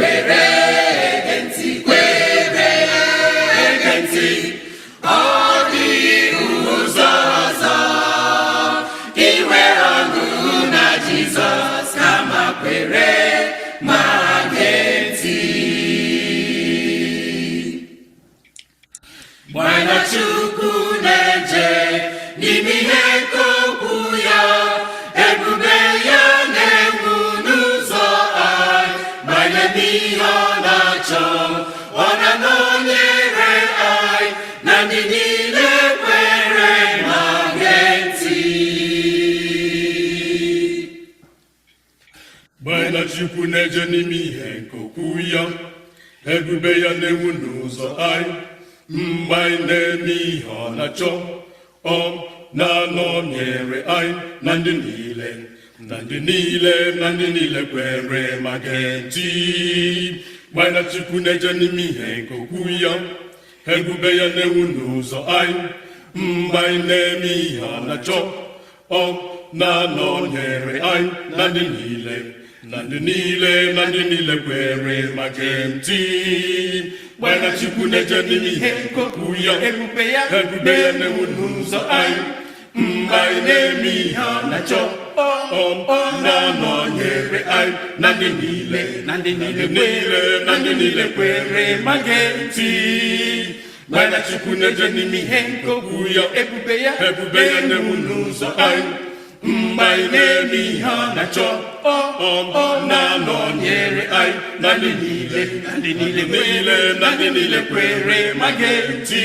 kwere ege ntị, ọ dịghị ụzọ ọzọ inwe ọṅụ na Jizọs kama kwere ma gee ntị. Gbana Chukwu na-eje n'ime ihe nke okwu ya, ebube ya na-enwu n'ụzọ anyị, gbanye n'ihe ọ na-achọ, ọ na-anọnyere anyị na ndị niile kwere ma gee ntị. Gbana Chukwu na-eje n'ime ihe nke okwu ya, ebube ya na-enwu n'ụzọ anyị, mgbe anyị na-eme ihe ọ na-achọ, ọ na-anọnyere anyị na ndị niile kwere ma gee ntị. Gbana Chukwu na-eje n'ime ihe nke okwu ya, ebube ya na-enwu n'ụzọ anyị, mgbe anyị na-eme ihe ọ na-achọ, ọ na-anọnyere anyị na ndị niile kwere ma gee ntị. Gbana Chukwu na-eje n'ime ihe nke okwu ya, ebube ya na-enwu n'ụzọ anyị, mgbe anyị na-eme ihe ọ na-achọ, ọ na-anọnyere anyị na ndị niile kwere ma gee ntị. Gbana Chukwu na-eje n'ime ihe nke okwu ya, ebube ya na-enwu n'ụzọ anyị, mgbe anyị na-eme ihe ọ na-achọ, ọ na-anọnyere anyị na ndị niile kwere ma gee ntị.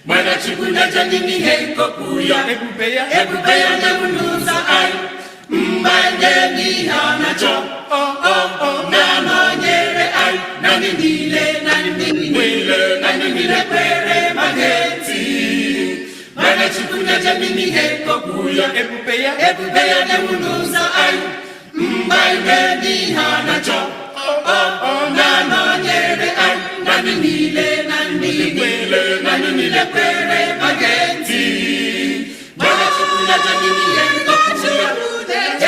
Gbana Chukwu na-eje n'ime ihe nke okwu ya, ebube ya na-enwu n'ụzọ anyị, mgbe anyị na-eme ihe ọ na-achọ, ọ na-anọnyere anyị na ndị niile kwere ma gee ntị. Gbana Chukwu na-eje n'ime ihe nke okwu ya, ebube ya na-enwu n'ụzọ anyị, mgbe anyị na-eme ihe ọ na-achọ, ọ na-anọnyere anyị na ndị niile kwere ma gee ntị. Gbana Chukwu na-eje n'ime ihe nke okwu ya,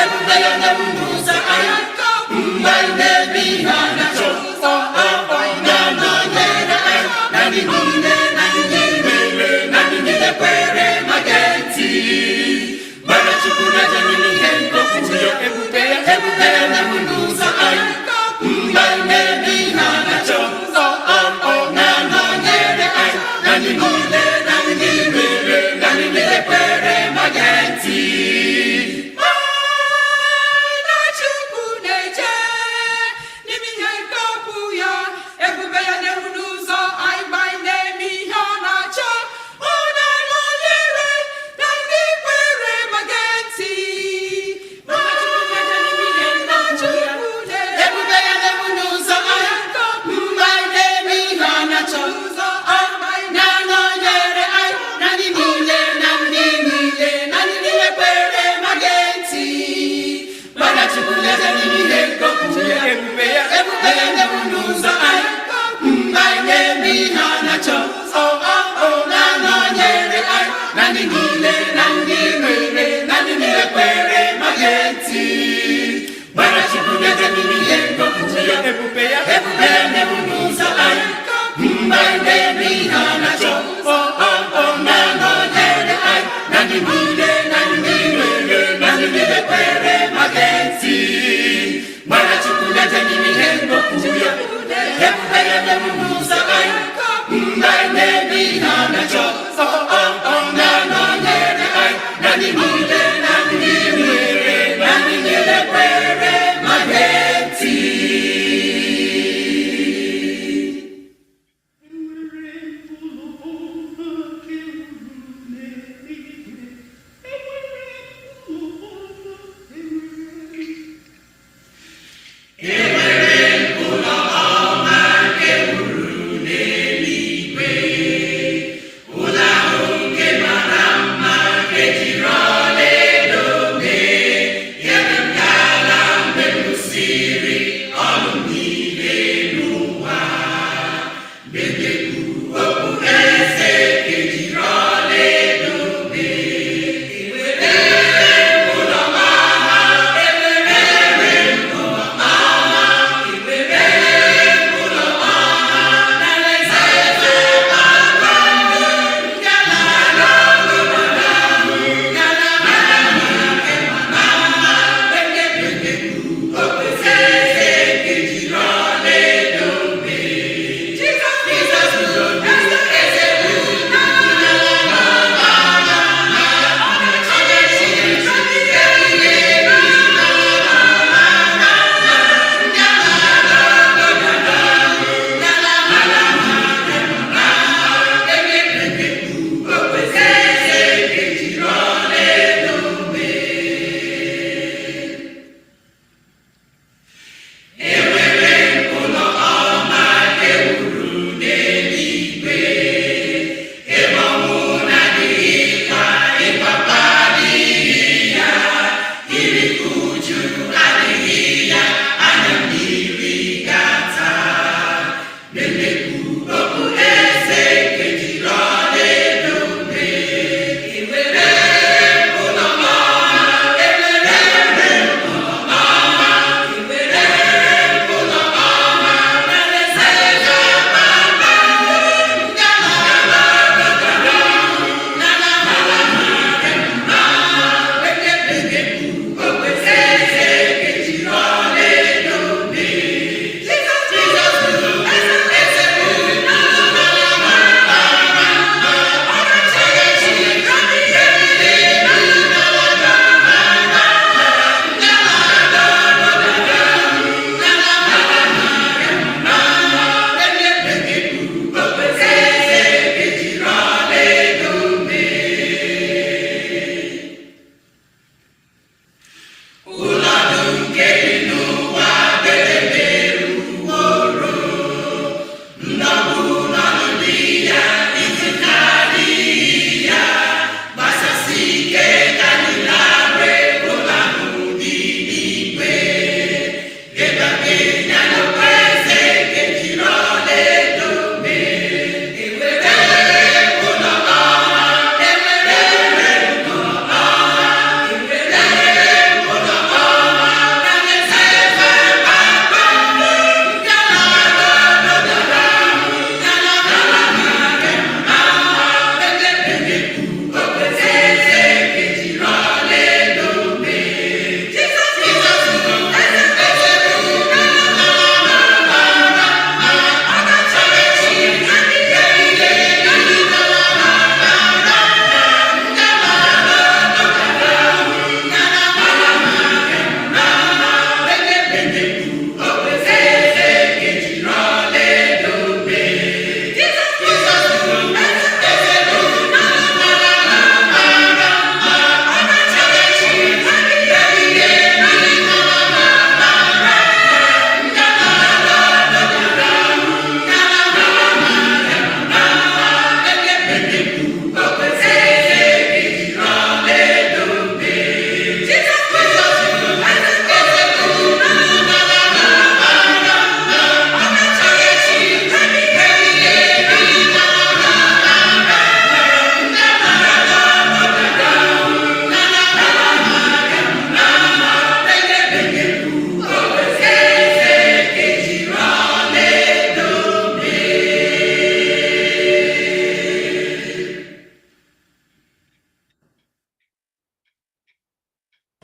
ebube ya na-enwu n'ụzọ anyị, mgbe anyị na-eme ihe ọ na-achọ, ọ na-anọnyere anyị na ndị niile kwere ma gee ntị. Gbana Chukwu na-eje n'ime ihe nke okwu ya, ebube ya na-enwu n'ụzọ anyị, mgbe anyị na-eme ihe ọ na-achọ, ọ na-anọnyere anyị na ndị niile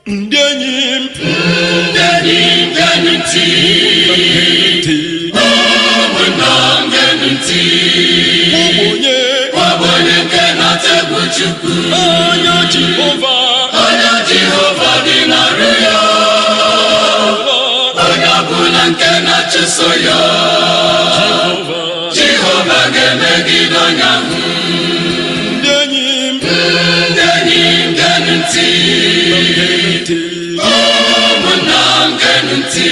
ndị enyi m geenụ ntị, ụmụnna m geenụ ntị, ọ bụ onye nke na-atụ egwu Chukwu, anya Jehova dị n'arụ ya, onye ọbụla nke na-achụso ya, Jehova ga-emegide onye ahụ. ndị enyi m geenụ ntị, ụmụnna m geenụ ntị,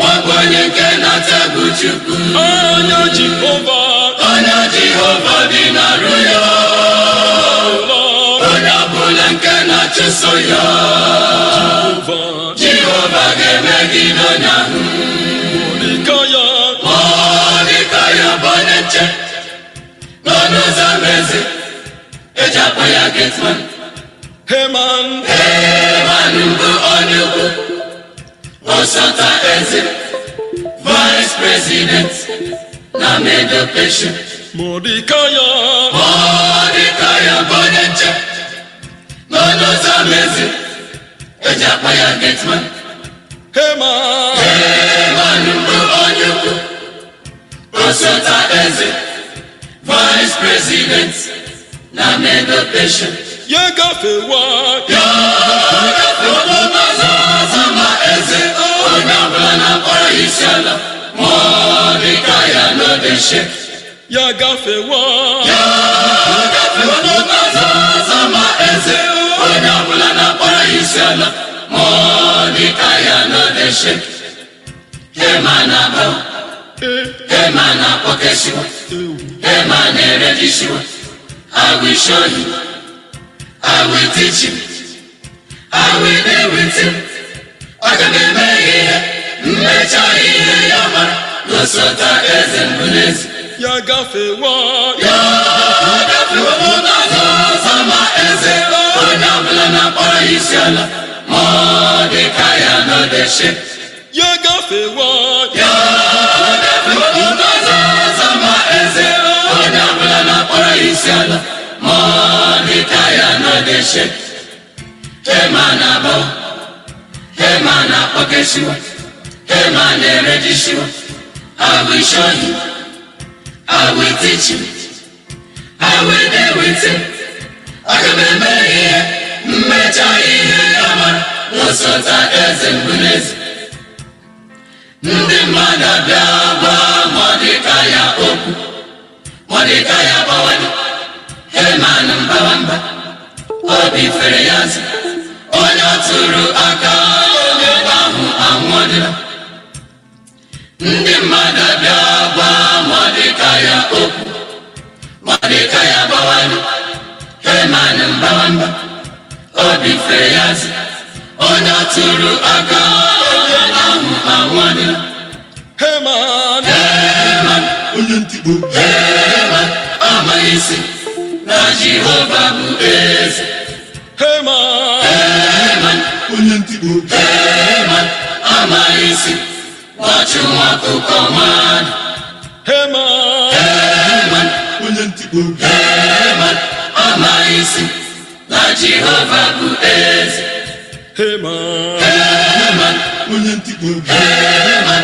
ọ bụ onye nke na-atụ egwu Chukwu, anya Jehova dị n'arụ ya, onye ọbụla nke na-achụso ya, Jehova ga-emegide onye ahụ. Mọdịkaya bụ onye nche n'ọnụ ụzọ ama eze, eji akpọ ya Getman. Heman bụ onye ukwu, ọsọta eze, vice president na Medo Persia. Mọdịkaya bụ onye nche n'ọnụ ụzọ ama eze, eji akpọ ya Getman. Heman bụ onye ukwu, ọsọta eze, vice president na Medo Persia. ya gafewa n'ụzọ ama eze, onye ọbụla na-akpọrọ ya isi ala, Mọdịkaya n'odeshe. ya gafewa n'ụzọ ama eze, onye ọbụla na-akpọrọ ya isi ala, Mọdịkaya n'odeshe. Heman abụ, Heman akpọkeshiwa, Heman erejishiwa. I will show you, I will teach you, I will be with you. Aga m eme ihe, mmecha ihe ya mara, n'ọsọta eze mbụ n'ezi. ya gafewa n'ụzọ ama eze, onye ọbụla na-akpọrọ ya isi ala, Mọdịkaya n'odeshe. ya gafewa n'ụzọ ama eze, onye ọbụla na-akpọrọ ya isi ala, Mọdịkaya n'odeshe. Heman abụ, Heman akpọkeshiwa, Heman erejishiwa. I will show you, I will teach you, I will be with you. Aga m eme ihe, mmecha ihe ya mara, n'ọsọta eze mbụ n'ezi. Ndị mmadụ abịa gwa Mọdịkaya okwu, Mọdịkaya gbawara, Heman mbawa mba, obi fere ya nzi, onye tụrụ aka onye ahụ anwụọdịla. Ndị mmadụ abịa gwa Mọdịkaya okwu, Mọdịkaya gbawara, Heman mbawa mba, obi fere ya nzi, onye tụrụ aka onye ahụ anwụọdịla. Heman onye ntikpo, Heman amaghị isi na Jehova bụ eze. Heman onye ntikpo, Heman amaghị isi n'ọchụ nwa ọkụkọ mmadụ. Heman onye ntikpo, Heman amaghị isi na Jehova bụ eze. Heman onye ntikpo, Heman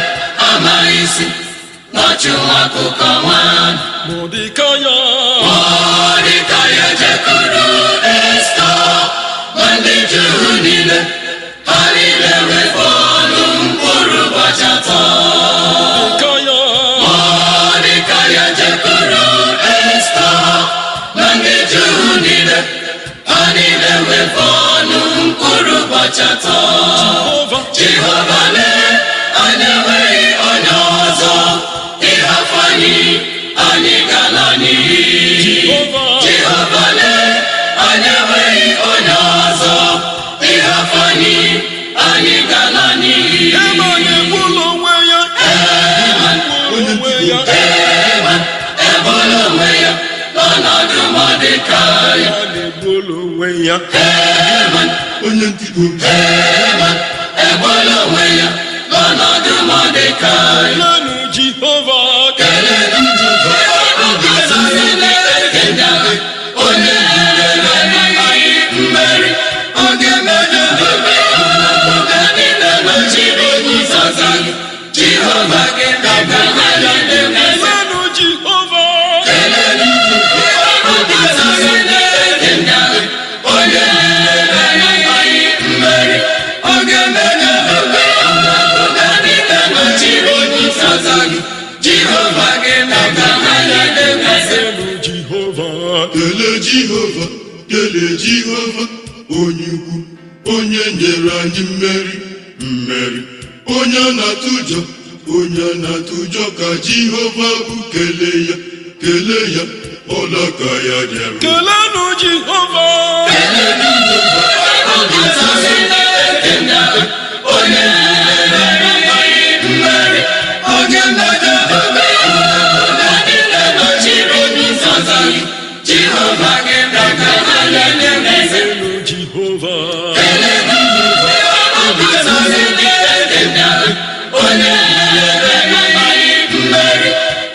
amaghị isi n'ọchụ nwa ọkụkọ mmadụ. Mọdịkaya jekọrọ Esta, ma ndị Juu niile, ha niile wee ọnụ mkpụrụ ụbọchị atọ. Mọdịkaya jekọrọ Esta, ma ndị Juu niile, ha niile wee ọnụ mkpụrụ ụbọchị atọ. Jehova lee, anyị enweghị onye ọzọ, ịhapụ anyị gala n'iyi. Jehova lee, anyị enweghị onye ọzọ, ịhapụ anyị gala n'iyi. Heman egbula onwe ya n'ọnọdụ Mọdịkaya. Heman onye ntikpo, Heman egbula onwe ya n'ọnọdụ Mọdịkaya. Kelenu Jehova, kelenu Jehova, onye nyere anyị mmeri, oge kelee Jehova, kelee Jehova, onye ukwu, onye nyere anyị mmeri, onye na-atụ ụjọ, onye na-atụ ụjọ ka Jehova bụ, kelee ya, ọlaka ya dị elu. Kelenụ Jehova, onye mmeri, onye mmeri, Jehova ga-emeka Kelenụ Jehova, onye mmeri,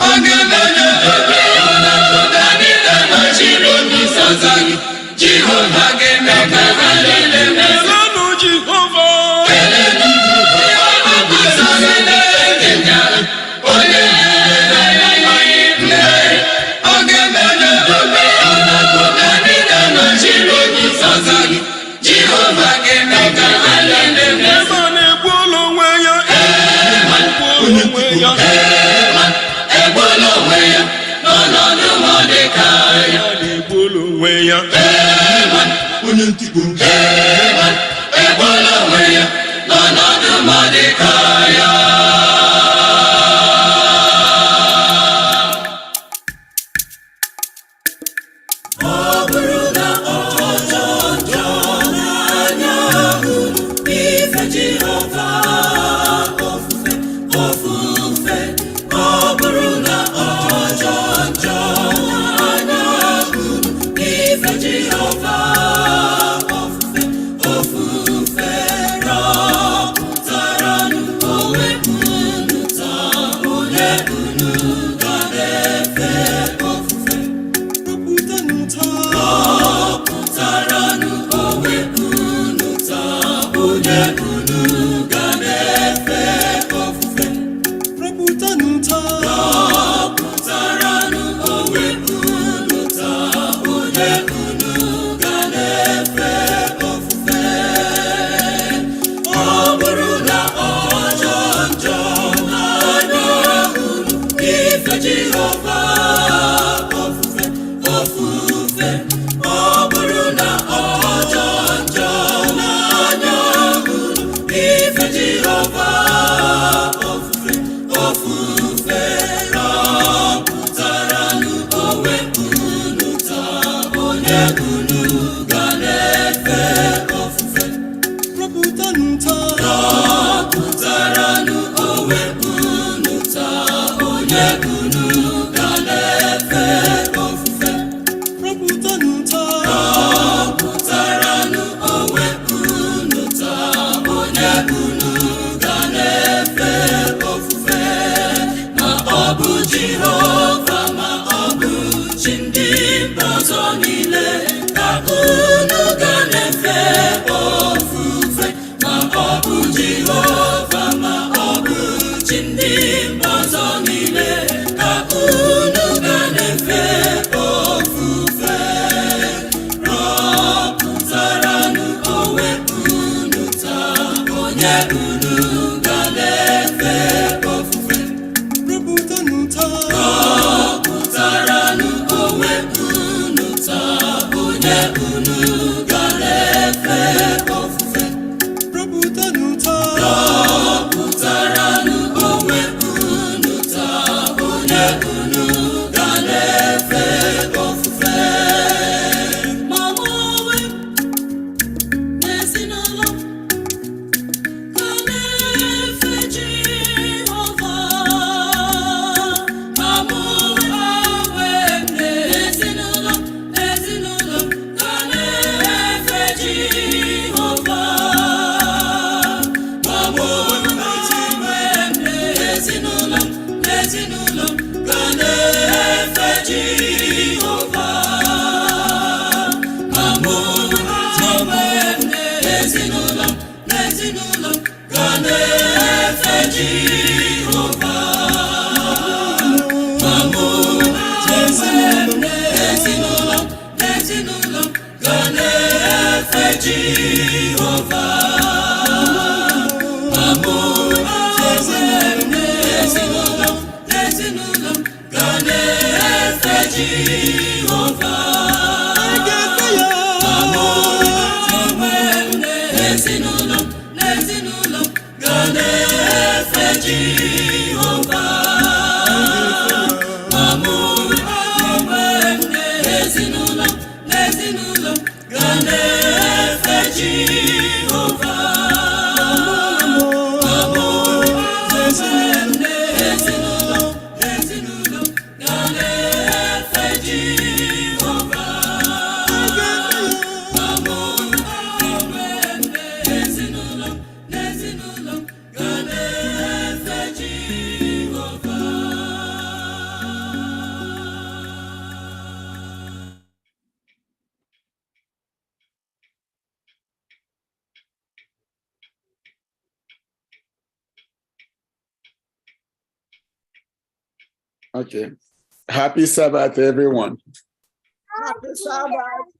onye mmeri, Jehova ga-emeka Kelenụ Jehova, onye Jehova ga-emeka egbola onwe ya n'ọnọdụ Mọdekai, egbola onwe ya onye ntikwu, egbola onwe ya n'ọnọdụ Mọdekai. Jehovah. Okay. Happy Sabbath, everyone. Happy Sabbath.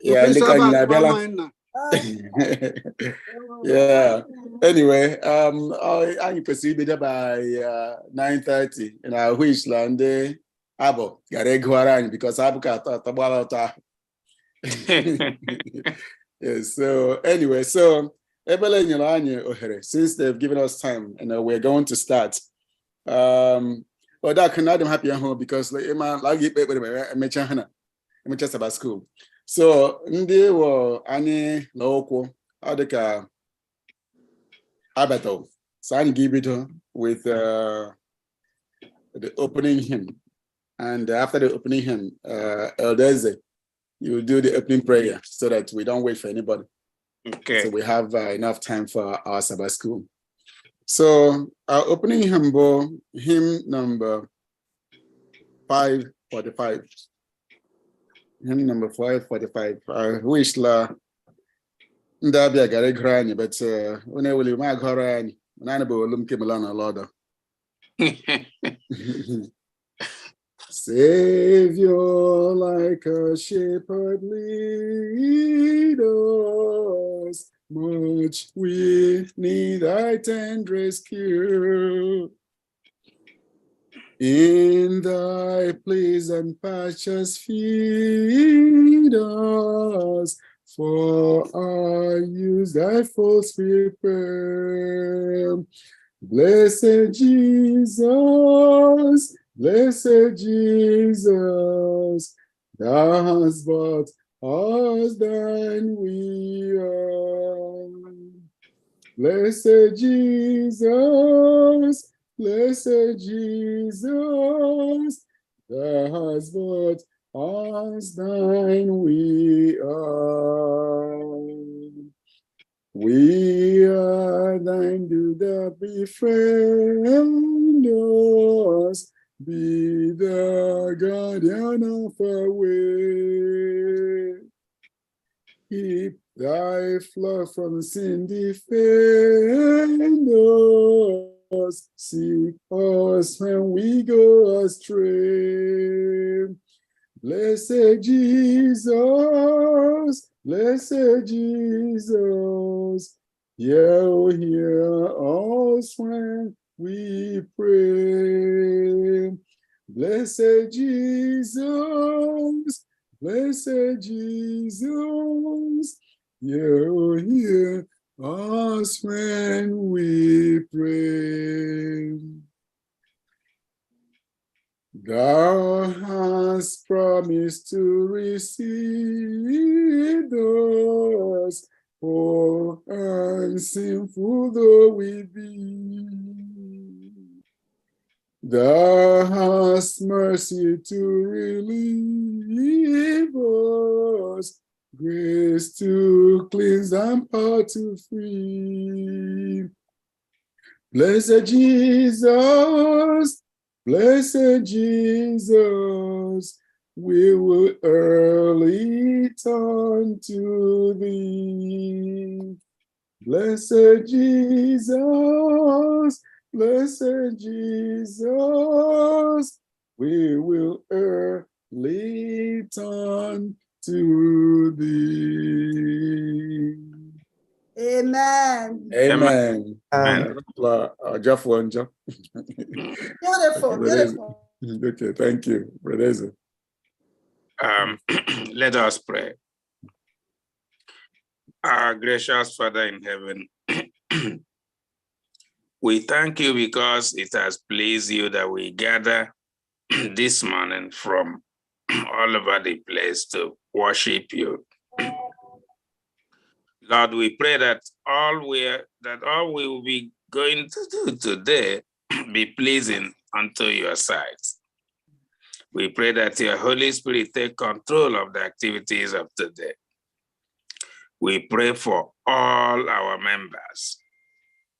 Yeah, yeah. Anyway, I proceed by 9:30 in our wish land. Abo Garegwaran because Abuka. Yes. So anyway, so since they've given us time, and we're going to start. But that can I'm happy at home because like I'm just about school. So ndị were anyị n'okwu ọ dịka abato. So I give it with the opening hymn, and after the opening hymn, Eldeze, you do the opening prayer so that we don't wait for anybody. Okay. So we have enough time for our Sabbath school. So our opening hymn number 545. Hymn number 545. I wish la ndabia gare grani, but when I will my grani, nanabo lum kimelana loda. Savior, like a shepherd, lead us. Much we need thy tenderest care. In thy pleasant pastures feed us, for our use thy folds prepare. Blessed Jesus, blessed Jesus, thou hast brought us thine we are. Blessed Jesus, blessed Jesus, thou hast brought us thine we are. We are thine, do thou befriend us, be the guardian of our way. Keep thy flock from sin, defend us, seek us when we go astray. Blessed Jesus, blessed Jesus, hear us when we pray. Blessed Jesus, blessed Jesus, hear us when we pray. Thou hast promised to receive us, poor and sinful though we be. Thou hast mercy to relieve us, grace to cleanse and power to free. Blessed Jesus, blessed Jesus, we will early turn to thee. Blessed Jesus, blessed Jesus, we will early turn to thee. Amen. Amen. Jeff Wonja. Beautiful, beautiful. Okay, thank you, Brother. Let us pray. Our gracious Father in heaven, we thank you because it has pleased you that we gather this morning from all over the place to worship you. Lord, we pray that all we will be going to do today be pleasing unto your sight. We pray that your Holy Spirit take control of the activities of today. We pray for all our members,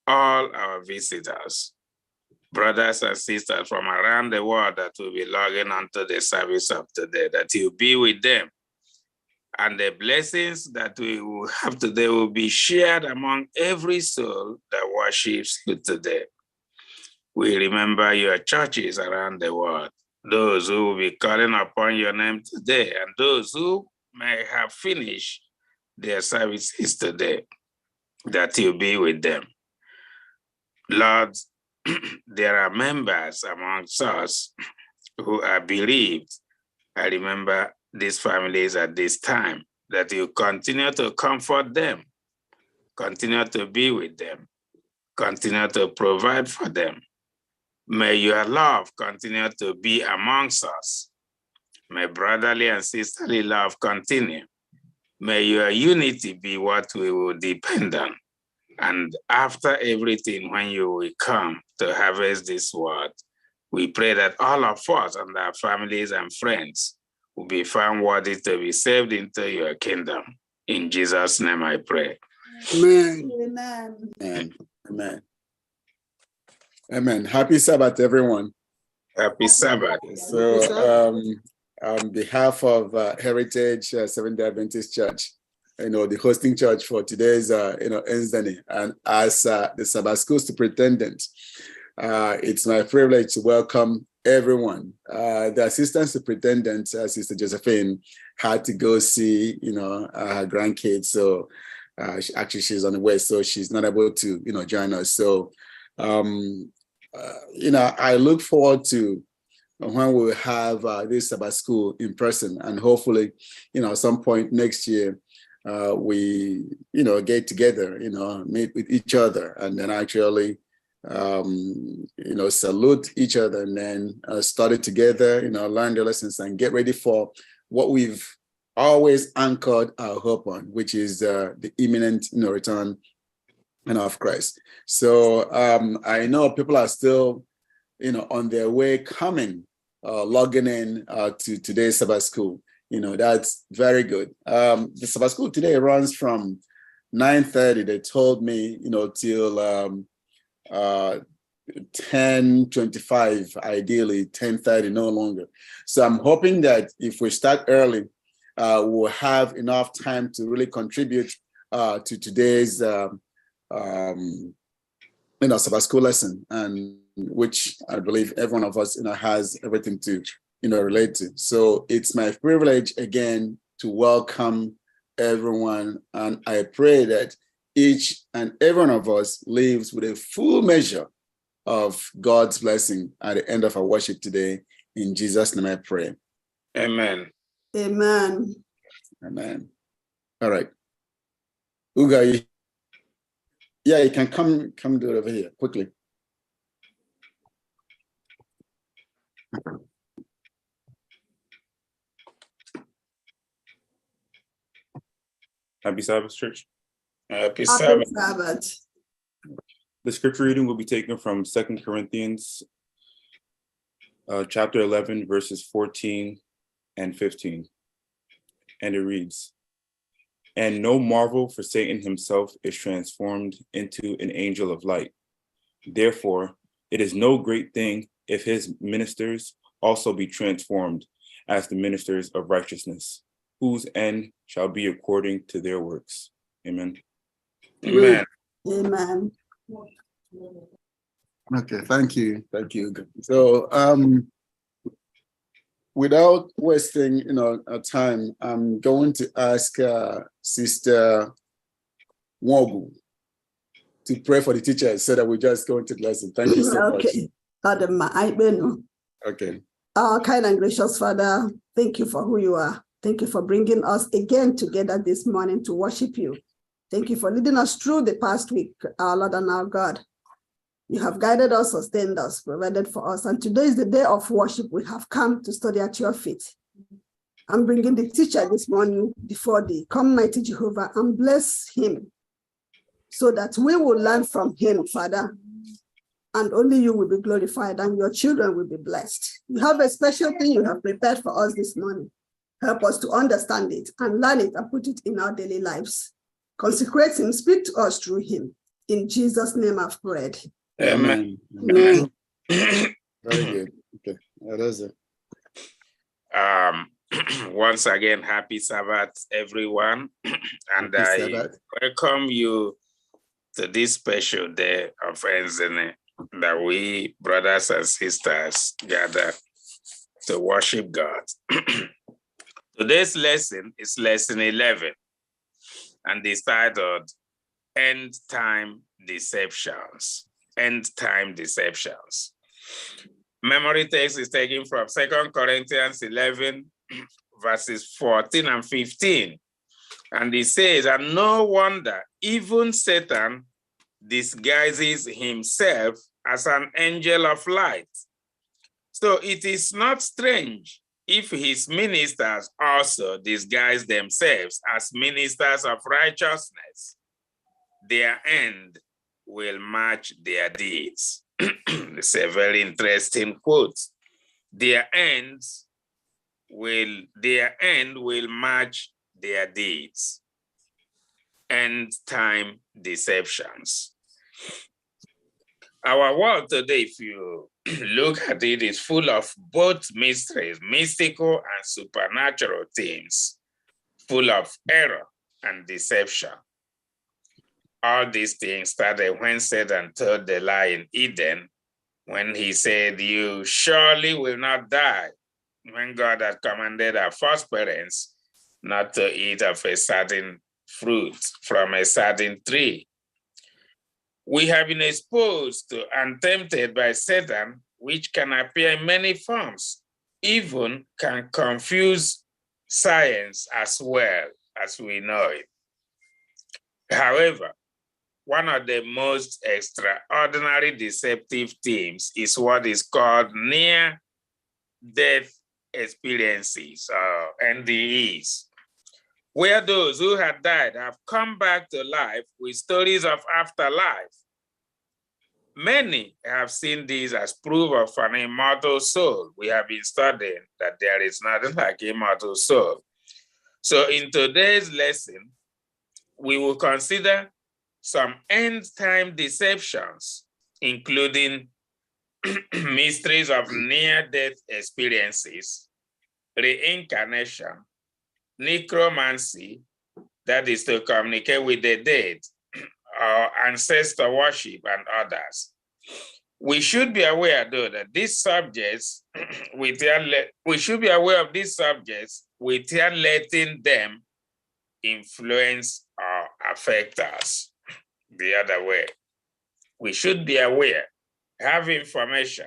all our visitors, brothers and sisters from around the world that will be logging onto the service of today, that you be with them. And the blessings that we will have today will be shared among every soul that worships you today. We remember your churches around the world, those who will be calling upon your name today, and those who may have finished their services today, that you be with them. Lord, there are members amongst us who are bereaved. I remember these families at this time, that you continue to comfort them, continue to be with them, continue to provide for them. May your love continue to be amongst us. May brotherly and sisterly love continue. May your unity be what we will depend on. And after everything, when you will come to harvest this word, we pray that all of us and our families and friends will be found worthy to be saved into your kingdom. In Jesus' name I pray. Amen. Amen. Amen. Amen. Amen. Happy Sabbath, everyone. Happy Sabbath. So, on behalf of Heritage Seventh-day Adventist Church, the hosting church for today's, ENSDANY, and as the Sabbath School superintendent, it's my privilege to welcome everyone. The assistant superintendent, Sister Josephine, had to go see, her grandkids. So actually she's on the way, so she's not able to, join us. So, I look forward to when we'll have this Sabbath School in person, and hopefully, at some point next year, we, get together, meet with each other, and then actually, salute each other, and then study together, learn the lessons and get ready for what we've always anchored our hope on, which is the imminent, return of Christ. So I know people are still, on their way coming, logging in to today's Sabbath School. That's very good. The Sabbath School today runs from 9:30, they told me, till 10:25, ideally 10:30, no longer. So I'm hoping that if we start early, we'll have enough time to really contribute to today's Sabbath School lesson, and which I believe every one of us has everything to relate to. So it's my privilege again to welcome everyone, and I pray that each and every one of us lives with a full measure of God's blessing at the end of our worship today. In Jesus' name I pray. Amen. Amen. Amen. All right. Uga, you can come do it over here quickly. Happy Sabbath, church. Happy Happy Sabbath. Sabbath. The scripture reading will be taken from 2 Corinthians chapter 11, verses 14 and 15. And it reads, "And no marvel, for Satan himself is transformed into an angel of light. Therefore, it is no great thing if his ministers also be transformed as the ministers of righteousness, whose end shall be according to their works." Amen. Amen. Amen. Okay, thank you. So without wasting time, I'm going to ask Sister Wogu to pray for the teachers so that we just go into the lesson. Thank you so much. Okay. Our kind and gracious Father, thank you for who you are. Thank you for bringing us again together this morning to worship you. Thank you for leading us through the past week, our Lord and our God. You have guided us, sustained us, provided for us. And today is the day of worship. We have come to study at your feet. I'm bringing the teacher this morning before thee. Come, mighty Jehovah, and bless him so that we will learn from him, Father. and only you will be glorified and your children will be blessed. You have a special thing you have prepared for us this morning. Help us to understand it and learn it and put it in our daily lives. Consecrate him, speak to us through him. In Jesus' name I've prayed. Amen. Amen. Very good. Okay. That's it. Once again, happy Sabbath, everyone. And I welcome you to this special day of ENSDANY that we, brothers and sisters, gather to worship God. Today's lesson is lesson 11, and it's titled End Time Deceptions. End Time Deceptions. Memory text is taken from 2 Corinthians 11, verses 14 and 15. And it says, and no wonder, even Satan disguises himself as an angel of light. So it is not strange if his ministers also disguise themselves as ministers of righteousness. Their end will match their deeds. It's a very interesting quote. Their end will match their deeds. End time deceptions. Our world today, if you look at it, is full of both mysteries, mystical and supernatural themes, full of error and deception. All these things started when Satan told the lie in Eden, when he said, you surely will not die, when God had commanded our first parents not to eat of a certain fruit from a certain tree. We have been exposed to and tempted by Satan, which can appear in many forms, even can confuse science as well as we know it. However, one of the most extraordinary deceptive themes is what is called near-death experiences, or NDEs, where those who had died have come back to life with stories of afterlife. Many have seen these as proof of an immortal soul. We have been studying that there is nothing like immortal soul. So in today's lesson, we will consider some end-time deceptions, including mysteries of near-death experiences, reincarnation, necromancy, that is to communicate with the dead, or ancestor worship, and others. We should be aware, though, that these subjects, we should be aware of these subjects without letting them influence or affect us the other way. We should be aware, have information,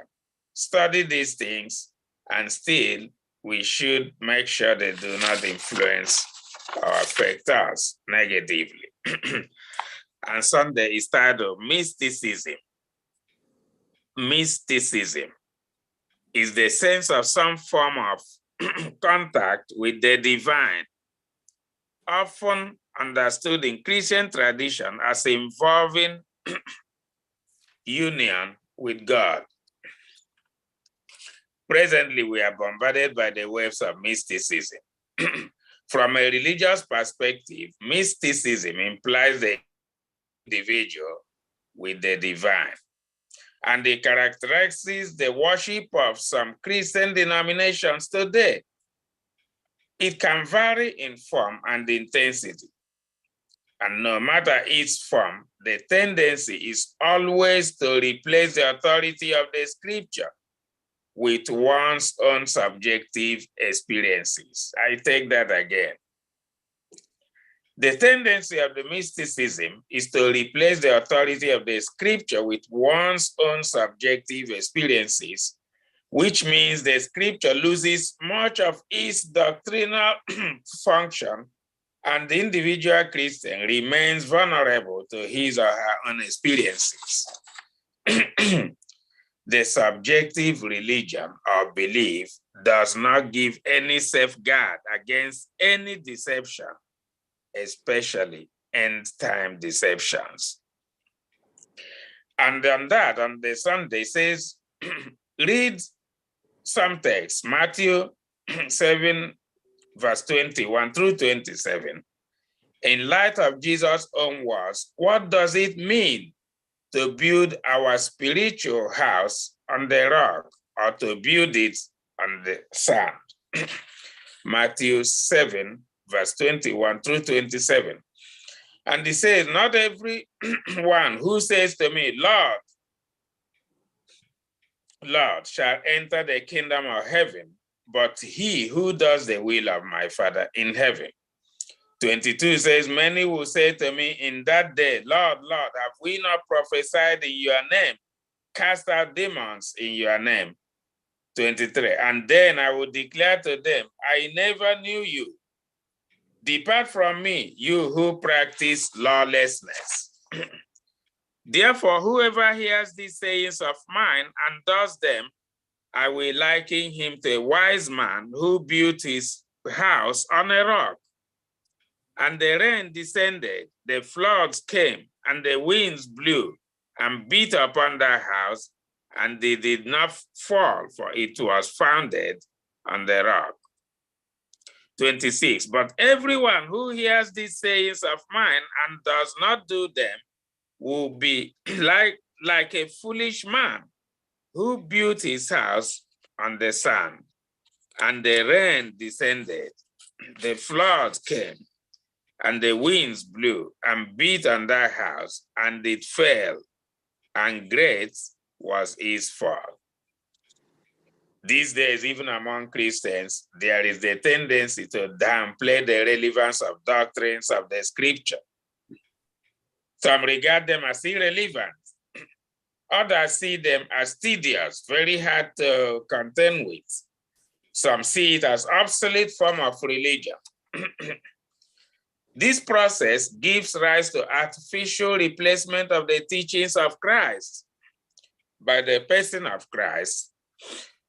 study these things, and still we should make sure they do not influence or affect us negatively. And Sunday is titled Mysticism. Mysticism is the sense of some form of contact with the divine, often understood in Christian tradition as involving union with God. Presently, we are bombarded by the waves of mysticism. From a religious perspective, mysticism implies the individual with the divine, and it characterizes the worship of some Christian denominations today. It can vary in form and intensity, and no matter its form, the tendency is always to replace the authority of the scripture with one's own subjective experiences. I take that again. The tendency of the mysticism is to replace the authority of the scripture with one's own subjective experiences, which means the scripture loses much of its doctrinal function, and the individual Christian remains vulnerable to his or her own experiences. The subjective religion or belief does not give any safeguard against any deception, especially end-time deceptions. And on that, on the Sunday, says, read some text, Matthew 7, verse 21 through 27. In light of Jesus' own words, what does it mean to build our spiritual house on the rock or to build it on the sand? Matthew 7, verse 21 through 27. And he says, not every one who says to me, Lord, Lord, shall enter the kingdom of heaven, but he who does the will of my Father in heaven. 22 says, many will say to me in that day, Lord, Lord, have we not prophesied in your name, cast out demons in your name? 23, and then I will declare to them, I never knew you. Depart from me, you who practice lawlessness. Therefore, whoever hears these sayings of mine and does them, I will liken him to a wise man who built his house on a rock. And the rain descended, the floods came, and the winds blew and beat upon that house, and they did not fall, for it was founded on the rock. 26, but everyone who hears these sayings of mine and does not do them will be like a foolish man who built his house on the sand. And the rain descended, the flood came, and the winds blew and beat on that house, and it fell, and great was its fall. These days, even among Christians, there is the tendency to downplay the relevance of doctrines of the scripture. Some regard them as irrelevant. Others see them as tedious, very hard to contend with. Some see it as obsolete form of religion. This process gives rise to artificial replacement of the teachings of Christ by the person of Christ,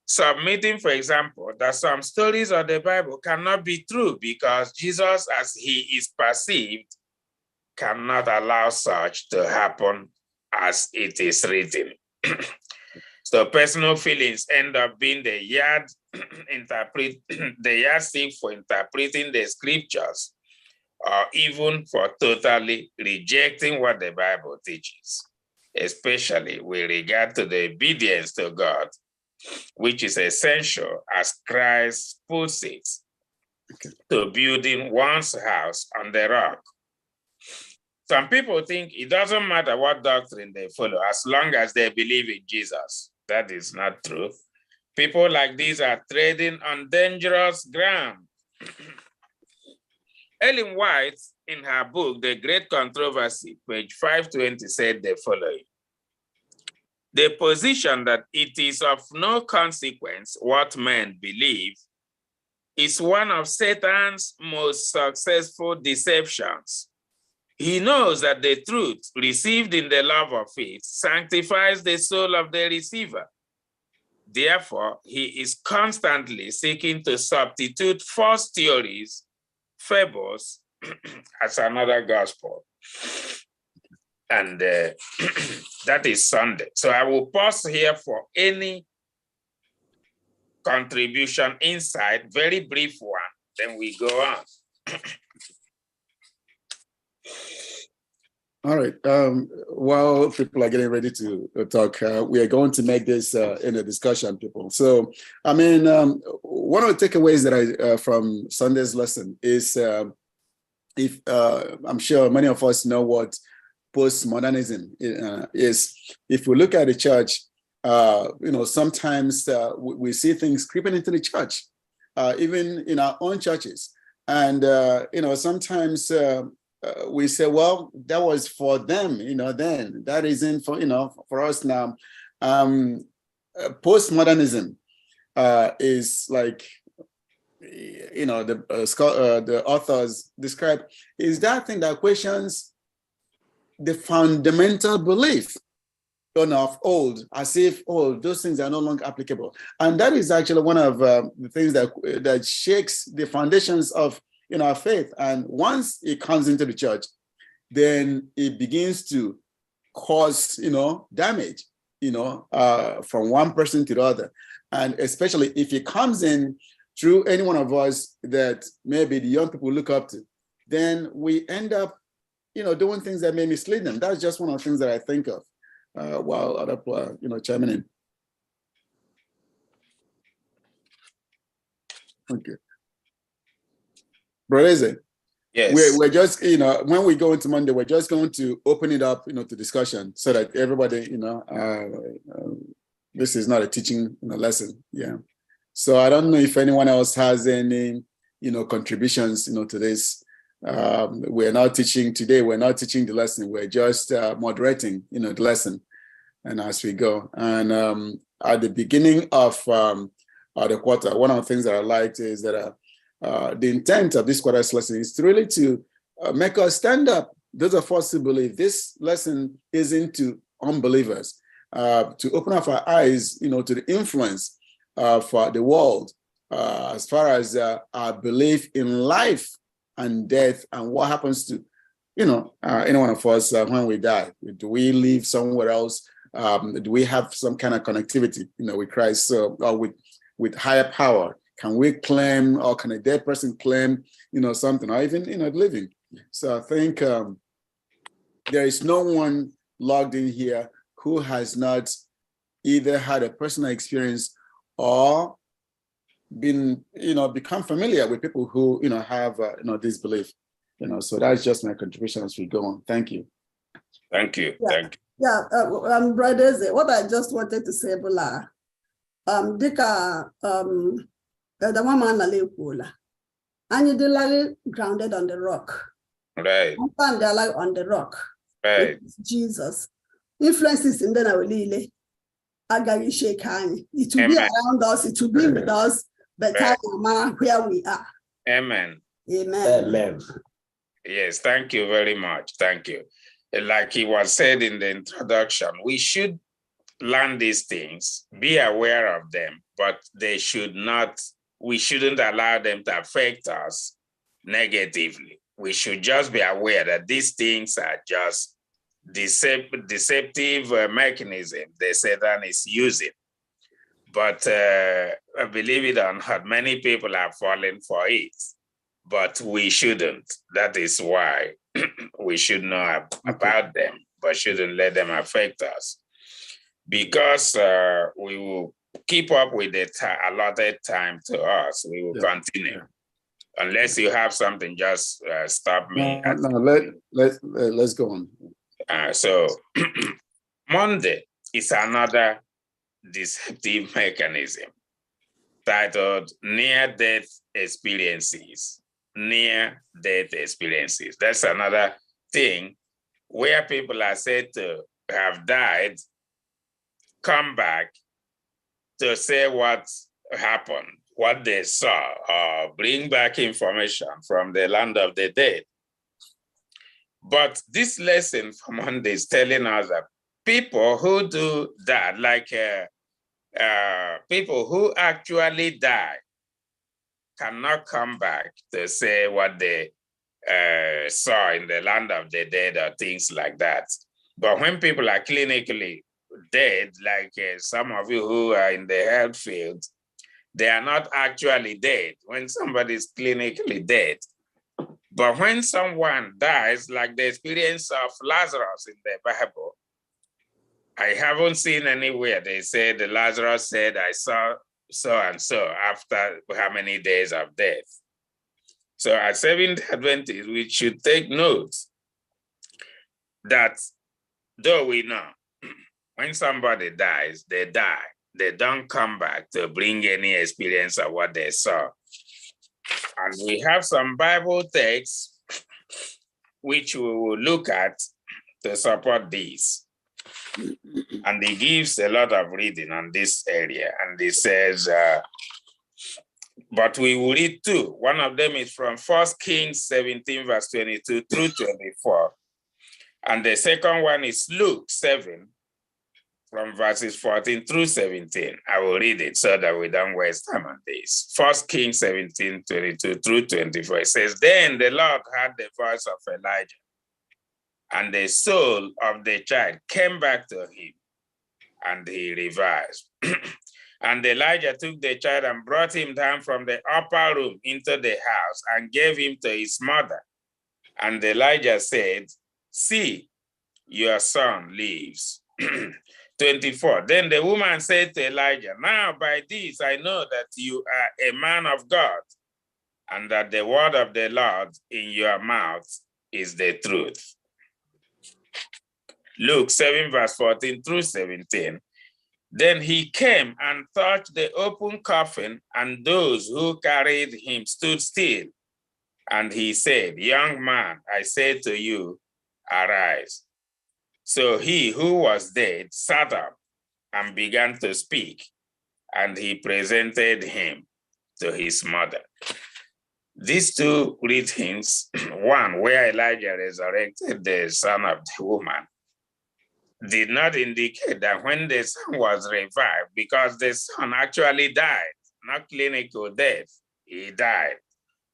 submitting, for example, that some stories of the Bible cannot be true because Jesus, as he is perceived, cannot allow such to happen as it is written. So personal feelings end up being the yardstick for interpreting the scriptures, or even for totally rejecting what the Bible teaches, especially with regard to the obedience to God, which is essential, as Christ puts it, to building one's house on the rock. Some people think it doesn't matter what doctrine they follow as long as they believe in Jesus. That is not true. People like these are treading on dangerous ground. Ellen White, in her book, The Great Controversy, page 520, said the following: the position that it is of no consequence what men believe is one of Satan's most successful deceptions. He knows that the truth received in the love of faith sanctifies the soul of the receiver. Therefore, he is constantly seeking to substitute false theories, fables, as another gospel. And that is Sunday. So I will pause here for any contribution, insight, very brief one, then we go on. All right. While people are getting ready to talk, we are going to make this in a discussion, people. So, I mean, one of the takeaways that I from Sunday's lesson is, if I'm sure many of us know what postmodernism is. If we look at the church, sometimes we see things creeping into the church, even in our own churches, and sometimes. We say, well, that was for them, then that isn't for us now. Postmodernism is like, the authors describe, is that thing that questions the fundamental belief of old, as if, those things are no longer applicable. And that is actually one of the things that shakes the foundations of our faith. And once it comes into the church, then it begins to cause, damage, from one person to the other. And especially if it comes in through any one of us that maybe the young people look up to, then we end up, doing things that may mislead them. That's just one of the things that I think of while other people, chiming in. Okay. Brother Eze, Yes. we're just, when we go into Monday, we're just going to open it up, to discussion so that everybody, this is not a teaching lesson. Yeah. So I don't know if anyone else has any, contributions, to this. We're not teaching today. We're not teaching the lesson. We're just moderating, the lesson, and as we go. And at the beginning of the quarter, one of the things that I liked is that the intent of this quarter's lesson is really to make us stand up. Those of us who believe this lesson isn't to unbelievers, to open up our eyes, to the influence for the world as far as our belief in life and death and what happens to, any one of us when we die. Do we live somewhere else? Do we have some kind of connectivity, with Christ, or with higher power? Can we claim, or can a dead person claim, something, or even, living? So I think there is no one logged in here who has not either had a personal experience or been, become familiar with people who, have, this belief. So that's just my contribution as we go on. Thank you. Thank you. Yeah. Thank you. Yeah, brothers, what I just wanted to say, Bula, Dika, the woman Lalipula, and you do grounded on the rock. Right. And they're like on the rock. Right. Jesus. Influences in the Nawilile. Agari Shekani. It will be around us, it will be with us, but where we are. Amen. Amen. Amen. Yes, thank you very much. Thank you. Like it was said in the introduction, we should learn these things, be aware of them, but we shouldn't allow them to affect us negatively. We should just be aware that these things are just deceptive mechanism that Satan is using. But believe it or not, many people are falling for it, but we shouldn't. That is why we should know about them, but shouldn't let them affect us. Because we will keep up with the allotted time to us, we will continue. Yeah. Unless you have something, just stop me. Let's go on. So Monday is another deceptive mechanism titled near-death experiences. Near-death experiences. That's another thing where people are said to have died, come back to say what happened, what they saw, or bring back information from the land of the dead. But this lesson from Monday is telling us that people who do that, like people who actually die, cannot come back to say what they saw in the land of the dead or things like that. But when people are clinically dead, like some of you who are in the health field, they are not actually dead when somebody is clinically dead. But when someone dies, like the experience of Lazarus in the Bible, I haven't seen anywhere they say the Lazarus said, I saw so and so after how many days of death. So as Seventh Adventists, we should take note that though we know when somebody dies, they die. They don't come back to bring any experience of what they saw. And we have some Bible texts which we will look at to support this. And he gives a lot of reading on this area. And he says, but we will read two. One of them is from 1 Kings 17, verse 22 through 24. And the second one is Luke 7, from verses 14 through 17. I will read it so that we don't waste time on this. 1 Kings 17, 22 through 24. It says, then the Lord heard the voice of Elijah and the soul of the child came back to him, and he revived. And Elijah took the child and brought him down from the upper room into the house and gave him to his mother. And Elijah said, "See, your son lives." 24. Then the woman said to Elijah, "Now by this I know that you are a man of God, and that the word of the Lord in your mouth is the truth." Luke 7, verse 14 through 17. Then he came and touched the open coffin, and those who carried him stood still. And he said, "Young man, I say to you, arise." So he who was dead sat up and began to speak, and he presented him to his mother. These two readings, one where Elijah resurrected the son of the woman, did not indicate that when the son was revived, because the son actually died, not clinical death, he died.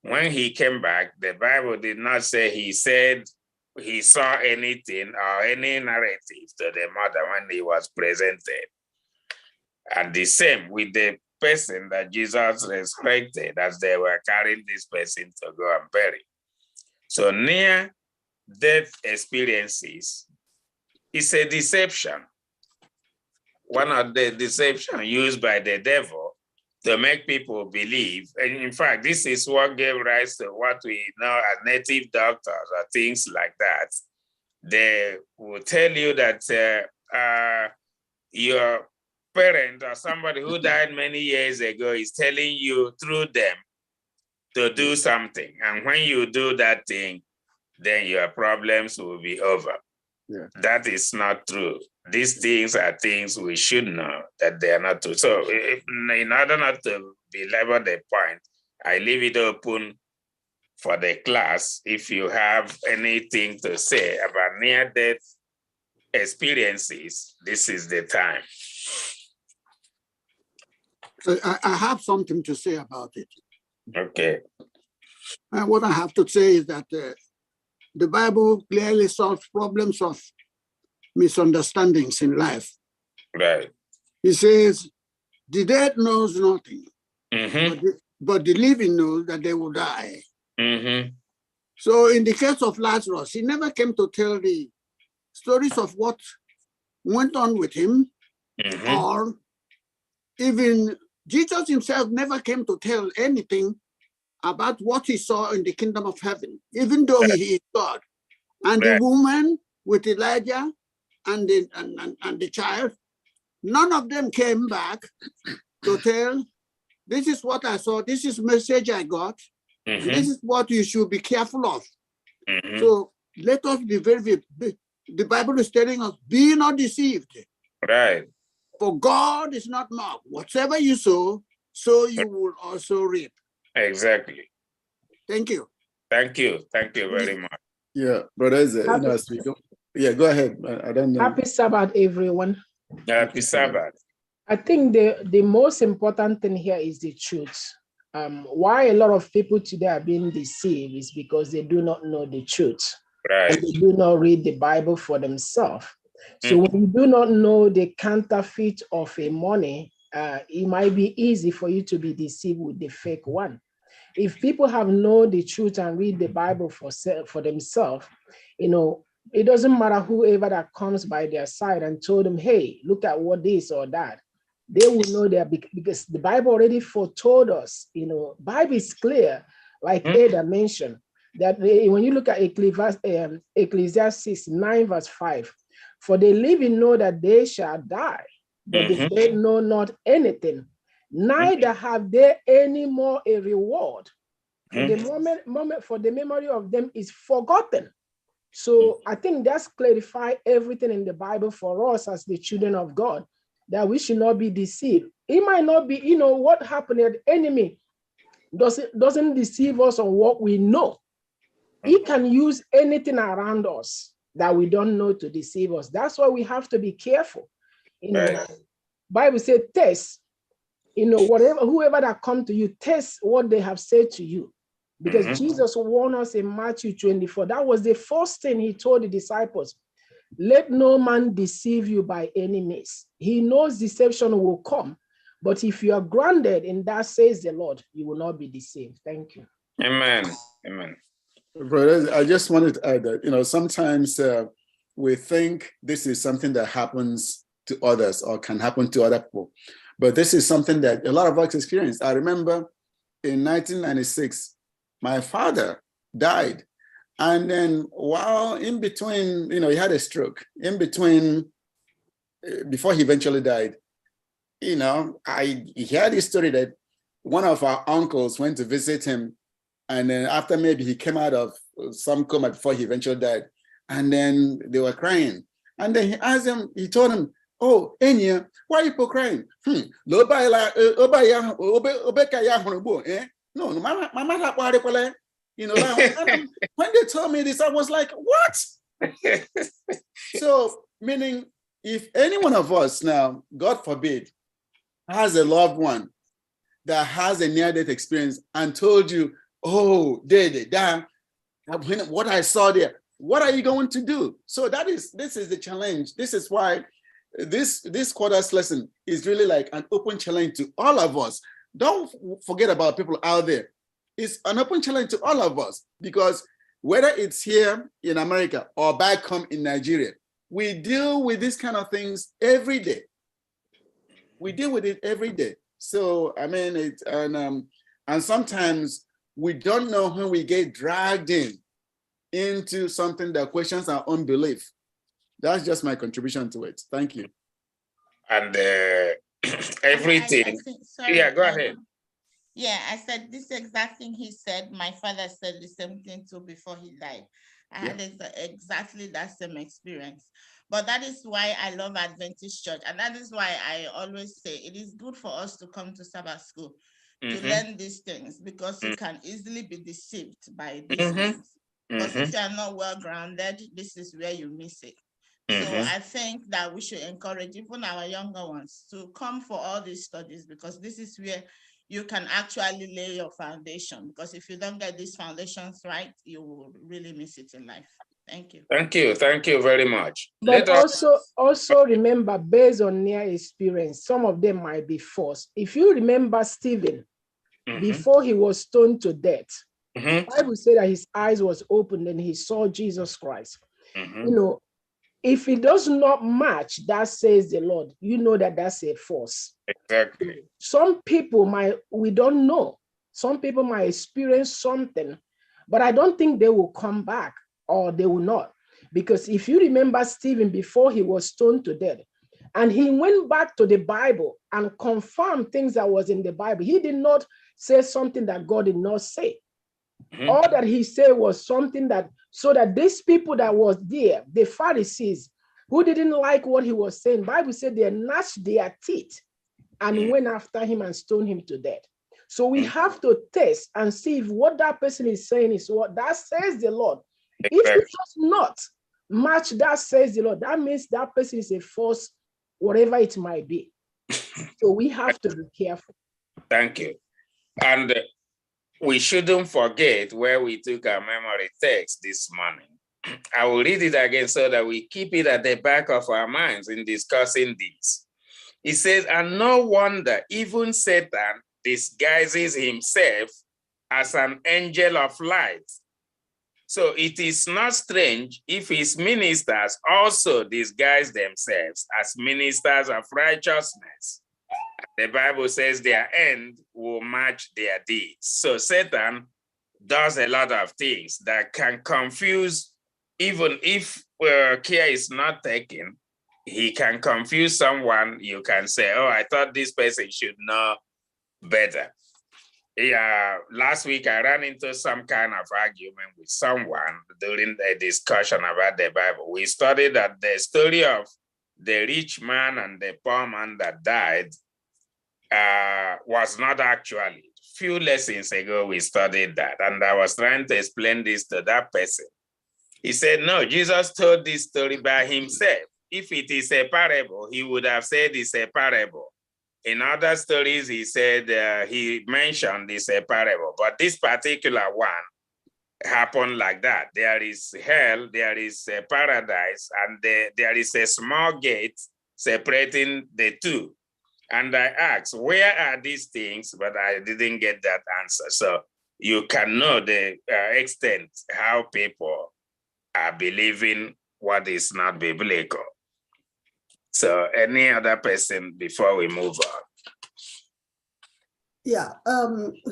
When he came back, the Bible did not say he said he saw anything or any narrative to the mother when he was presented. And the same with the person that Jesus resurrected as they were carrying this person to go and bury. So near-death experiences is a deception. One of the deception used by the devil to make people believe. And in fact, this is what gave rise to what we know as native doctors or things like that. They will tell you that your parent or somebody who died many years ago is telling you through them to do something. And when you do that thing, then your problems will be over. Yeah. That is not true. These things are things we should know that they are not true. So in order not to belabor the point, I leave it open for the class. If you have anything to say about near-death experiences, this is the time. So I have something to say about it. Okay. And what I have to say is that the Bible clearly solves problems of misunderstandings in life. Right. It says, the dead knows nothing, Mm-hmm. but the living knows that they will die. Mm-hmm. So in the case of Lazarus, he never came to tell the stories of what went on with him, Mm-hmm. or even Jesus himself never came to tell anything about what he saw in the kingdom of heaven, even though he is God. And the woman with Elijah and the child, none of them came back to tell, this is what I saw, this is message I got, Mm-hmm. this is what you should be careful of. Mm-hmm. So let us be the Bible is telling us, be not deceived. Right. For God is not mocked. Whatever you sow, so you will also reap. Exactly. Thank you. Thank you. Thank you very much. Yeah, brothers, as we go. Yeah, go ahead. I don't know. Happy Sabbath, everyone. Happy Sabbath. I think the most important thing here is the truth. Why a lot of people today are being deceived is because they do not know the truth. Right. And they do not read the Bible for themselves. So when you do not know the counterfeit of a money, it might be easy for you to be deceived with the fake one. If people have known the truth and read the Bible for themselves, it doesn't matter whoever that comes by their side and told them, hey, look at what this or that. They will know that because the Bible already foretold us, Bible is clear, like Ada mentioned, that when you look at Ecclesiastes 9 verse 5, for the living know that they shall die, but the dead know not anything, neither have they any more a reward. For the moment, for the memory of them is forgotten. So I think that's clarified everything in the Bible for us as the children of God, that we should not be deceived. It might not be, what happened, the enemy doesn't deceive us on what we know. He can use anything around us that we don't know to deceive us. That's why we have to be careful. Bible says, test, whoever that come to you, test what they have said to you. Because Jesus warned us in Matthew 24. That was the first thing he told the disciples. Let no man deceive you by any means. He knows deception will come. But if you are grounded in that, says the Lord, you will not be deceived. Thank you. Amen. Amen. Brothers, I just wanted to add that, sometimes we think this is something that happens to others or can happen to other people. But this is something that a lot of us experience. I remember in 1996, my father died. And then while in between, he had a stroke. In between, before he eventually died, I heard this story that one of our uncles went to visit him. And then after maybe he came out of some coma before he eventually died. And then they were crying. And then he asked him, he told him, "Oh, Enya, why are people crying? No, when they told me this, I was like, what? So, meaning, if any one of us now, God forbid, has a loved one that has a near-death experience and told you, oh, what I saw there, what are you going to do? So this is the challenge. This is why this quarter's lesson is really like an open challenge to all of us. Don't forget about people out there. It's an open challenge to all of us, because whether it's here in America or back home in Nigeria, we deal with these kind of things every day. We deal with it every day. So, I mean, and sometimes we don't know when we get dragged into something that questions our own belief. That's just my contribution to it. Thank you. And everything. Sorry, yeah, go ahead. Yeah, I said this exact thing he said. My father said the same thing too before he died. I had exactly that same experience. But that is why I love Adventist Church. And that is why I always say it is good for us to come to Sabbath school to learn these things, because you can easily be deceived by these things. Because if you are not well grounded, this is where you miss it. So I think that we should encourage even our younger ones to come for all these studies, because this is where you can actually lay your foundation. Because if you don't get these foundations right, you will really miss it in life. Thank you. Thank you. Thank you very much. But also remember, based on near experience, some of them might be false. If you remember Stephen, before he was stoned to death, the Bible said that his eyes was opened and he saw Jesus Christ. If it does not match, that says the Lord, you know that that's a false. Exactly. Some people we don't know. Some people might experience something, but I don't think they will come back, or they will not. Because if you remember Stephen before he was stoned to death, and he went back to the Bible and confirmed things that was in the Bible. He did not say something that God did not say. All that he said was something that, so that these people that was there, the Pharisees, who didn't like what he was saying, Bible said they gnashed their teeth and went after him and stoned him to death. So we have to test and see if what that person is saying is what that says the Lord. If it does not match that says the Lord, that means that person is a false, whatever it might be. So we have to be careful. Thank you. And we shouldn't forget where we took our memory text this morning. I will read it again so that we keep it at the back of our minds in discussing this. It says, and no wonder even Satan disguises himself as an angel of light. So it is not strange if his ministers also disguise themselves as ministers of righteousness. The Bible says their end will match their deeds. So Satan does a lot of things that can confuse, even if care is not taken, he can confuse someone. You can say, oh, I thought this person should know better. Yeah, last week I ran into some kind of argument with someone during the discussion about the Bible. We studied that the story of the rich man and the poor man that died was not actually. Few lessons ago, we studied that, and I was trying to explain this to that person. He said, no, Jesus told this story by himself. If it is a parable, he would have said it's a parable. In other stories, he said he mentioned this parable, but this particular one happened like that. There is hell, there is paradise, and there is a small gate separating the two. And I asked, where are these things? But I didn't get that answer. So you can know the extent how people are believing what is not biblical. So any other person before we move on? Yeah,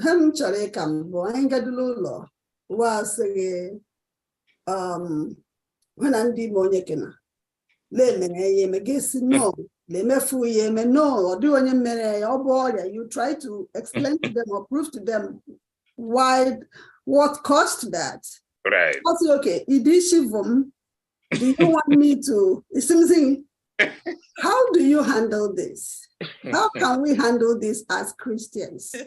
hem chọrọ ka m bụ anyị gadụla ụlọ wasịghị when ndị Igbo onye kena lemere ya eme ga-esi no lemefu ya eme no ọ dịghị onye mere ya ọ bụ ọrịa. You try to explain to them or prove to them what caused that. Right. Also, okay, do you want me to something? How do you handle this? How can we handle this as Christians? I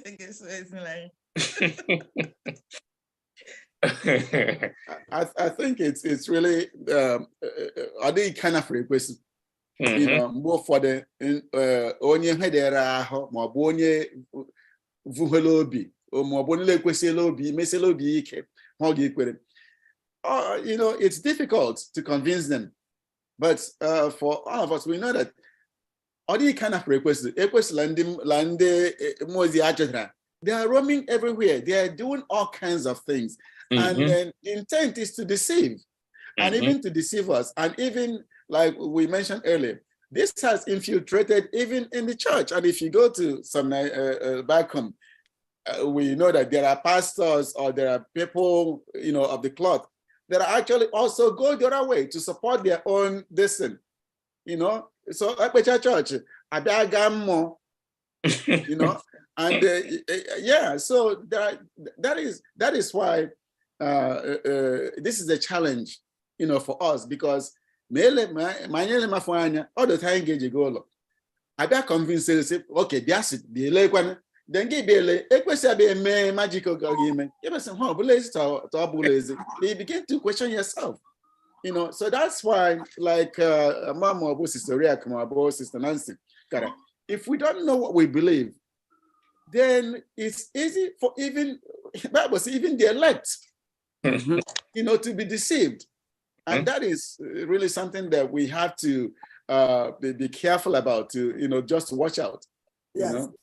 think it's really are they kind of request, you know, more for the onye hedera ma bụ onye vuhelobi o ma bụ onye kwesịrị meselobi ike ha ga-ekwere. You know, it's difficult to convince them, but for all of us, we know that all the kind of requests they are roaming everywhere. They are doing all kinds of things. And then the intent is to deceive and even to deceive us. And even like we mentioned earlier, this has infiltrated even in the church. And if you go to some back home, we know that there are pastors or there are people, you know, of the cloth that are actually also go the other way to support their own destiny, you know. So at the church, you know, and yeah, so that is why this is a challenge, you know, for us, because all the time get go. I got convinced, okay, that's it. Then give a magical argument. You begin to question yourself, you know. So that's why, like Mama or Sister Riak, or Sister Nancy, if we don't know what we believe, then it's easy for even the elect, you know, to be deceived. And that is really something that we have to be careful about, to, you know, just watch out. Yes. You know?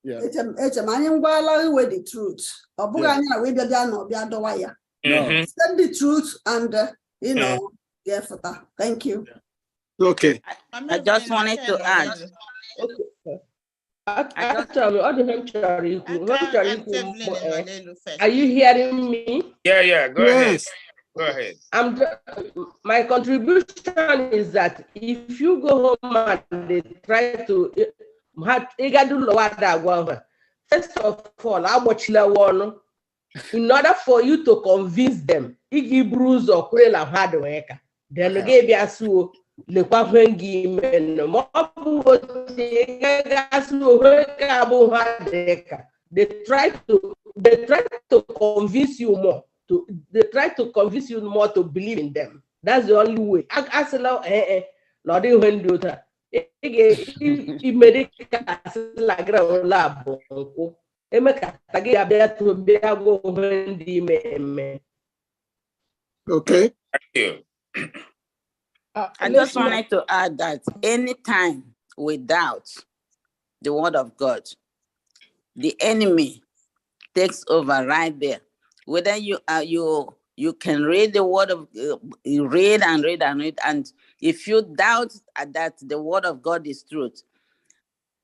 Yeah. With the truth. No. Send the truth and you know, yeah, for that. Thank you. Okay. I just wanted to add. Are you hearing me? Yeah, go ahead. Go ahead. My contribution is that if you go home and they try to first of all, how much in order for you to convince them, Bruce or Quella hard work, then gave us le they try to convince you more to believe in them. That's the only way. Lord, when do that. Okay. Thank you. I just wanted to add that anytime we doubt the word of God, the enemy takes over right there. Whether you can read the word of you read, and if you doubt that the word of God is truth,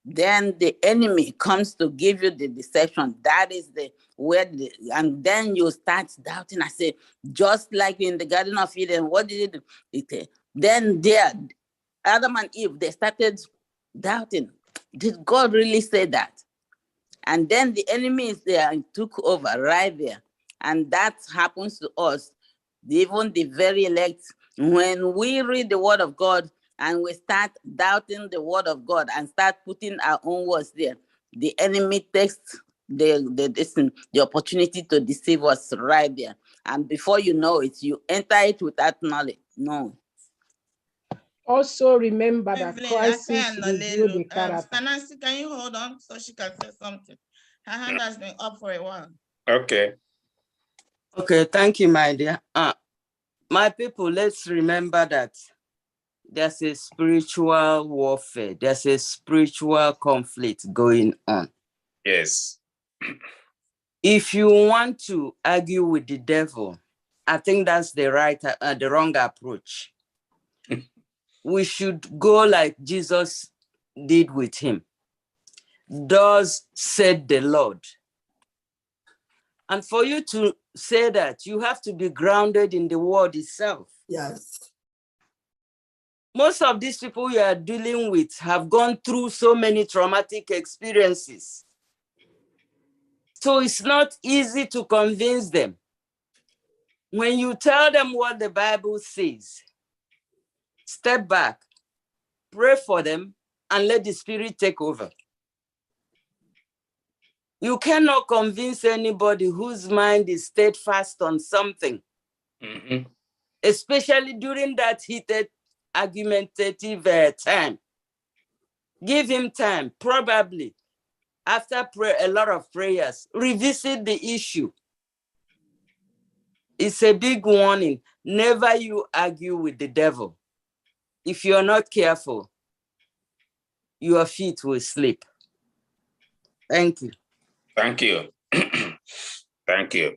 then the enemy comes to give you the deception. That is and then you start doubting. I say, just like in the Garden of Eden, what did it do? Then Adam and Eve, they started doubting. Did God really say that? And then the enemy is there and took over right there. And that happens to us, even the very elect. When we read the word of God and we start doubting the word of God and start putting our own words there, the enemy takes the opportunity to deceive us right there. And before you know it, you enter it without knowledge. No. Also remember that Evelyn, crisis reveal the character. Nancy, can you hold on so she can say something? Her hand has been up for a while. Okay. Okay, thank you, my dear. My people, let's remember that there's a spiritual warfare. There's a spiritual conflict going on. Yes. If you want to argue with the devil, I think that's the wrong approach. We should go like Jesus did with him. Thus said the Lord. And for you to say that, you have to be grounded in the word itself. Yes. Most of these people you are dealing with have gone through so many traumatic experiences. So it's not easy to convince them. When you tell them what the Bible says, step back, pray for them, and let the Spirit take over. You cannot convince anybody whose mind is steadfast on something, especially during that heated, argumentative time. Give him time, probably after a lot of prayers, revisit the issue. It's a big warning. Never you argue with the devil. If you're not careful, your feet will slip. Thank you. Thank you. Thank you.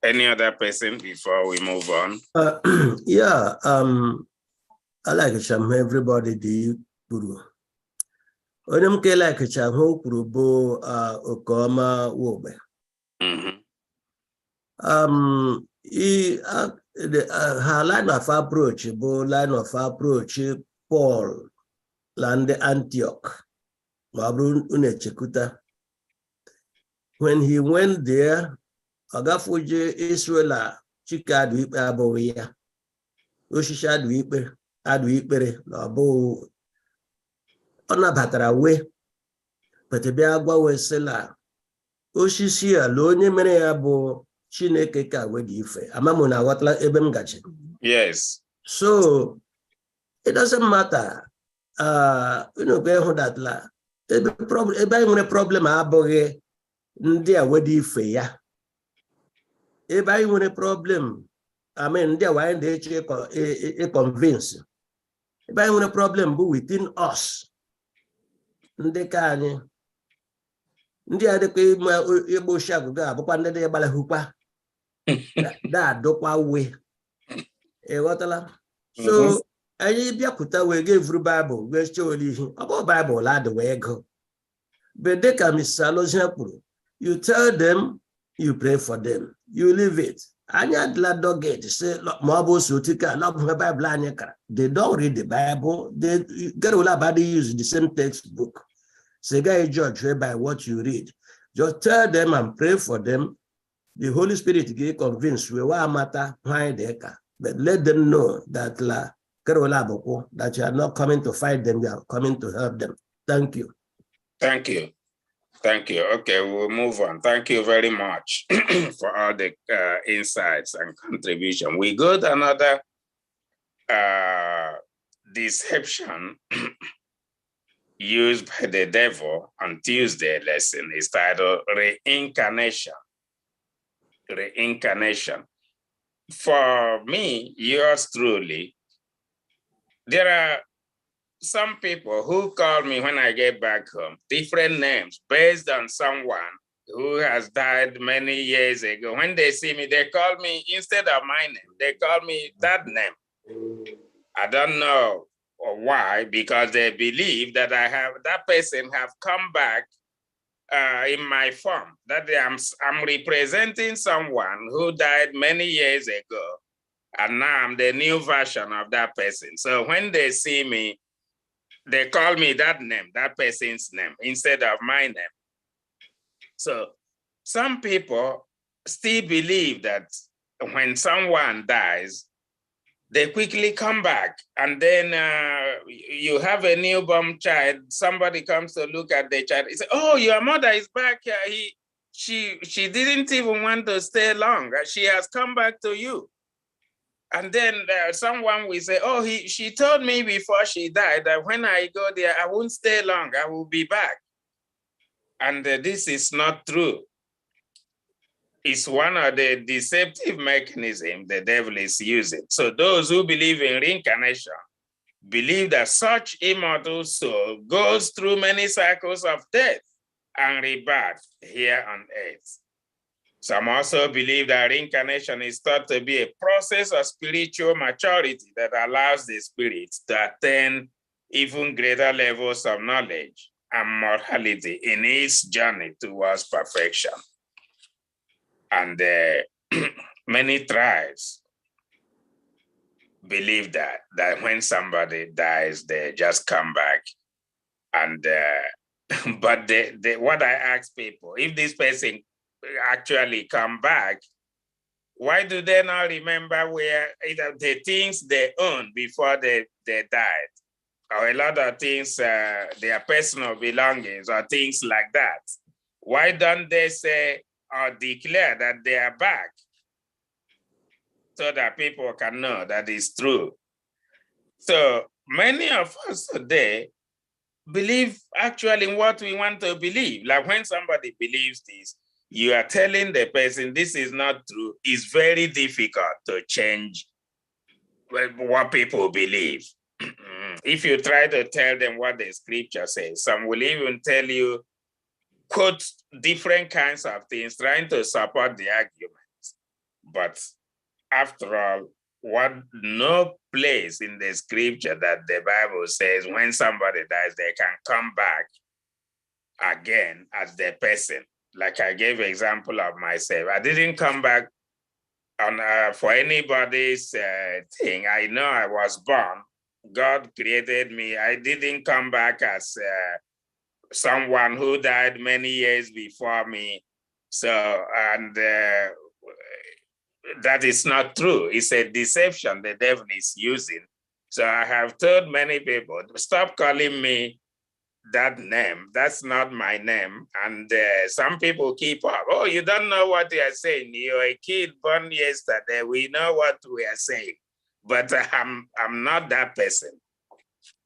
Any other person before we move on? Yeah, I like some everybody the guru. Onum ke like cham ho guru bo okoma wobe. Her line of approach, bo line of approach, Paul, land Antioch, Mabrun Unechekuta. When he went there, Agafuji Israel, Chika Dweep Aboya, Ushisha Dweeper, Adweepere, Labo Onabatarawe, Petebiagua Wesela, Ushisia, Lone Mereabo, Chineke Kawedife, Amamuna Watla Ebem Gachi. Yes. So it doesn't matter. That la. A problem aboge. Ndia wedi fe ya. Eba you a problem. I mean, ndia wa ndie convince. Eba you a problem bu within us. Ndeka anyị. Ndị adekwe ma ebo shagu ga bụkwa ndị dị gbala hukwa. Da dokwa we. Ewotala. So anyị bịakwuta we give Bible, we show you about Bible la the way go. But they can you tell them, you pray for them, you leave it. Anya dog get say Bible. They don't read the Bible, they get all about use the same textbook. Say guy judge by what you read. Just tell them and pray for them. The Holy Spirit get convinced we wa matter why they can. But let them know that that you are not coming to fight them, you are coming to help them. Thank you. Thank you. Thank you. Okay, we'll move on. Thank you very much for all the insights and contribution. We go to another deception used by the devil on Tuesday lesson. Is titled Reincarnation. Reincarnation. For me, yours truly, there are some people who call me when I get back home, different names based on someone who has died many years ago. When they see me, they call me, instead of my name, they call me that name. I don't know why, because they believe that that person have come back in my form, that I'm representing someone who died many years ago, and now I'm the new version of that person. So when they see me, they call me that name, that person's name, instead of my name. So some people still believe that when someone dies, they quickly come back, and then you have a newborn child, somebody comes to look at the child, he says, oh, your mother is back. She didn't even want to stay long. She has come back to you. And then someone will say, oh, she told me before she died that when I go there, I won't stay long, I will be back. And this is not true. It's one of the deceptive mechanisms the devil is using. So those who believe in reincarnation believe that such immortal soul goes through many cycles of death and rebirth here on earth. Some also believe that reincarnation is thought to be a process of spiritual maturity that allows the spirit to attain even greater levels of knowledge and morality in its journey towards perfection. And many tribes believe that when somebody dies, they just come back. And but what I ask people, if this person actually come back, why do they not remember where the things they owned before they died? Or a lot of things, their personal belongings or things like that. Why don't they say or declare that they are back so that people can know that it's true? So many of us today believe actually in what we want to believe. Like when somebody believes this, you are telling the person this is not true. It's very difficult to change what people believe. If you try to tell them what the scripture says, some will even tell you, quote different kinds of things, trying to support the argument. But after all, no place in the scripture that the Bible says when somebody dies, they can come back again as the person. Like I gave an example of myself. I didn't come back on for anybody's thing. I know I was born. God created me. I didn't come back as someone who died many years before me. So, and that is not true. It's a deception the devil is using. So I have told many people, stop calling me that name. That's not my name. And some people keep up. Oh, you don't know what you are saying. You're a kid born yesterday. We know what we are saying. But I'm not that person.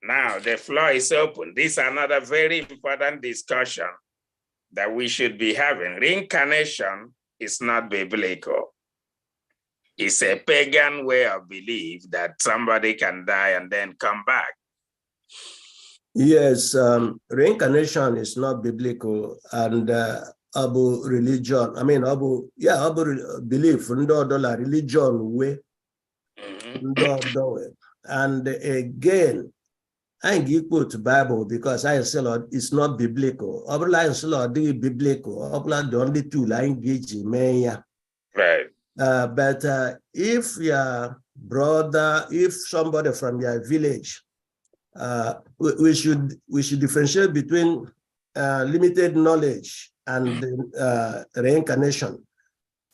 Now the floor is open. This is another very important discussion that we should be having. Reincarnation is not biblical. It's a pagan way of belief that somebody can die and then come back. Yes, reincarnation is not biblical, and Abu religion. I mean, Abu belief, religion way, and again, I equal to Bible because I say it's not biblical. Abu line biblical. Abu the only two line engage in right. But if your brother, if somebody from your village, we should differentiate between limited knowledge and reincarnation.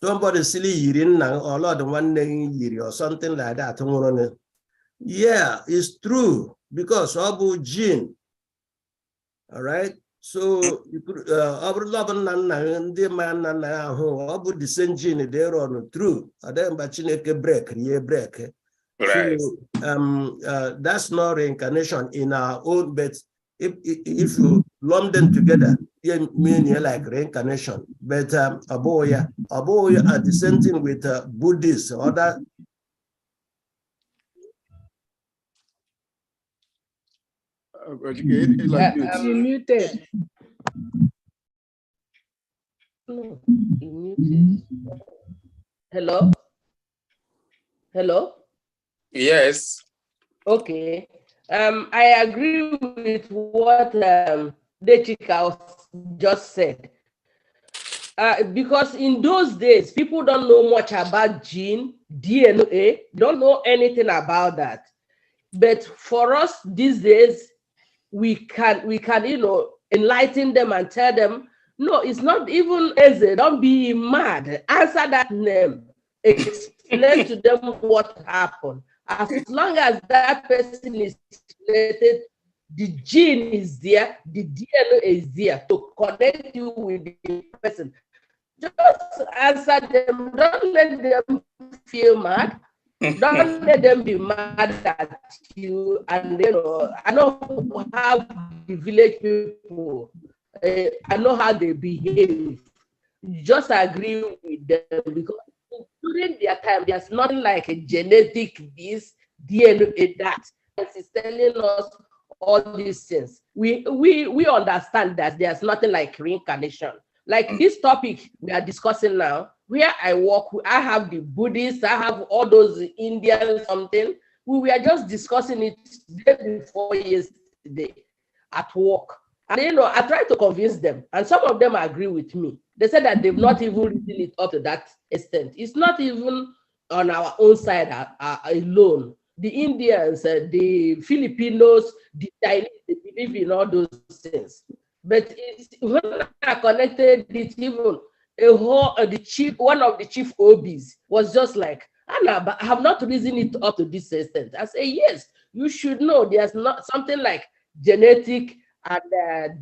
Somebody silly yirin or Lord one yiri or something like that. Yeah, it's true because Abu Jin. All right. So Abu Laban and the man who Abu descend Jin there on true. Then Bachineke break, ye break. Right. So that's not reincarnation in our own, but if you lump them together, you mean like reincarnation. But Aboya are the same thing with Buddhists or that. You muted. No, you muted. Hello? Hello? Yes. Okay. I agree with what Dechika just said. Because in those days, people don't know much about gene, DNA, don't know anything about that. But for us these days, we can enlighten them and tell them, no, it's not even easy. Don't be mad. Answer that name. Explain to them what happened. As long as that person is related, the gene is there, the DNA is there to connect you with the person. Just answer them. Don't let them feel mad. Don't let them be mad at you. And I know how the village people, I know how they behave. Just agree with them, because during their time, there's nothing like a genetic this, DNA that. It's telling us all these things. We understand that there's nothing like reincarnation. Like this topic we are discussing now, where I work, I have the Buddhists, I have all those Indians, something. We were just discussing it day before yesterday at work. And I tried to convince them, and some of them agree with me. They said that they've not even written it up to that extent. It's not even on our own side alone. The Indians, the Filipinos, the Chinese, they believe in all those things. But when I connected it, even one of the chief OBs was just like, Anna, but I have not reasoned it up to this extent. I say, yes, you should know there's not something like genetic and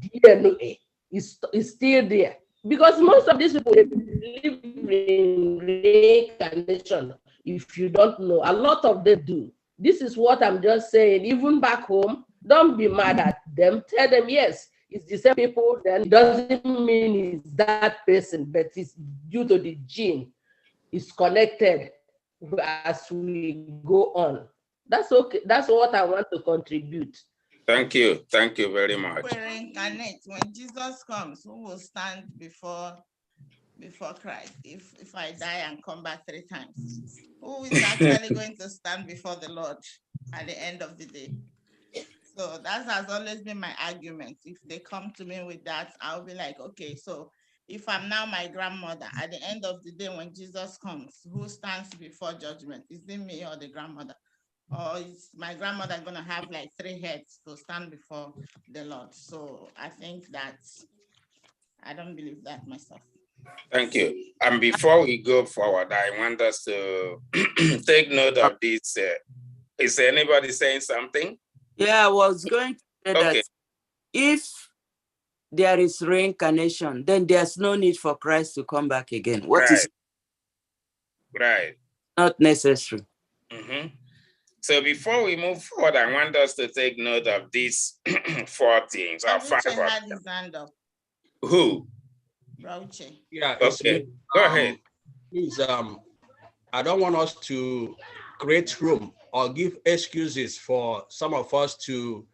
DNA is still there. Because most of these people, they believe in reincarnation. If you don't know, a lot of them do. This is what I'm just saying. Even back home, don't be mad at them. Tell them, yes, it's the same people. Then it doesn't mean it's that person, but it's due to the gene. It's connected as we go on. That's okay. That's what I want to contribute. Thank you. Thank you very much. Reincarnate. When Jesus comes, who will stand before Christ? If I die and come back 3 times, who is actually going to stand before the Lord at the end of the day? So that has always been my argument. If they come to me with that, I'll be like, okay, so if I'm now my grandmother, at the end of the day, when Jesus comes, who stands before judgment? Is it me or the grandmother? Or is my grandmother going to have like 3 heads to stand before the Lord? So I think that I don't believe that myself. Thank you. And before we go forward, I want us to take note of this. Is anybody saying something? Yeah, I was going to say that if there is reincarnation, then there's no need for Christ to come back again. What is right? Not necessary. Mm-hmm. So before we move forward, I want us to take note of these 4 things or 5 of them. Who? Rauche. Yeah, okay. Go ahead. Please, I don't want us to create room or give excuses for some of us to,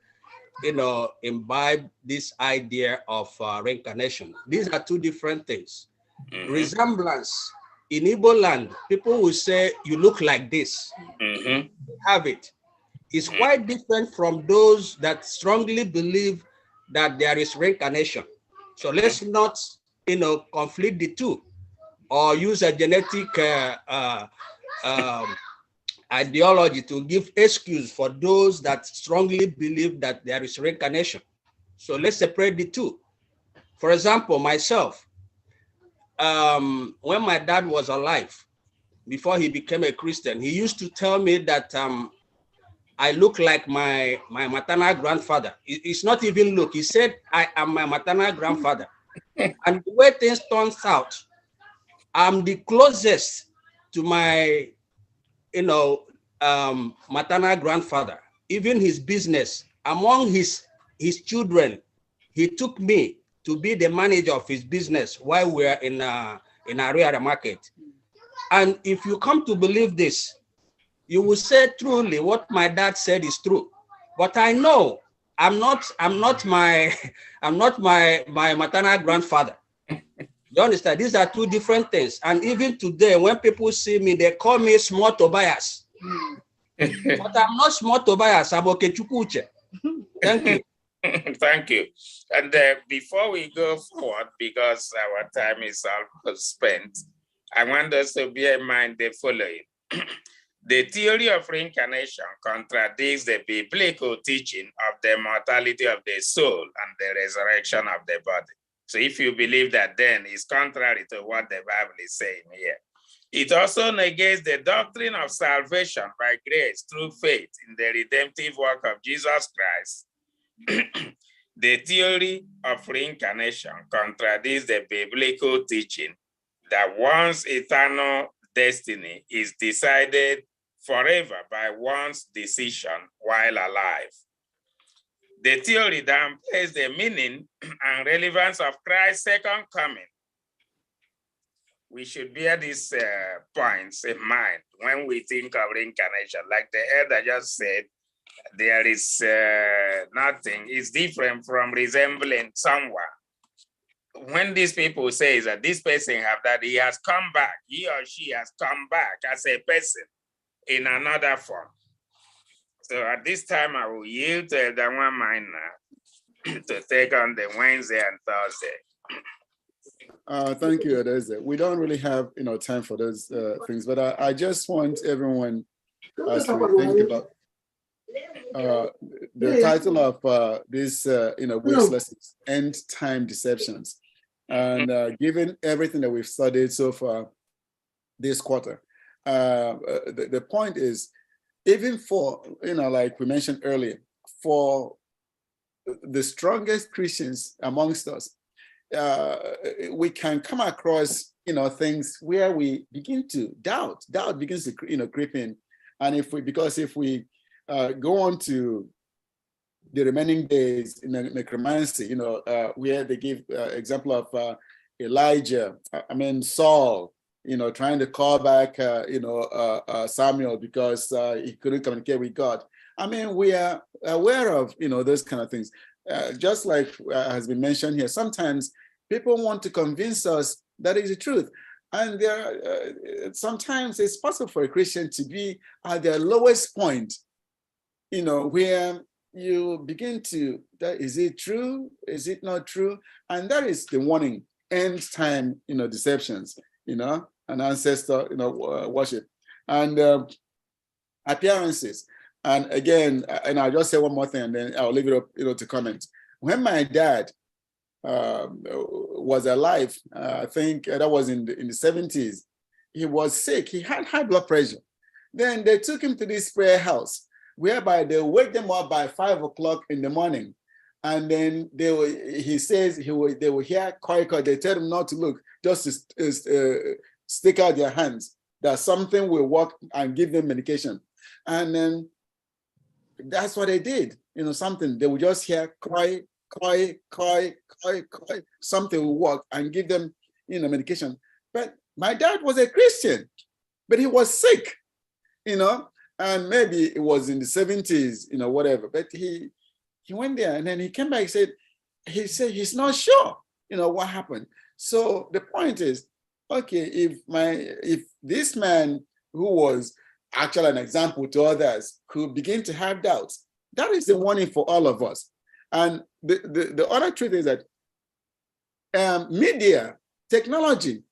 imbibe this idea of reincarnation. These are 2 different things. Mm-hmm. Resemblance. In Igbo land, people will say, you look like this. Mm-hmm. Have it. It's quite different from those that strongly believe that there is reincarnation. So let's not, conflict the 2 or use a genetic ideology to give excuse for those that strongly believe that there is reincarnation. So let's separate the 2. For example, myself, when my dad was alive, before he became a Christian, he used to tell me that I look like my maternal grandfather. It's not even look. He said, I am my maternal grandfather. And the way things turns out, I'm the closest to my, maternal grandfather. Even his business, among his children, he took me to be the manager of his business while we were in Ariara market. And if you come to believe this, you will say truly what my dad said is true. But I know I'm not my maternal grandfather. You understand? These are 2 different things. And even today, when people see me, they call me small Tobias. But I'm not small Tobias, I'm Okechukwuche. Thank you. Thank you. And before we go forward, because our time is almost spent, I want us to bear in mind the following. The theory of reincarnation contradicts the biblical teaching of the mortality of the soul and the resurrection of the body. So if you believe that, then it's contrary to what the Bible is saying here. It also negates the doctrine of salvation by grace through faith in the redemptive work of Jesus Christ. The theory of reincarnation contradicts the biblical teaching that one's eternal destiny is decided forever by one's decision while alive. The theory downplays the meaning and relevance of Christ's second coming. We should bear these points in mind when we think of reincarnation. Like the elder just said, there is nothing, it's different from resembling someone. When these people say that this person have that, he has come back, he or she has come back as a person in another form. So at this time, I will yield to Elder One Minor to take on the Wednesday and Thursday. Thank you, Adeze. We don't really have time for those things, but I just want everyone, as we think about the title of this week's lessons, End Time Deceptions, and given everything that we've studied so far this quarter, the point is, even for like we mentioned earlier, for the strongest Christians amongst us, we can come across things where we begin to doubt begins to creep in. And if we go on to the remaining days in the necromancy, where they give example of Elijah, Saul, trying to call back Samuel because he couldn't communicate with God. We are aware of those kind of things. Just like has been mentioned here, sometimes people want to convince us that is the truth. And sometimes it's possible for a Christian to be at their lowest point, where you begin to, is it true? Is it not true? And that is the warning, end time, deceptions, and ancestor, worship, and appearances. And again, and I'll just say one more thing, and then I'll leave it up, to comment. When my dad was alive, I think that was in the 70s, he was sick. He had high blood pressure. Then they took him to this prayer house, whereby they wake them up by 5 o'clock in the morning. And then he says they will hear cry. They tell him not to look, just to stick out their hands, that something will work and give them medication. And then that's what they did. Something, they would just hear cry, something will work and give them, medication. But my dad was a Christian, but he was sick, and maybe it was in the 70s, whatever. But he went there and then he came back, he said he's not sure, what happened. So the point is, okay, if this man who was actually an example to others could begin to have doubts, that is the warning for all of us. And the other truth is that media, technology,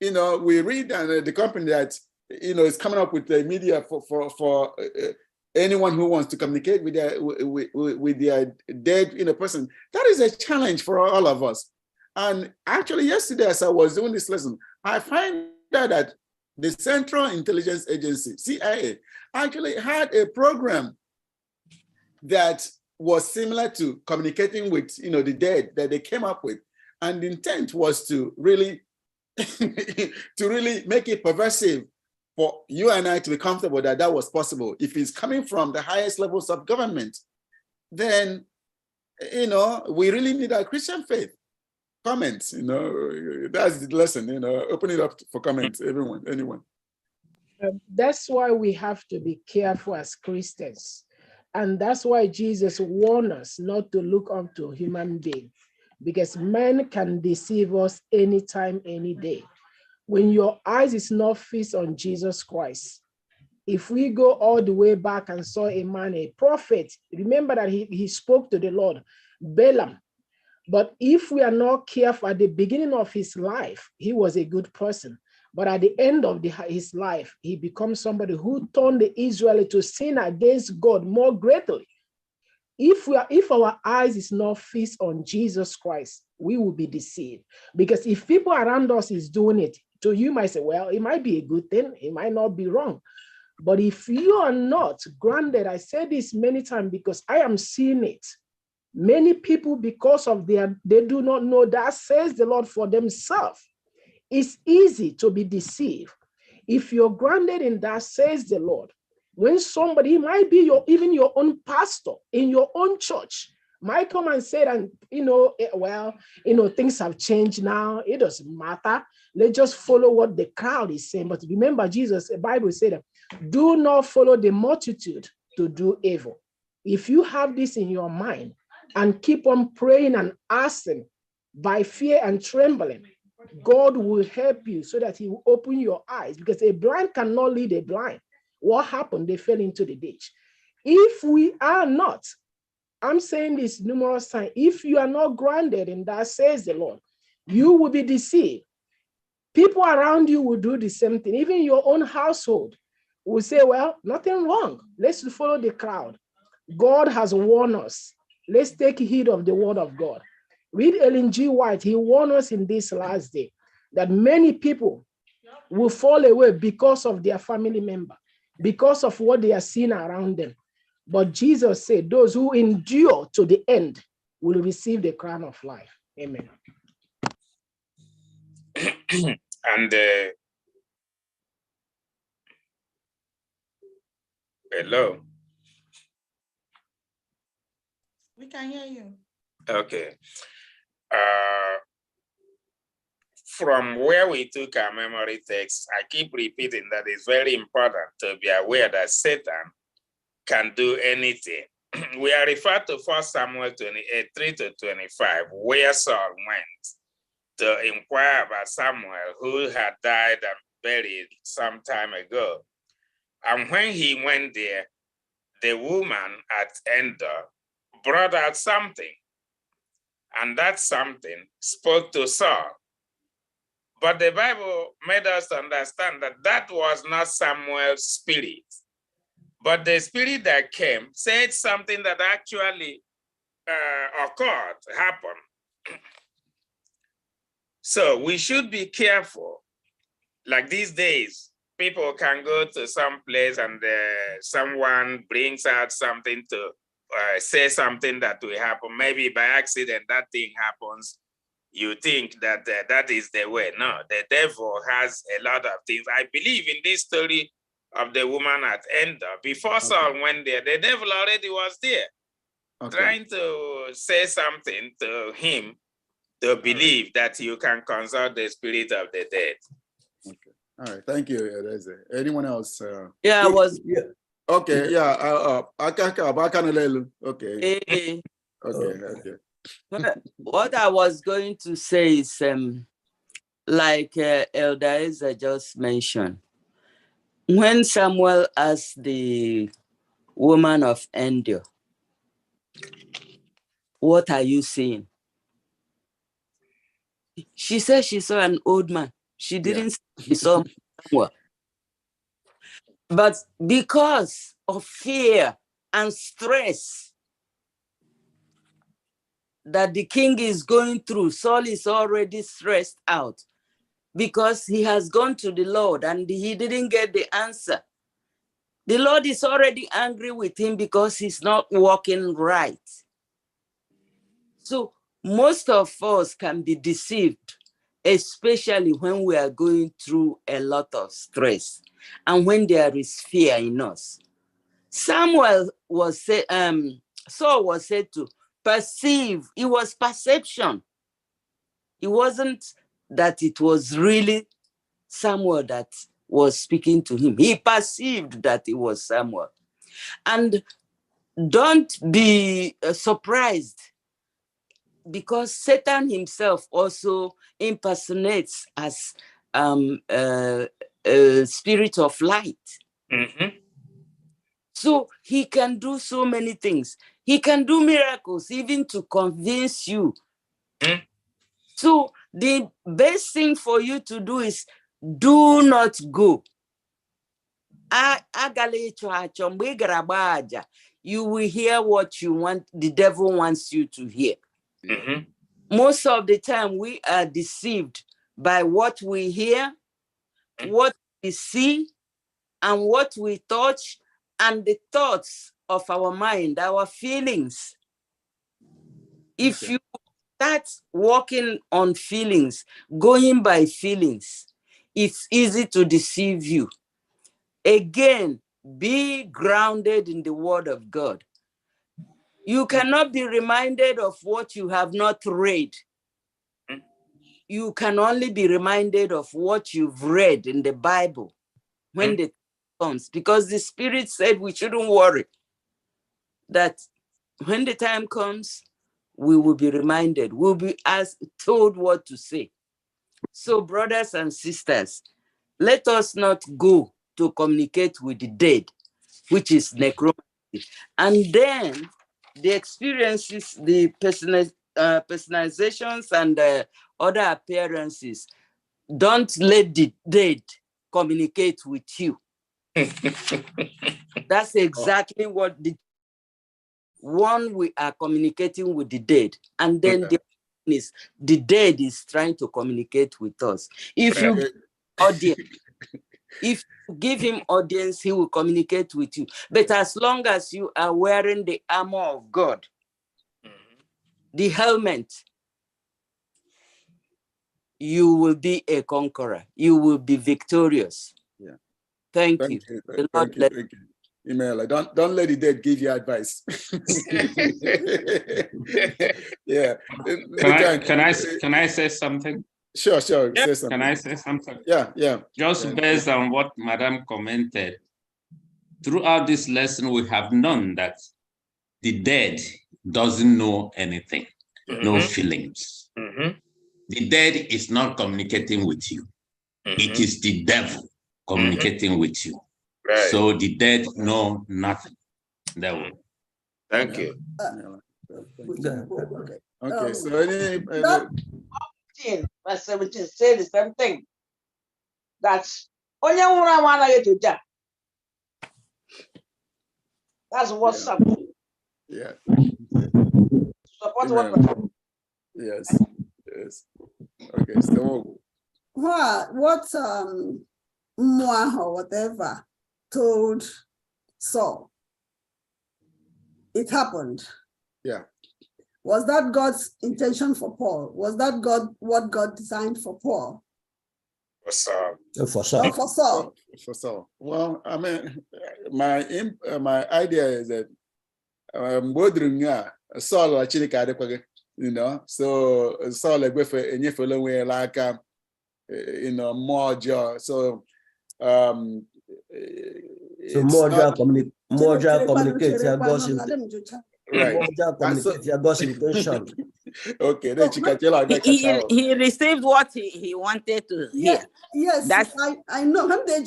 we read and the company that, is coming up with the media for anyone who wants to communicate with their dead, person. That is a challenge for all of us. And actually yesterday, as I was doing this lesson, I find out that the Central Intelligence Agency, CIA, actually had a program that was similar to communicating with, the dead that they came up with. And the intent was to really, make it pervasive for you and I to be comfortable that that was possible. If it's coming from the highest levels of government, then, we really need our Christian faith. Comments, that's the lesson, open it up for comments, anyone. That's why we have to be careful as Christians. And that's why Jesus warned us not to look up to human beings, because men can deceive us anytime, any day. When your eyes is not fixed on Jesus Christ, if we go all the way back and saw a man, a prophet, remember that he spoke to the Lord, Balaam. But if we are not careful, at the beginning of his life, he was a good person. But at the end of his life, he becomes somebody who turned the Israelites to sin against God more greatly. If our eyes is not fixed on Jesus Christ, we will be deceived. Because if people around us is doing it, to you might say, well, it might be a good thing, it might not be wrong. But if you are not, granted, I say this many times because I am seeing it. Many people, because of they do not know that says the Lord for themselves. It's easy to be deceived. If you're grounded in that says the Lord, When somebody, might be even your own pastor in your own church, might come and say that, things have changed now. It doesn't matter. Let's just follow what the crowd is saying. But remember, the Bible said that, do not follow the multitude to do evil. If you have this in your mind and keep on praying and asking by fear and trembling, God will help you so that he will open your eyes, because a blind cannot lead a blind. What happened? They fell into the ditch. If we are not, I'm saying this numerous times, if you are not grounded in that, says the Lord, you will be deceived. People around you will do the same thing. Even your own household will say, well, nothing wrong. Let's follow the crowd. God has warned us. Let's take heed of the word of God. Read Ellen G. White. He warned us in this last day that many people will fall away because of their family member, because of what they are seeing around them. But Jesus said, those who endure to the end will receive the crown of life. Amen. And hello. We can hear you. Okay. From where we took our memory text, I keep repeating that it's very important to be aware that Satan can do anything. We are referred to 1 Samuel 28, 3-25, where Saul went to inquire about Samuel, who had died and buried some time ago. And when he went there, the woman at Endor brought out something, and that something spoke to Saul. But the Bible made us understand that that was not Samuel's spirit, but the spirit that came said something that actually happened. So we should be careful. Like these days, people can go to some place and someone brings out something to say something that will happen. Maybe by accident, that thing happens. You think that that is the way. No, the devil has a lot of things. I believe in this story of the woman at Endor. Before Saul went there, the devil already was there, trying to say something to him to believe that you can consult the spirit of the dead. Okay. All right. Thank you, Eleze. Anyone else? Yeah, I was. Yeah. Okay. Yeah. Okay. Okay. Okay. What I was going to say is, like Elder Isa just mentioned, when Samuel asked the woman of Endor, what are you seeing? She said she saw an old man. She didn't say she saw Samuel. But because of fear and stress that the king is going through, Saul is already stressed out because he has gone to the Lord and he didn't get the answer. The Lord is already angry with him because he's not walking right. So most of us can be deceived, especially when we are going through a lot of stress and when there is fear in us. Saul was said to perceive. It was perception. It wasn't that it was really Samuel that was speaking to him. He perceived that it was Samuel. And don't be surprised, because Satan himself also impersonates as a spirit of light. Mm-hmm. So he can do so many things. He can do miracles even to convince you. Mm. So the best thing for you to do is do not go. You will hear what you want, the devil wants you to hear. Mm-hmm. Most of the time we are deceived by what we hear, what we see, and what we touch, and the thoughts of our mind, our feelings. If you start walking on feelings, going by feelings, it's easy to deceive you. Again, Be grounded in the word of God. You cannot be reminded of what you have not read. You can only be reminded of what you've read in the Bible when the time comes, because the Spirit said we shouldn't worry, that when the time comes, we will be reminded, we'll be told what to say. So brothers and sisters, let us not go to communicate with the dead, which is necromancy. And then the experiences, the personalizations and other appearances, don't let the dead communicate with you. That's exactly what we are communicating with the dead. And then the dead is trying to communicate with us. If you give him audience, he will communicate with you. But as long as you are wearing the armor of God, the helmet, you will be a conqueror. You will be victorious. Yeah. Thank you. Thank you. Email. Don't let the dead give you advice. Yeah. Can I say something? Sure. Say something. Can I say something? Yeah. Just based on what Madam commented, throughout this lesson, we have known that the dead doesn't know anything, no feelings. The dead is not communicating with you. It is the devil communicating with you. Right. So the dead know nothing. Thank you. Okay, so any verse 17 say the same thing. That's what's up. Yeah. Support what? Yes. Okay, so what Moa or whatever told Saul, it happened. Yeah. Was that God's intention for Paul? Was that what God designed for Paul? For Saul. For Saul. For Saul. Well, I mean, my idea is that Saul actually, you know, so Saul more joy. So more communicate right. Okay, then he received what he wanted to hear. Yes, I know. More than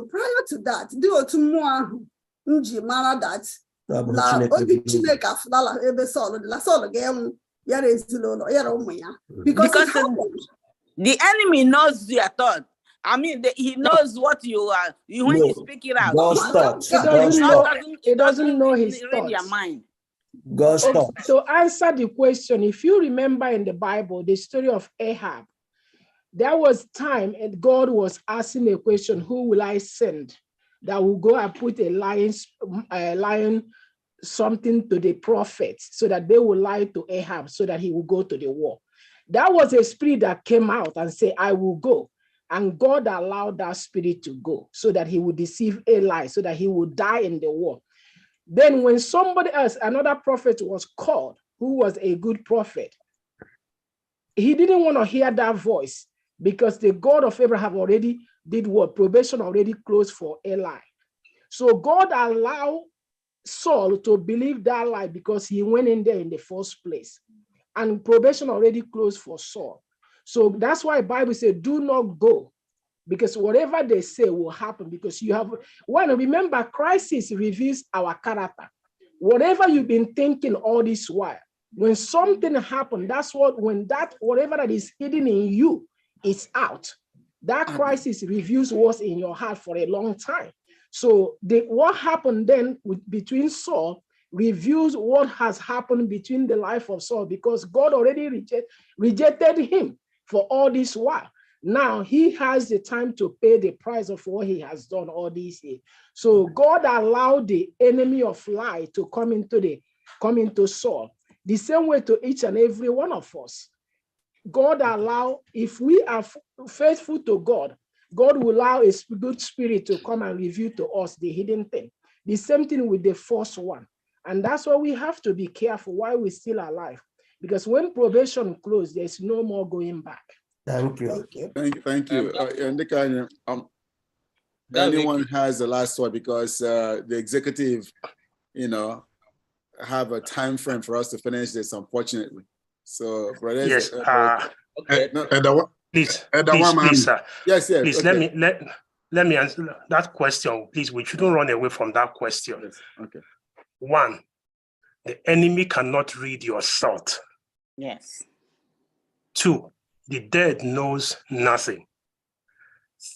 prior to that, do to more that because the enemy knows your thought. I mean, he knows what you are. When you speak it out, It doesn't know his thoughts. Your mind. To answer the question, if you remember in the Bible, the story of Ahab, there was time and God was asking a question: who will I send that will go and put a lion something to the prophets so that they will lie to Ahab so that he will go to the war? That was a spirit that came out and said, I will go. And God allowed that spirit to go so that he would deceive Eli, so that he would die in the war. Then when somebody else, another prophet was called, who was a good prophet, he didn't want to hear that voice because the God of Abraham already did what? Probation already closed for Eli. So God allowed Saul to believe that lie because he went in there in the first place. And probation already closed for Saul. So that's why the Bible says, do not go, because whatever they say will happen, because you have, remember, crisis reveals our character. Whatever you've been thinking all this while, when something happens, that's whatever that is hidden in you is out. That crisis reveals what's in your heart for a long time. So what happened then between Saul reveals what has happened between the life of Saul, because God already rejected him for all this while. Now he has the time to pay the price of what he has done all these years. So God allowed the enemy of light to come into Saul. The same way to each and every one of us. God allow, if we are faithful to God, God will allow a good spirit to come and reveal to us the hidden thing. The same thing with the first one. And that's why we have to be careful while we're still alive. Because when probation closes, there's no more going back. Thank you. Thank you. Thank you. Anyone has the last word, because the executive, have a time frame for us to finish this, unfortunately. So, brothers, yes. okay. Please, sir. Yes. Please okay. let me answer that question. Please, we shouldn't run away from that question. Yes. Okay. 1, the enemy cannot read your thought. Yes. 2, the dead knows nothing.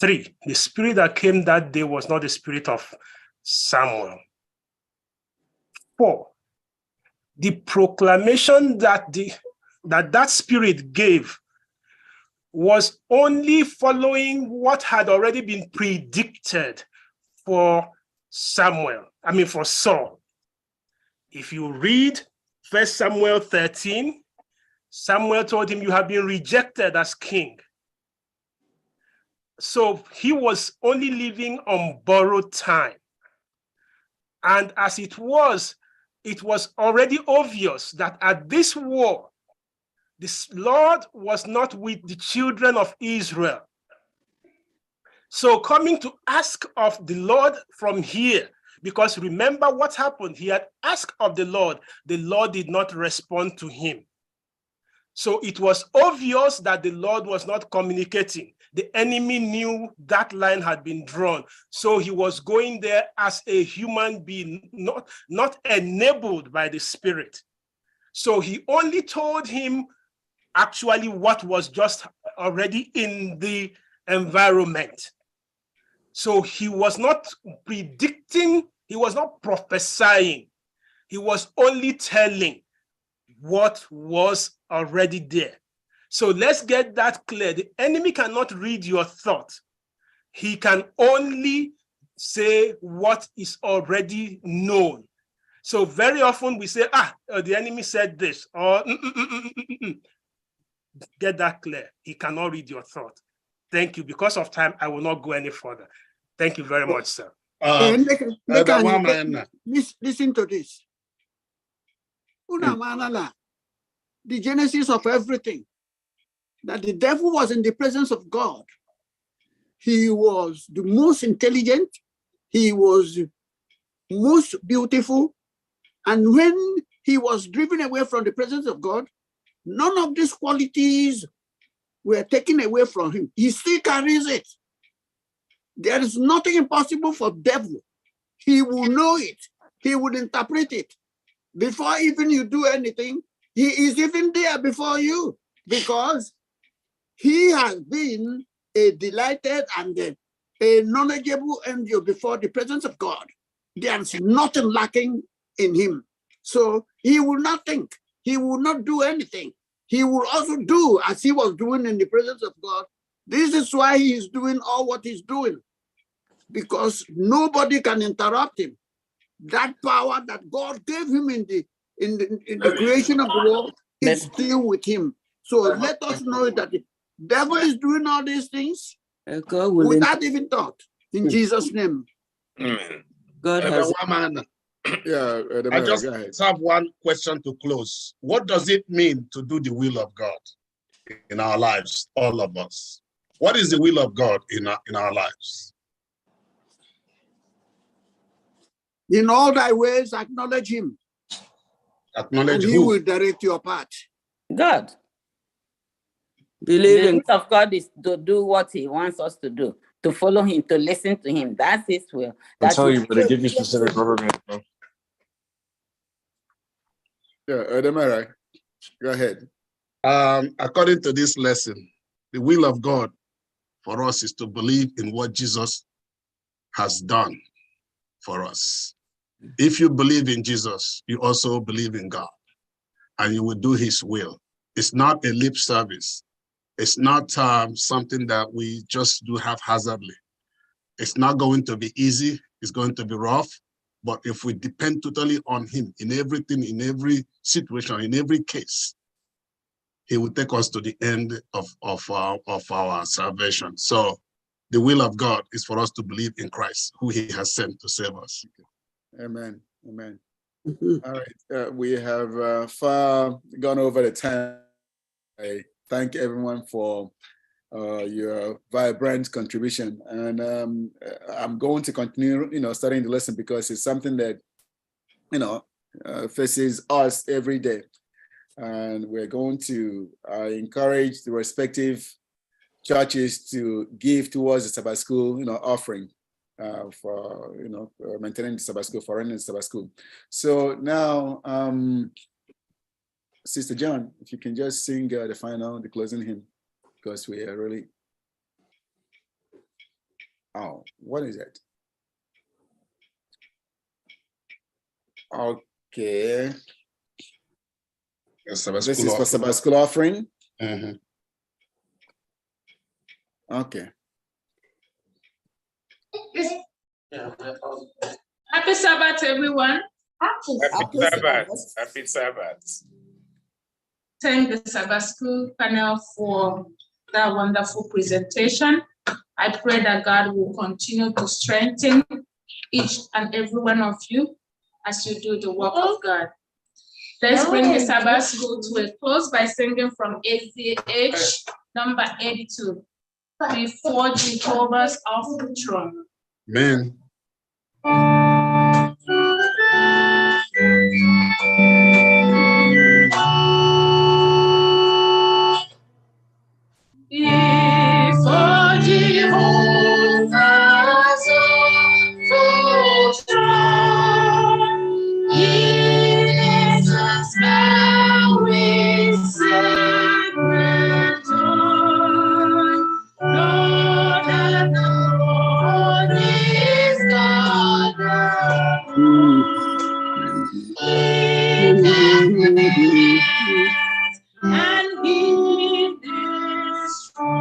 3, the spirit that came that day was not the spirit of Samuel. 4, the proclamation that that spirit gave was only following what had already been predicted for for Saul. If you read 1 Samuel 13, Samuel told him, you have been rejected as king. So he was only living on borrowed time. And as it was already obvious that at this war, the Lord was not with the children of Israel. So coming to ask of the Lord from here, because remember what happened, he had asked of the Lord did not respond to him. So it was obvious that the Lord was not communicating. The enemy knew that line had been drawn. So he was going there as a human being, not enabled by the Spirit. So he only told him actually what was just already in the environment. So he was not predicting, he was not prophesying. He was only telling what was already there. So let's get that clear. The enemy cannot read your thought. He can only say what is already known. So very often we say, the enemy said this, or get that clear. He cannot read your thought. Thank you. Because of time, I will not go any further. Thank you very much, sir. Listen to this. The genesis of everything, that the devil was in the presence of God. He was the most intelligent. He was most beautiful. And when he was driven away from the presence of God, none of these qualities were taken away from him. He still carries it. There is nothing impossible for the devil. He will know it. He will interpret it. Before even you do anything, he is even there before you, because he has been a delighted and a knowledgeable angel before the presence of God. There's nothing lacking in him. So he will not think. He will not do anything. He will also do as he was doing in the presence of God. This is why he is doing all what he's doing, because nobody can interrupt him. That power that God gave him in the creation of the world is still with him. So let us know that the devil is doing all these things without even thought. In Jesus' name. God has. I just have one question to close. What does it mean to do the will of God in our lives, all of us? What is the will of God in our lives? In all thy ways, acknowledge him. Acknowledge and who? He will direct your path. God. The will of God is to do what he wants us to do, to follow him, to listen to him. That's his will. I'm telling you, but give you specific rubber bands, bro. Yeah, Ademara, go ahead. According to this lesson, the will of God for us is to believe in what Jesus has done for us. If you believe in Jesus, you also believe in God, and you will do his will. It's not a lip service. It's not something that we just do haphazardly. It's not going to be easy. It's going to be rough. But if we depend totally on him in everything, in every situation, in every case, he will take us to the end of our salvation. So the will of God is for us to believe in Christ, who he has sent to save us. Amen. Amen. All right. We have far gone over the time. I thank everyone for your vibrant contribution. And I'm going to continue, studying the lesson because it's something that, faces us every day. And we're going to encourage the respective churches to give towards the Sabbath school, offering for, maintaining the Sabbath school, for running the Sabbath school. So now, Sister John, if you can just sing the closing hymn, because we are really, what is it? Okay. This is for Sabbath school offering. Okay. Happy Sabbath, everyone. Happy Sabbath. Happy Sabbath. Thank the Sabbath School panel for that wonderful presentation. I pray that God will continue to strengthen each and every one of you as you do the work of God. Let's bring the Sabbath School to a close by singing from ACH number 82. Before Jehovah's off the throne. Amen. Before Jehovah's awful throne, He makes us bow with sacred joy. Lord, and the Lord is God alone. He and He destroys.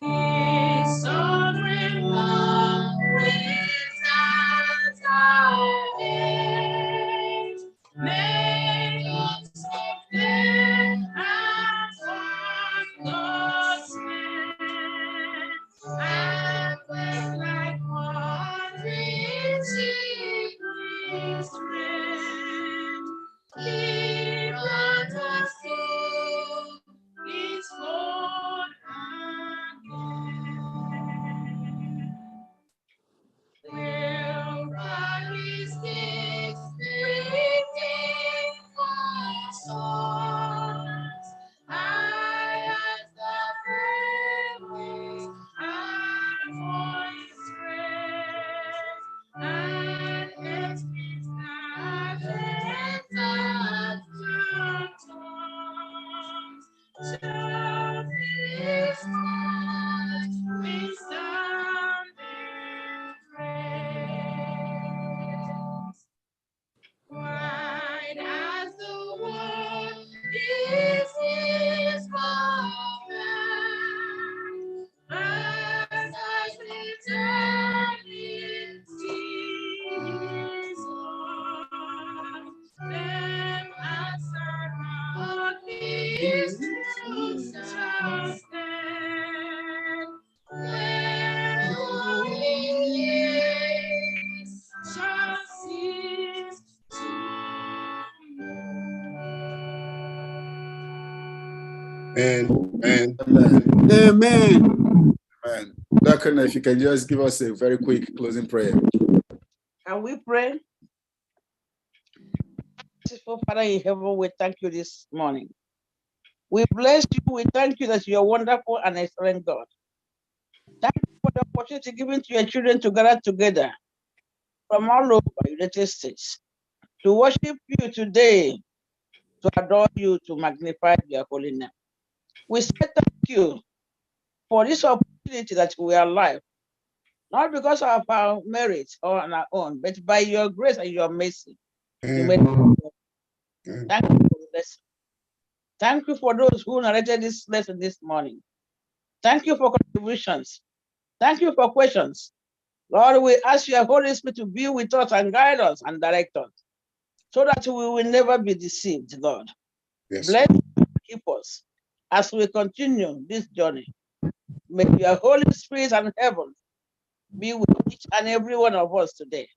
His sovereign love without our age, makes of death and from God's hand, and with like wandering sheep we strayed. He brought us to His fold again. There He sticks waiting for souls, high as the heavens and voice raised, and its inhabitants to tongues. To His touch we stand in praise. Wide as the world is His command, as eternity is on, them answer not His truth shall stand. Where only years shall cease to Amen. Amen. Amen. Dr. if you can just give us a very quick closing prayer. Can we pray? Father in heaven, we thank you this morning. We bless you. We thank you that you are wonderful and excellent God. Thank you for the opportunity given to your children to gather together from all over the United States to worship you today, to adore you, to magnify your holy name. We say thank you for this opportunity that we are alive, not because of our merit or on our own, but by your grace and your mercy. You made Thank you for the lesson. Thank you for those who narrated this lesson this morning. Thank you for contributions. Thank you for questions. Lord, we ask your Holy Spirit to be with us and guide us and direct us so that we will never be deceived, Lord. Yes. Bless and keep us. as we continue this journey. May your Holy Spirit and heaven be with each and every one of us today.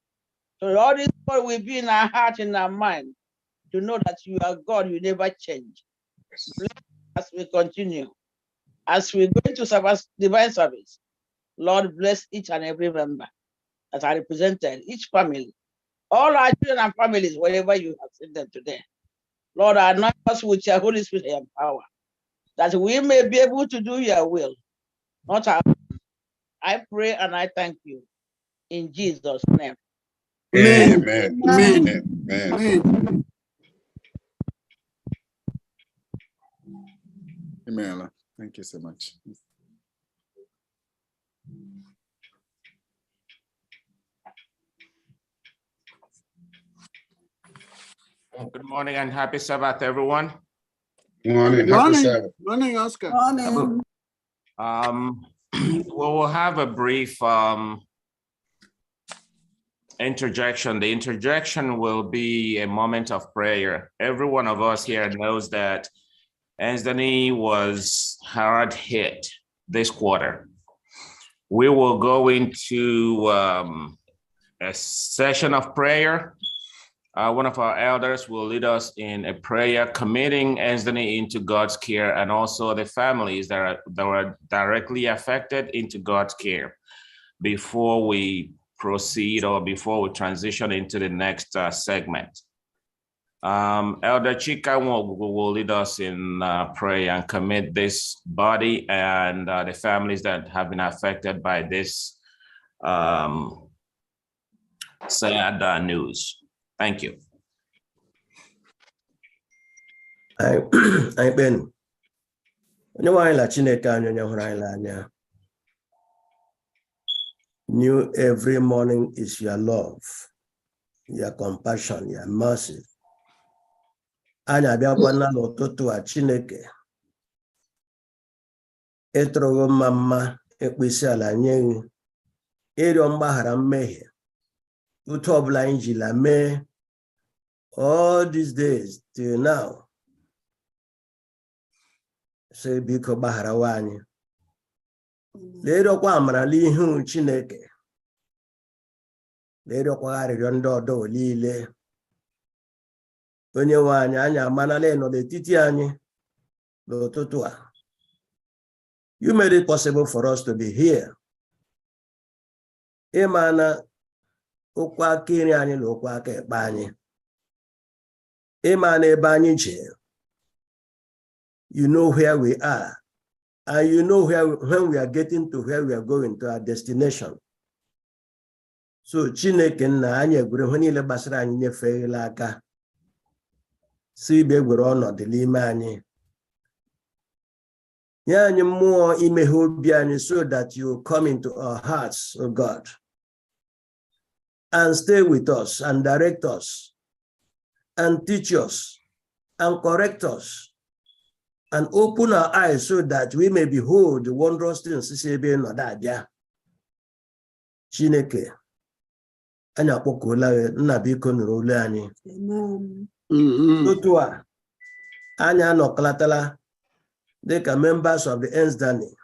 So all this word will be in our heart, in our mind, to know that you are God, you never change. As we continue, as we go into service, divine service, Lord, bless each and every member that are represented, each family, all our children and families, wherever you have sent them today. Lord, anoint us with your Holy Spirit and power, that we may be able to do your will, not our. I pray and I thank you in Jesus' name. Amen. Amen. Amen. Amen. Amen. Thank you so much. Good morning and happy Sabbath, everyone. Morning. Happy Morning. Sabbath. Morning, Oscar. Morning. We will have a brief interjection. The interjection will be a moment of prayer. Every one of us here knows that ENSDANY was hard hit this quarter. We will go into a session of prayer. One of our elders will lead us in a prayer committing ENSDANY into God's care, and also the families that were directly affected into God's care before we proceed or before we transition into the next segment. Elder Chika will lead us in prayer and commit this body and the families that have been affected by this sad news. Thank you. I've been new every morning is your love, your compassion, your mercy. Anya biakwana n'ụtụtụ a Chineke ịtụrụ mma ekpesi ala nye gị ịrịọ mgbaghara mmehie otu ọbụla anyị jila mee all these days till now. Say biko gbagharawa anyị. Leerịọkwa amara n'ihu Chineke. Leerịọkwa arịrịọ ndị ọdọ niile. Onye nwe anyị anyị amanala nọ n'etiti anyị n'ụtụtụ a. You made it possible for us to be here. Ịmana okwu aka iri anyị na okwu aka ekpe anyị. Ịmana ebe anyị jere. You know where we are, and you know when we are getting to where we are going to our destination. So Chineke nna anyị egwere ihe niile gbasara anyị nyefeela aka. Si ibe egwere ọnọdụ n'ime anyị. Nye anyị mmụọ imeghe obi anyị so that you come into our hearts, oh God, and stay with us and direct us and teach us and correct us. And open our eyes so that we may behold the wondrous things Chineke, anya kpokola nna biko nụrụ olu anyị. Otu a, anya nọkọlatala dịka members of the ENSDANY.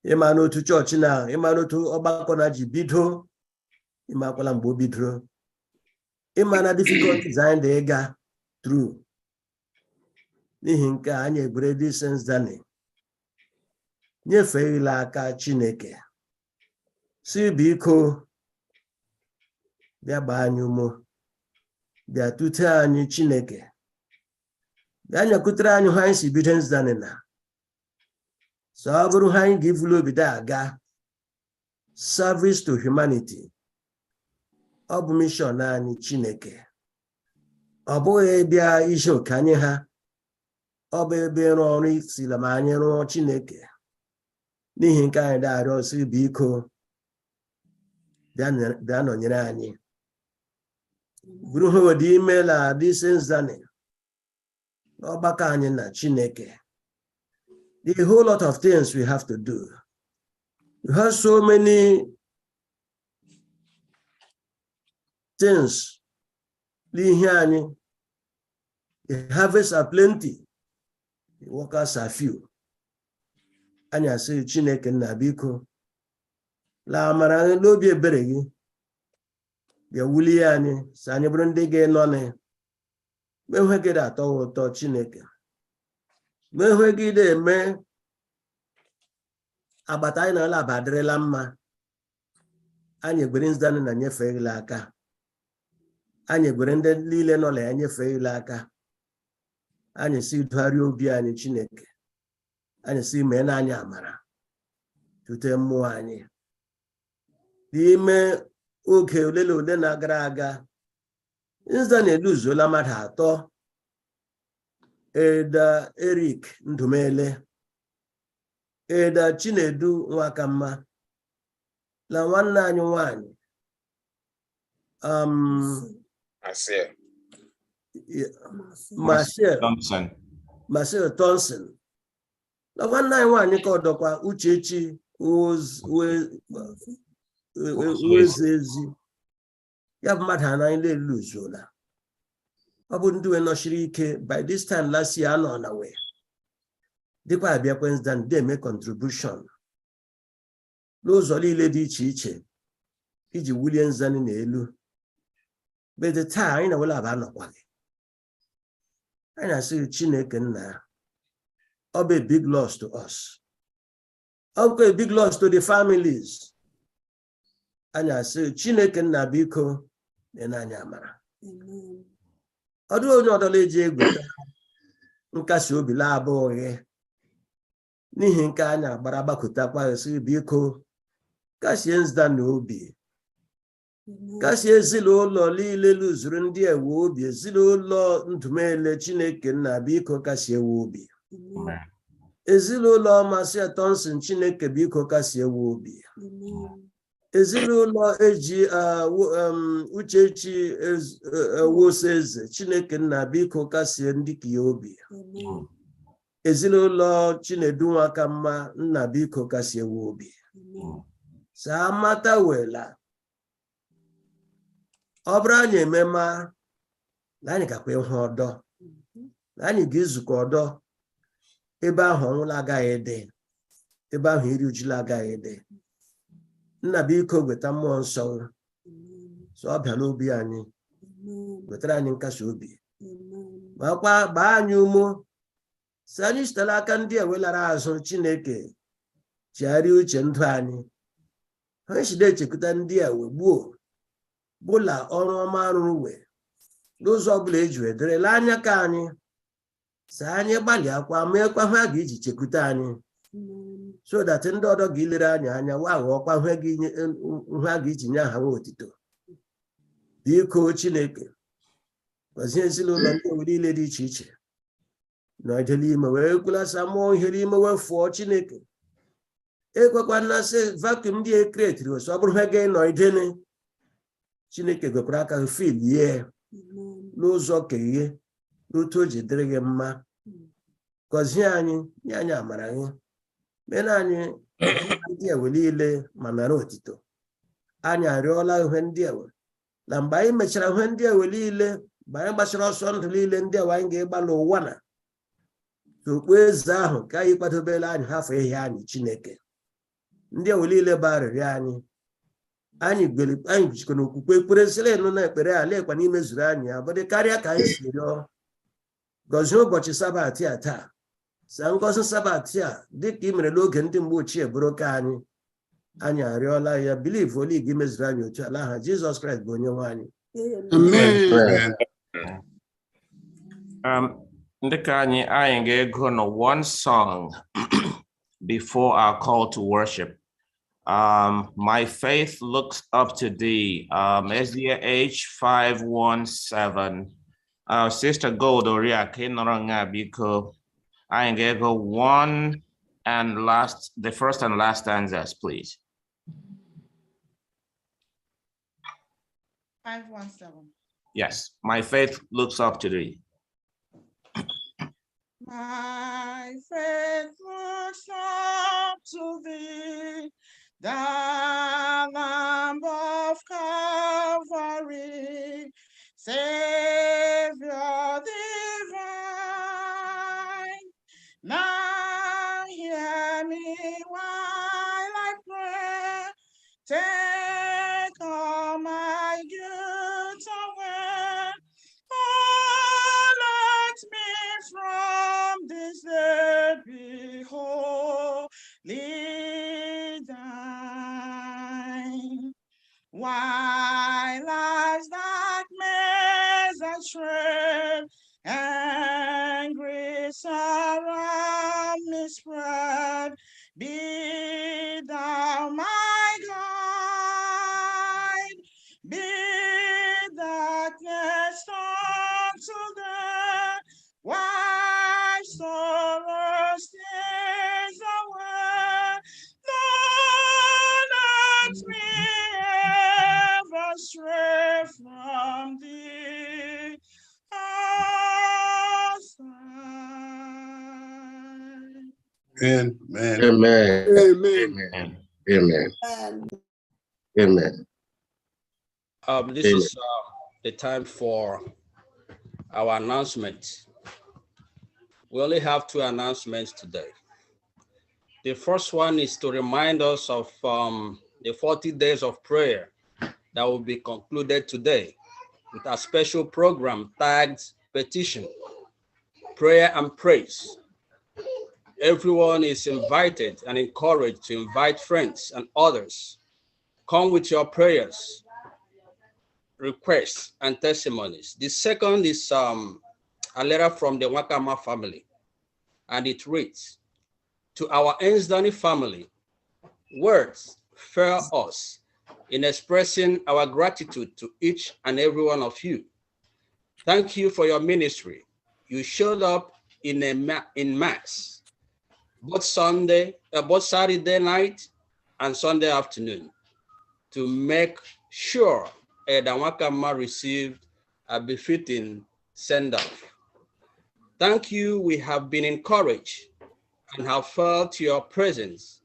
Ịma n'otu chọọchị na ịma n'otu ọgbakọ na ji bido, ịmakwala mgbe o bidoro. Ịma na difficulties anyị dị ịga through. N'ihi nke anyị egwere dị ENSDANY nyefeela aka Chineke. Si biko bịa gbaa anyị umo, bịa tute anyị Chineke, bịa nyakutere anyị ha anyị si bido ENSDANY na. So ọ bụrụ ha anyị ga-evulu obido aga service to humanity. Ọ bụ mission anyị Chineke. Ọ bụghị bịa ije oke anyị ha. Ọ bụ ebe ịrụ ọrụ isila ma anyị rụọ Chineke. N'ihi nke anyị darịọ si biko bịa nọnyere anyị. Bụrụ ha wedi imela this ENSDANY n'ọgbakọ anyị na Chineke. The whole lot of things we have to do. We have so many things n'ihe anyị. The harvests are plenty. The workers are few. Anya sị Chineke nna biko la amara anyị n'obi ebere gị bịa wulie anyị sị anyị bụrụ ndị ga-enọ na mehwe gị atọ ụtọ Chineke mehwe gị eme agbata anyị na ala abadịrịla mma anyị gwere ENSDANY na nyefee gị aka anyị gwere ndị niile nọ na ya nyefee gị aka anyị si dugharịa obi anyị Chineke anyị si mee na anyị amara tute mmụọ anyị n'ime oge ole na-agara aga ENSDANY eluzuola mmadụ atọ Eda Eric Ndumele Eda Chinedu Nwakamma na nwanne anyị nwanyị Marcel Thompson na nwanne anyị nwanyị ka ọdọkwa Uchechi Wezezi ya bụ mmadụ anaghị na-eluzuola ọ bụ ndị we nọchiri ike by this time last year anọ na wee dịkwa abịakwa ENSDANY na-eme contribution n'ụzọ niile dị iche iche iji wulie ENSDANY n'elu bede taa anyị na-wela aba anọkwaghị anyị asị Chineke nna ọ bụ a big loss to us ọ bụkwa a big loss to the families anyị asị Chineke nna biko na anyị amara ọ dịghị onye ọdọla eji egweta nkasi obi la abụghị n'ihi nke anyị agbara gbakọtakwa esi biko kasie ENSDANY obi kasie ezinụlọ niile lụzuru ndị ewe obi ezinụlọ Ndumele Chineke nna biko kasie ewe obi ezinụlọ Marcel Thompson Chineke biko kasie ewe obi ezinụlọ eji Uchechi Woseze Chineke nna biko kasie ndị ka ya obi ezinụlọ Chinedu Nwakamma nna biko kasie ewe obi saa mata wela ọ bụrụ anyị emema na anyị gakwa ịhụ ọdọ na anyị ga-ezukọ ọdọ ebe ahụ ọnwụla agaghị dị ebe ahụ iri ujula agaghị dị nna biko gweta mmụọ nsọ so ọ bịa n'obi anyị wetara anyị nkasi obi makwa gbaa anyị umo si anyị sitere aka ndị ewelara azụ Chineke chigharịa uche ndụ anyị anyị si na-echekwuta ndị ewe gbuo bụla ọrụ ọma rụrụ wee n'ụzọ ọbụla eji ederela anya ka anyị si anyị gbalịakwa meekwa ha ga-eji chekwute anyị so that ndị ọdọ ga-ilere anya anya wa ghọọkwa ha ga-eji nye aha nwa otito biko Chineke gọzie ezinụlọ ndị obodo niile dị iche iche na ejele ime wee kwulasa mmụọ ihe n'ime wee fụọ Chineke ekwekwa nnasị vacuum ndị ekretiri oso ọ bụrụ ha ga-enọ idene Chineke gwekwara aka filie n'ụzọ keghe n'otu o ji dịrị gị mma gọzie anyị nye anyị amara gị mere anyị ndị ewe niile ma nara otito anyị arịọla ihe ndị ewe na mgbe anyị mechara ihe ndị ewe niile mgbe anyị gbachara ọsọ ndụ niile ndị ewe anyị ga-ịgbalị ụwa na okpu eze ahụ ka anyị kwadobere anyị hafụ ihe anyị Chineke ndị ewe niile bụ arịrịọ anyị jikọ n'okwukwe ekpere sịrị nụ na ekpere ala ekwa n'ime zuru anyị abụdị karịa ka anyị si rịọ gọzie ụbọchị sabat a taa sa ngọzi sabat a dịka ị mere n'oge ndị mgbe ochie bụrụ ka anyị arịọla ya biliv oli gị mezuru anyị otu ala ha Jizọs Kraịst bụ onye nwe anyị Ndika anyị ga-ego no one song before our call to worship. My faith looks up to thee. SDH 517. Sister Gold Oria Kenoranga Biko. I go one and last, the first and last stanzas, please. 517. Yes, my faith looks up to thee. My faith looks up to thee, the Lamb of Calvary, Savior divine. take all my guilt away. Oh, let me from this day be wholly thine. While life's darkness and shame and grace around me spread, be thou my guide, be darkness unto the why sorrow stays away. Don't let me ever stray from thee. Amen. Amen. Amen. Amen. Amen. This is the time for our announcement. We only have 2 announcements today. The first one is to remind us of the 40 days of prayer that will be concluded today with a special program tagged Petition, Prayer and Praise. Everyone is invited and encouraged to invite friends and others. Come with your prayers, requests, and testimonies. The second is a letter from the Wakama family, and it reads, to our ENSDANY family, words fail us in expressing our gratitude to each and every one of you. Thank you for your ministry. You showed up in mass, both Saturday night and Sunday afternoon, to make sure Elder Wakama received a befitting send-off. Thank you. We have been encouraged and have felt your presence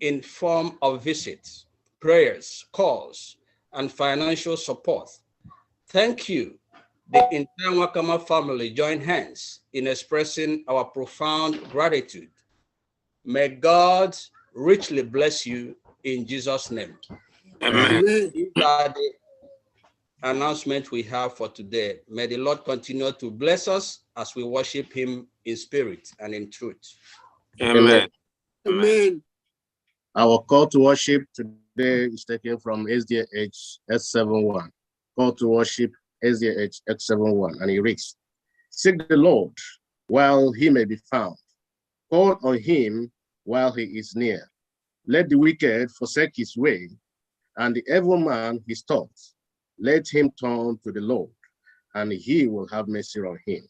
in form of visits, prayers, calls, and financial support. Thank you. The entire Wakama family join hands in expressing our profound gratitude. May God richly bless you in Jesus' name. Amen. These are the announcements we have for today. May the Lord continue to bless us as we worship him in spirit and in truth. Amen. Amen. Our call to worship today is taken from SDH X71. Call to worship SDH X71, and it reads, seek the Lord while he may be found. Call on him while he is near. Let the wicked forsake his way, and the evil man his thoughts. Let him turn to the Lord, and he will have mercy on him,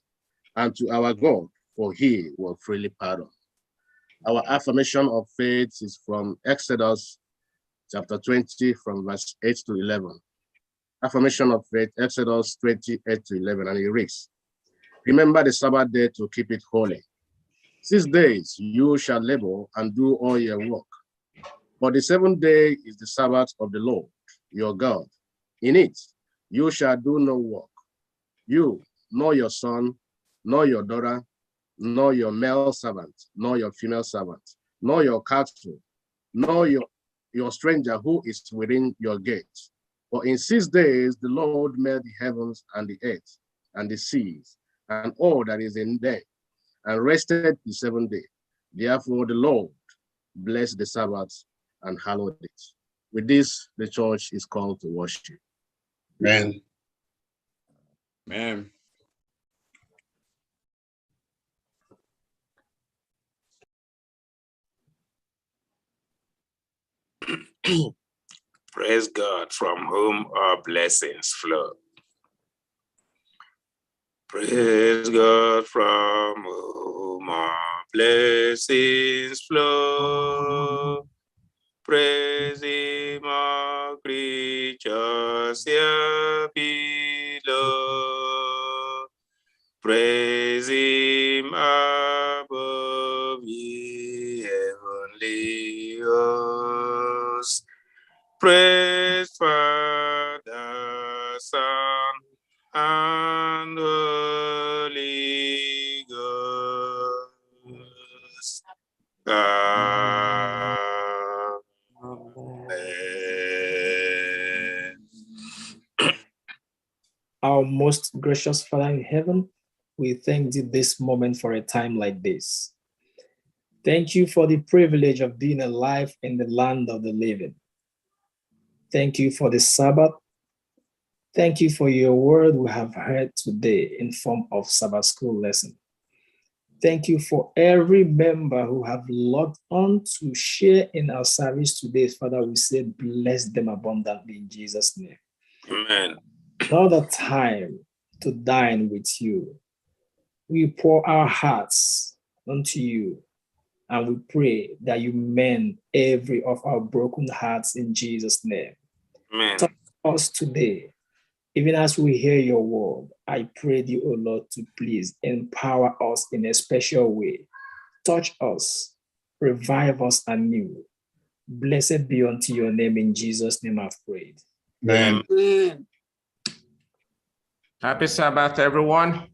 and to our God, for he will freely pardon. Our affirmation of faith is from Exodus chapter 20, from verse 8 to 11. Affirmation of faith, Exodus 28 to 11, and it reads, remember the Sabbath day to keep it holy. 6 days you shall labor and do all your work. But the 7th day is the Sabbath of the Lord, your God. In it you shall do no work. You, nor your son, nor your daughter, nor your male servant, nor your female servant, nor your cattle, nor your stranger who is within your gates. For in 6 days the Lord made the heavens and the earth and the seas and all that is in them, and rested the 7th day. Therefore the Lord blessed the Sabbath and hallowed it. With this, the church is called to worship. Amen. Amen. Praise God, from whom all blessings flow. Praise God, from whom all blessings flow. Praise him, all creatures here below. Praise him above ye heavenly hosts. Praise Father, Son, and Holy Ghost. Our most gracious Father in heaven, we thank thee this moment for a time like this. Thank you for the privilege of being alive in the land of the living. Thank you for the Sabbath. Thank you for your word we have heard today in form of Sabbath school lesson. Thank you for every member who have logged on to share in our service today. Father, we say bless them abundantly in Jesus' name. Amen. Another time to dine with you. We pour our hearts unto you, and we pray that you mend every of our broken hearts in Jesus' name. Amen. Touch us today, even as we hear your word. I pray thee, O Lord, to please empower us in a special way. Touch us, revive us anew. Blessed be unto your name. In Jesus' name I've prayed. Amen. Happy Sabbath, everyone.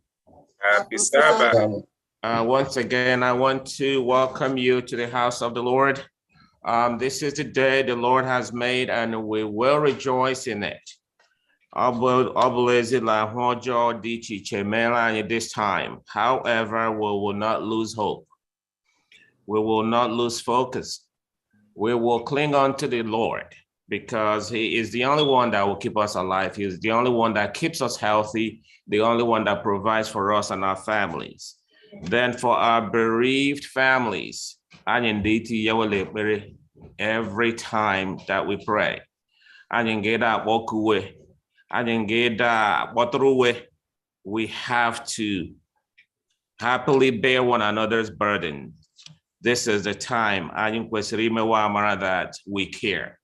Happy Sabbath. Once again, I want to welcome you to the house of the Lord. This is the day the Lord has made, and we will rejoice in it. This time. However, we will not lose hope. We will not lose focus. We will cling on to the Lord, because he is the only one that will keep us alive. He is the only one that keeps us healthy, the only one that provides for us and our families. Then for our bereaved families, every time that we pray, we have to happily bear one another's burden. This is the time that we care.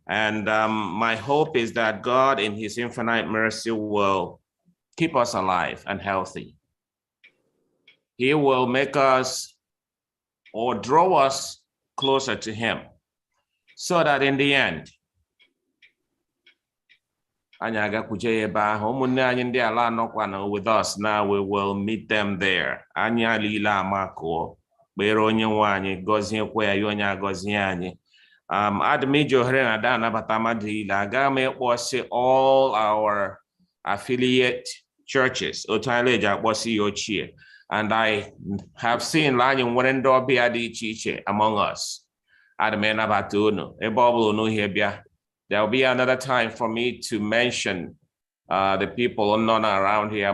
And my hope is that God, in his infinite mercy, will keep us alive and healthy. He will make us or draw us closer to him, so that in the end, with us now, we will meet them there. All our affiliate churches, and I have seen among us. There'll be another time for me to mention the people not around here.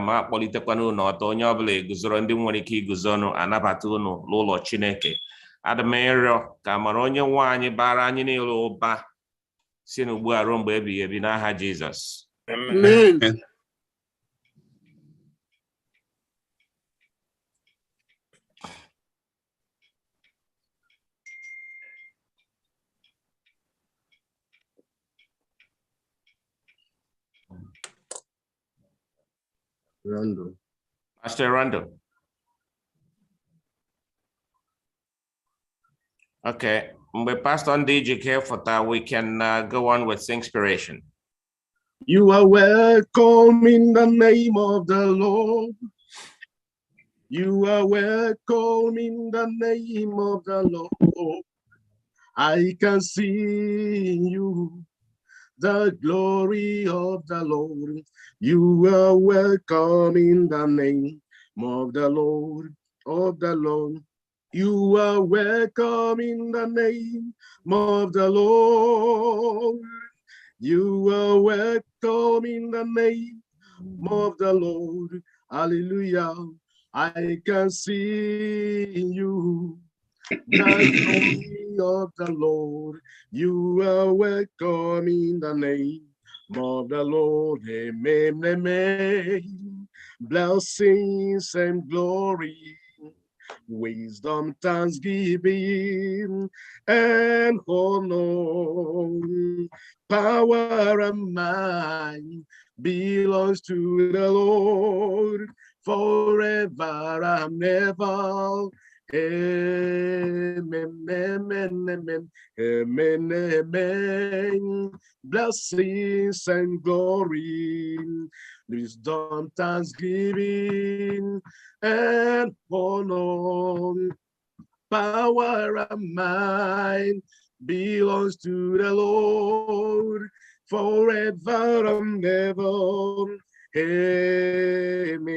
Jesus. Amen. Randall. Pastor Randall. Okay, we passed on DJ care for that. We can go on with inspiration. You are welcome in the name of the Lord. You are welcome in the name of the Lord. I can see you, the glory of the Lord. You are welcome in the name of the Lord, of the Lord. You are welcome in the name of the Lord. You are welcome in the name of the Lord. Hallelujah. I can see you, the glory of the Lord. You are welcome in the name of the Lord. Amen, amen. Blessings and glory, wisdom, thanksgiving, and honor, power and might belongs to the Lord forever and ever. Amen, amen, amen, amen, amen. Blessings and glory, wisdom, thanksgiving, and honor, power and might belongs to the Lord forever and ever. Amen.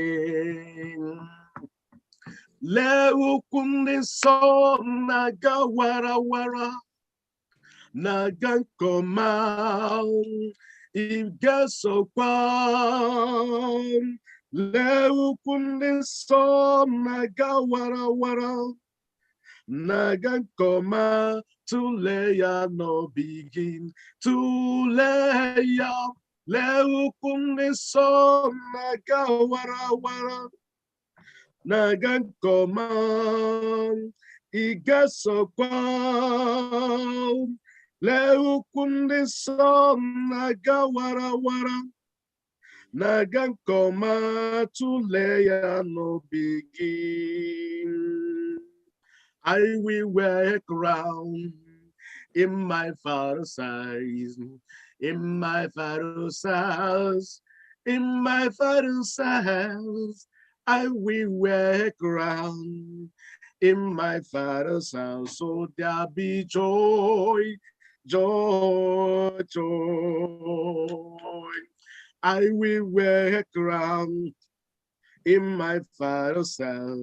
Leukunde so naga wara wara naga koma igeso kwam leukunde so naga wara wara naga koma tuleya no begin tuleya leukunde so naga wara wara Nagankoma igasokwa leukunde som nagawara wara Nagankoma tuleya no begin. I will wear a crown in my father's eyes, in my father's house, in my father's house. I will wear a crown in my father's house, so there be joy, joy, joy. I will wear a crown in my father's house,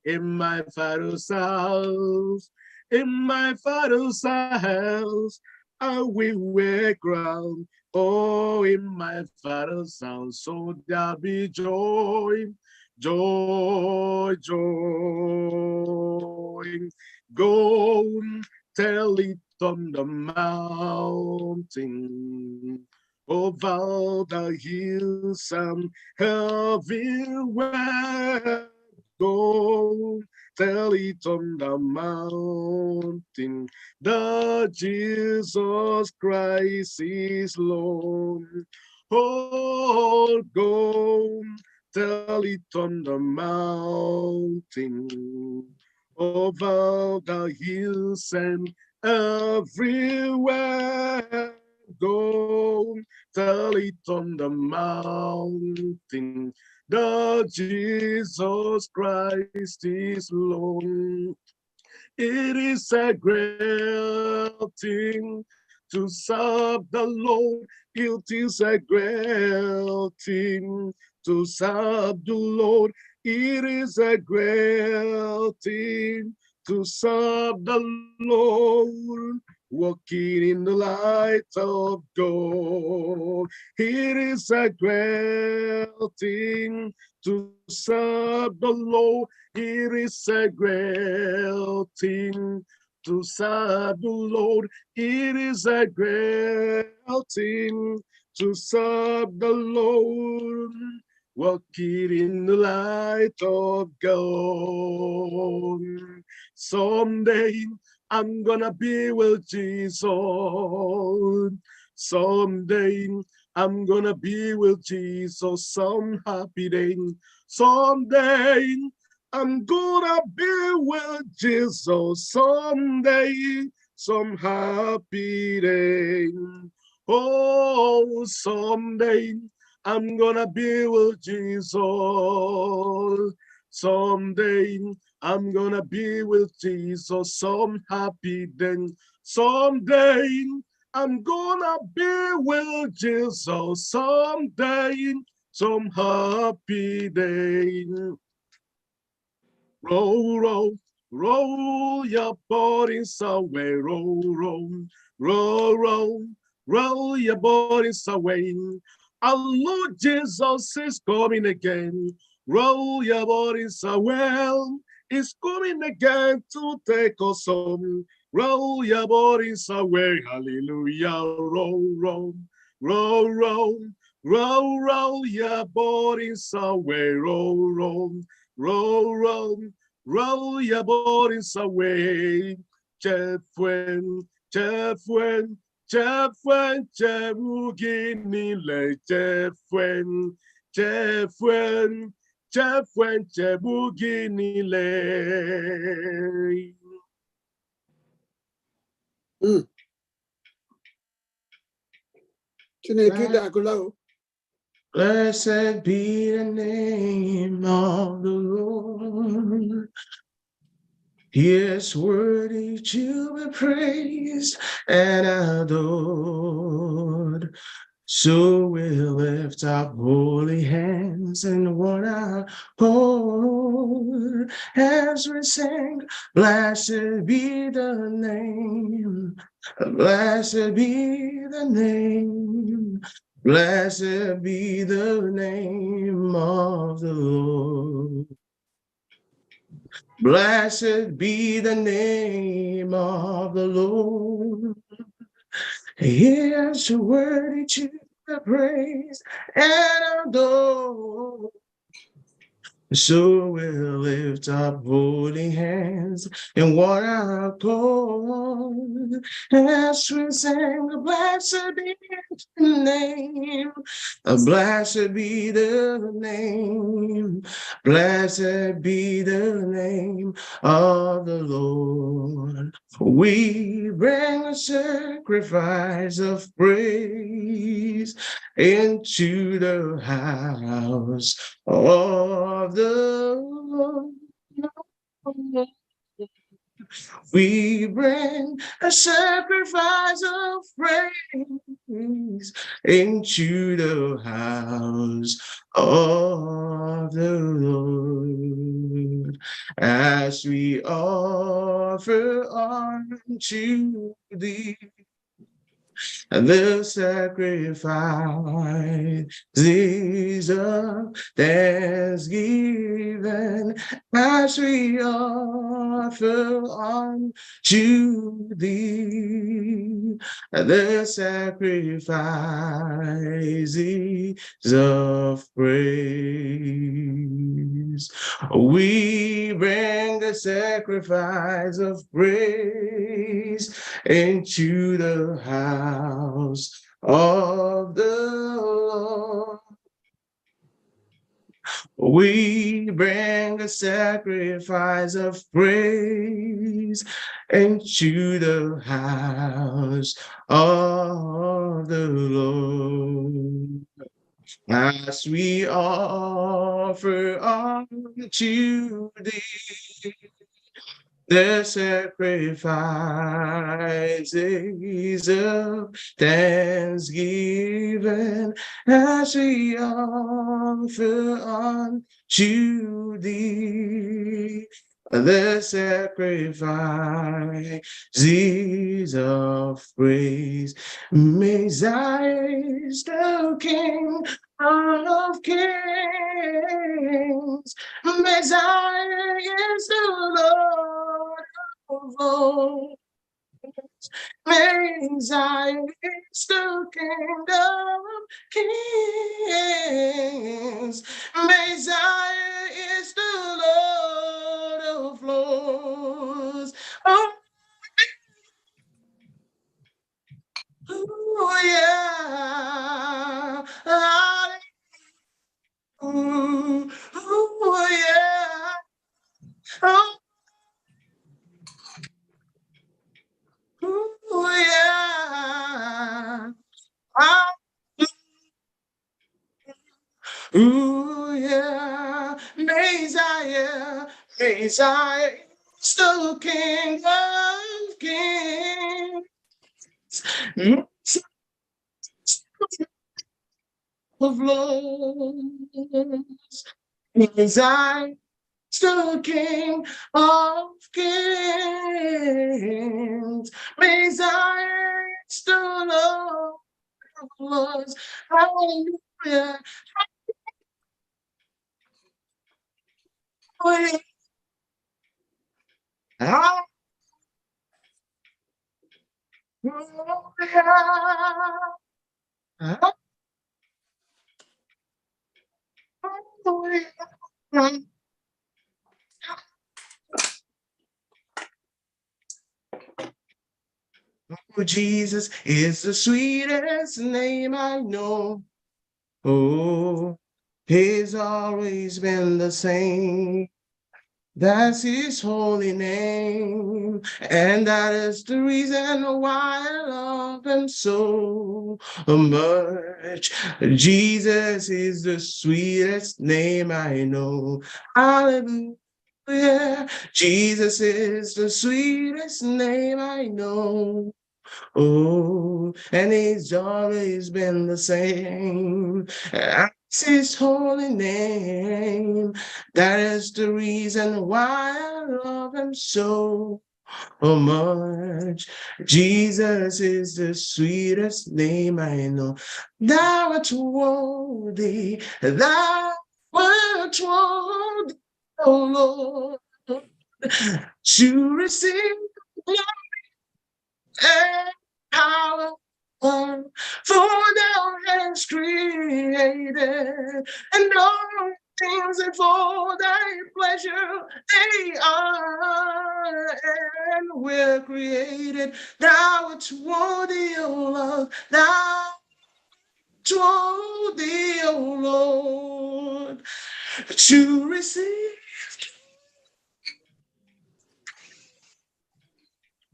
in my father's house, in my father's house. I will wear a crown. Oh, in my father's house, so there be joy, joy, joy. Go tell it on the mountain, over the hills and everywhere. Go tell it on the mountain that Jesus Christ is Lord. Oh, go tell it on the mountain, over the hills and everywhere. Go tell it on the mountain that Jesus Christ is Lord. It is a great thing to serve the Lord. It is a great thing to serve the Lord. It is a great thing to serve the Lord. Walking in the light of God. It is a great thing to serve the Lord. It is a great thing to serve the Lord. It is a great thing to serve the Lord. Walking in the light of God. Someday I'm gonna be with Jesus. Someday I'm gonna be with Jesus some happy day. Someday I'm gonna be with Jesus someday, some happy day. Oh, someday I'm gonna be with Jesus. Someday I'm gonna be with Jesus some happy day. Someday I'm gonna be with Jesus someday, some happy day. Roll, roll, roll your bodies away. Roll, roll, roll, roll, roll your bodies away. Our Lord Jesus is coming again. Roll your bodies away. He's coming again to take us home. Roll your bodies away. Hallelujah. Roll, roll, roll, roll, roll, roll your bodies away. Roll, roll, roll, roll, roll your bodies away. Chefwen, chefwen, chefwen, chebuginile. Chefwen, chefwen, chefwen, chebuginile. Blessed be the name of the Lord. He is worthy to be praised and adored. So we'll lift up holy hands in one accord as we sing, blessed be the name, blessed be the name, blessed be the name of the Lord. Blessed be the name of the Lord. He is worthy to be praised and adored. So we'll lift up holy hands in one accord as we sing, blessed be the name, blessed be the name, blessed be the name of the Lord. We bring a sacrifice of praise into the house of the Lord. We bring a sacrifice of praise into the house of the Lord, as we offer unto thee the sacrifices of thanksgiving, as we offer unto thee the sacrifices of praise. We bring the sacrifice of praise into the house of the Lord. We bring a sacrifice of praise into the house of the Lord, as we offer unto thee the sacrifices of thanksgiving, as we offer unto thee the sacrifices of praise. Messiah is the King of kings. Messiah is the Lord of lords. Messiah is the King of kings. Messiah is the Lord of lords. Oh yeah. Oh yeah. Oh yeah. Ooh, yeah, Messiah, Messiah, still King of Kings. Of Lords, Messiah, still King of Kings. Messiah, still Lord of Lords. Hallelujah. Hallelujah. Oh, Jesus is the sweetest name I know. Oh, he's always been the same. That's his holy name, and that is the reason why I love him so much. Jesus is the sweetest name I know. Hallelujah. Jesus is the sweetest name I know. Oh, and he's always been the same. That's his holy name. That is the reason why I love him so much. Jesus is the sweetest name I know. Thou art worthy, thou art worthy, oh Lord, to receive glory and power. For thou hast created and all things, and for thy pleasure they are and were created. Thou art worthy, O Lord, thou art worthy, O Lord, to receive.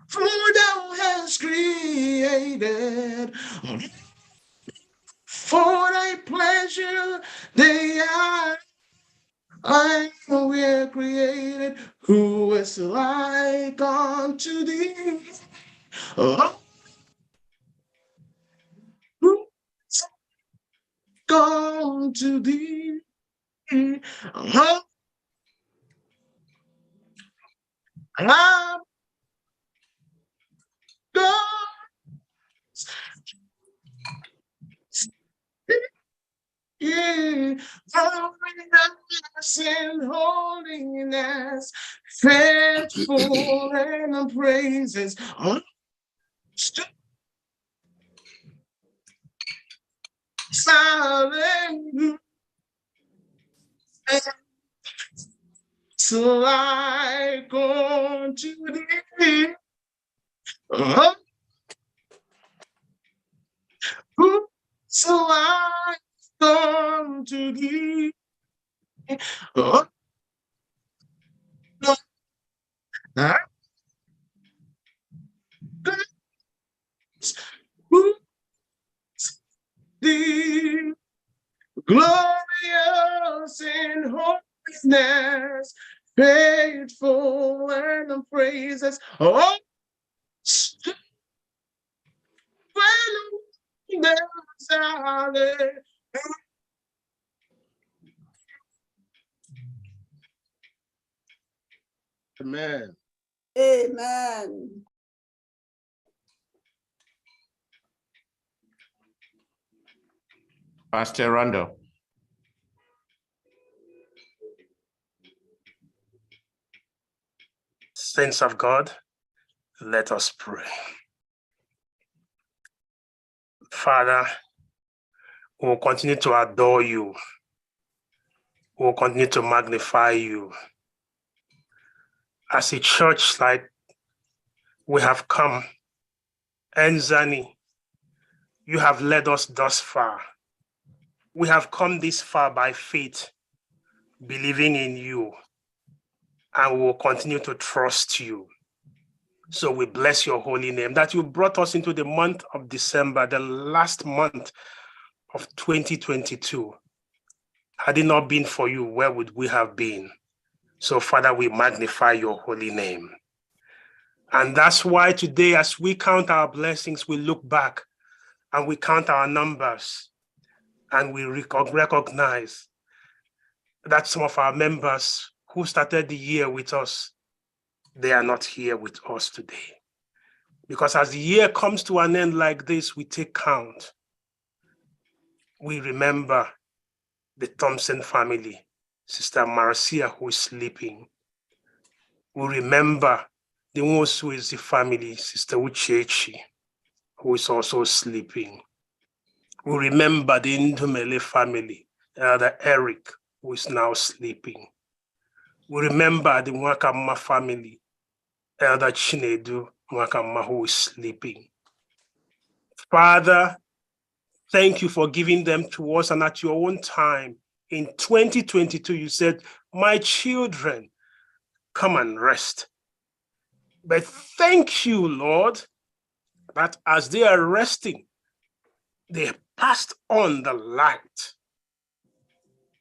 For thou hast created for thy pleasure they are. I know we're created. Who is like unto thee? Oh, who is like unto thee? Oh, I'm God. Yeah, holiness and holiness, faithful and praises. Silent, so like unto thee. Oh, so like unto thee. Oh, no, not thee. Glorious in holiness, faithful and the praises. Oh, when there's hallelujah. Amen. Amen. Pastor Rondo. Saints of God, let us pray. Father, we will continue to adore you. We will continue to magnify you. As a church, like we have come, ENSDANY, you have led us thus far. We have come this far by faith, believing in you, and we will continue to trust you. So we bless your holy name that you brought us into the month of December, the last month of 2022. Had it not been for you, where would we have been? So Father, we magnify your holy name. And that's why today, as we count our blessings, we look back and we count our numbers and we recognize that some of our members who started the year with us, they are not here with us today. Because as the year comes to an end like this, we take count. We remember the Thompson family, Sister Marcia, who is sleeping. We remember the ones who is the family, Sister Uchechi, who is also sleeping. We remember the Indumele family, Elder Eric, who is now sleeping. We remember the Mwakama family, Elder Chinedu Mwakama, who is sleeping. Father, thank you for giving them to us, and at your own time, in 2022, you said, my children, come and rest. But thank you, Lord, that as they are resting, they passed on the light.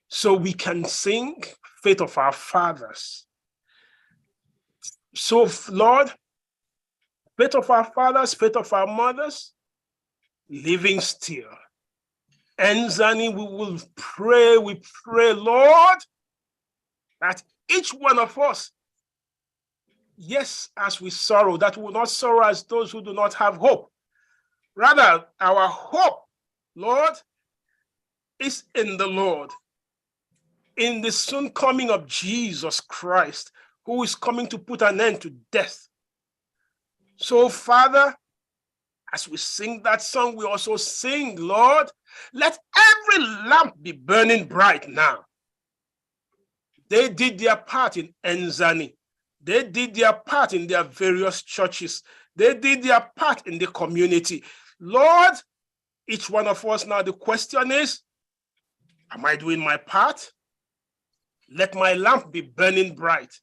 So we can sing Faith of Our Fathers. So, Lord, faith of our fathers, faith of our mothers, living still. ENSDANY, we pray, Lord, that each one of us, yes, as we sorrow, that we will not sorrow as those who do not have hope. Rather, our hope, Lord, is in the Lord, in the soon coming of Jesus Christ, who is coming to put an end to death. So, Father, as we sing that song, we also sing, Lord, let every lamp be burning bright now. They did their part in ENSDANY. They did their part in their various churches. They did their part in the community. Lord, each one of us now, the question is, am I doing my part? Let my lamp be burning bright.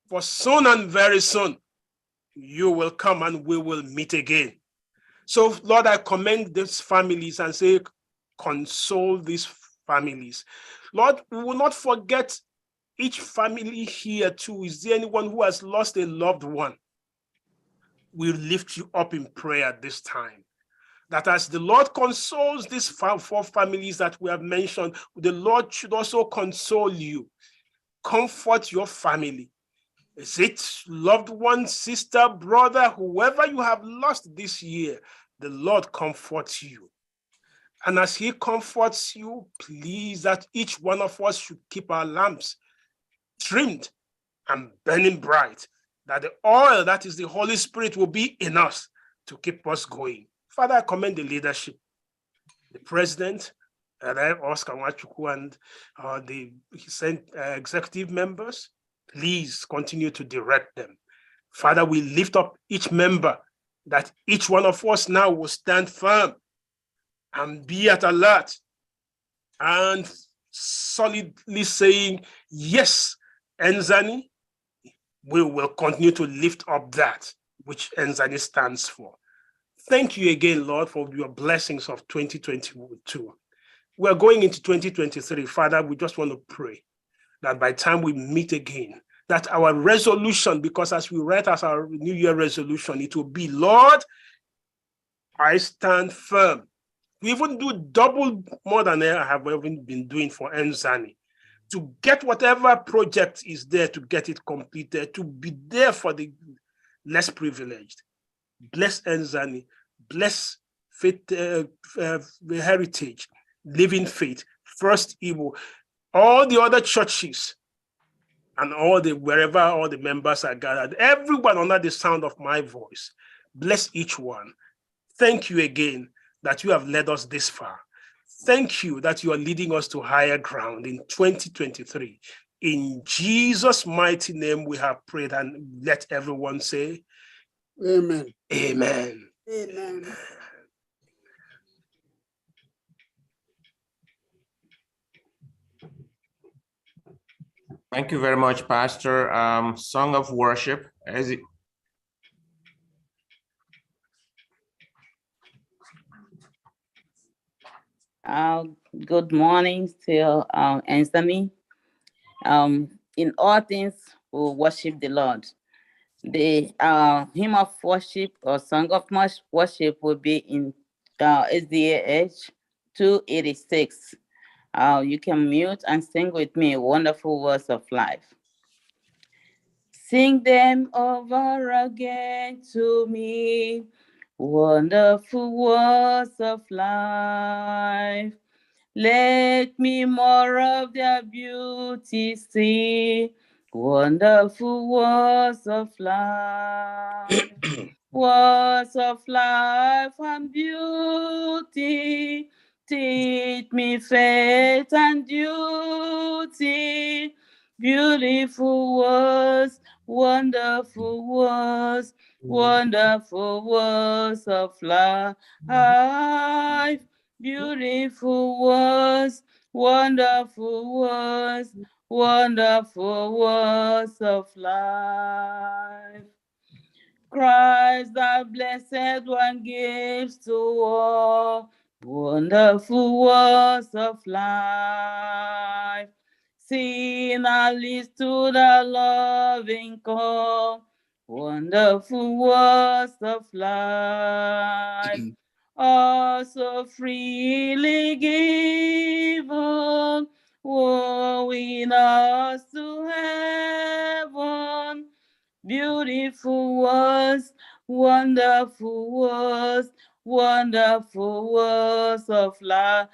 For soon and very soon, you will come and we will meet again. So, Lord, I commend these families and say, console these families. Lord, we will not forget each family here too. Is there anyone who has lost a loved one? We lift you up in prayer this time. That as the Lord consoles these four families that we have mentioned, the Lord should also console you. Comfort your family. Is it loved one, sister, brother, whoever you have lost this year, the Lord comforts you. And as he comforts you, please that each one of us should keep our lamps trimmed and burning bright, that the oil that is the Holy Spirit will be in us to keep us going. Father, I commend the leadership, the president, Oscar Nwachukwu, and the executive members. Please continue to direct them. Father, we lift up each member, that each one of us now will stand firm and be at alert and solidly saying, yes, ENSDANY, we will continue to lift up that which ENSDANY stands for. Thank you again, Lord, for your blessings of 2022. We're going into 2023. Father, we just want to pray that by the time we meet again, that our resolution, because as we write as our New Year resolution, it will be, Lord, I stand firm. We even do double more than I have even been doing for ENSDANY, to get whatever project is there, to get it completed, to be there for the less privileged. Bless ENSDANY, bless faith, heritage, living faith, First Evil, all the other churches, and wherever all the members are gathered, everyone under the sound of my voice, bless each one. Thank you again that you have led us this far. Thank you that you are leading us to higher ground in 2023. In Jesus' mighty name we have prayed, and let everyone say, Amen. Amen. Amen. Thank you very much, Pastor. Song of worship. Good morning to ENSDANY. In all things, we worship the Lord. The hymn of worship or song of worship will be in SDAH 286. You can mute and sing with me, Wonderful Words of Life. Sing them over again to me, wonderful words of life. Let me more of their beauty see, wonderful words of life. Words of life and beauty, teach me faith and duty. Beautiful words, wonderful words, wonderful words of life. Beautiful words, wonderful words, wonderful words of life. Christ, the blessed one, gives to all wonderful words of life. Sinner leads to the loving call, wonderful words of life, also freely given, wooing us to heaven. Beautiful words, wonderful words, wonderful words of life.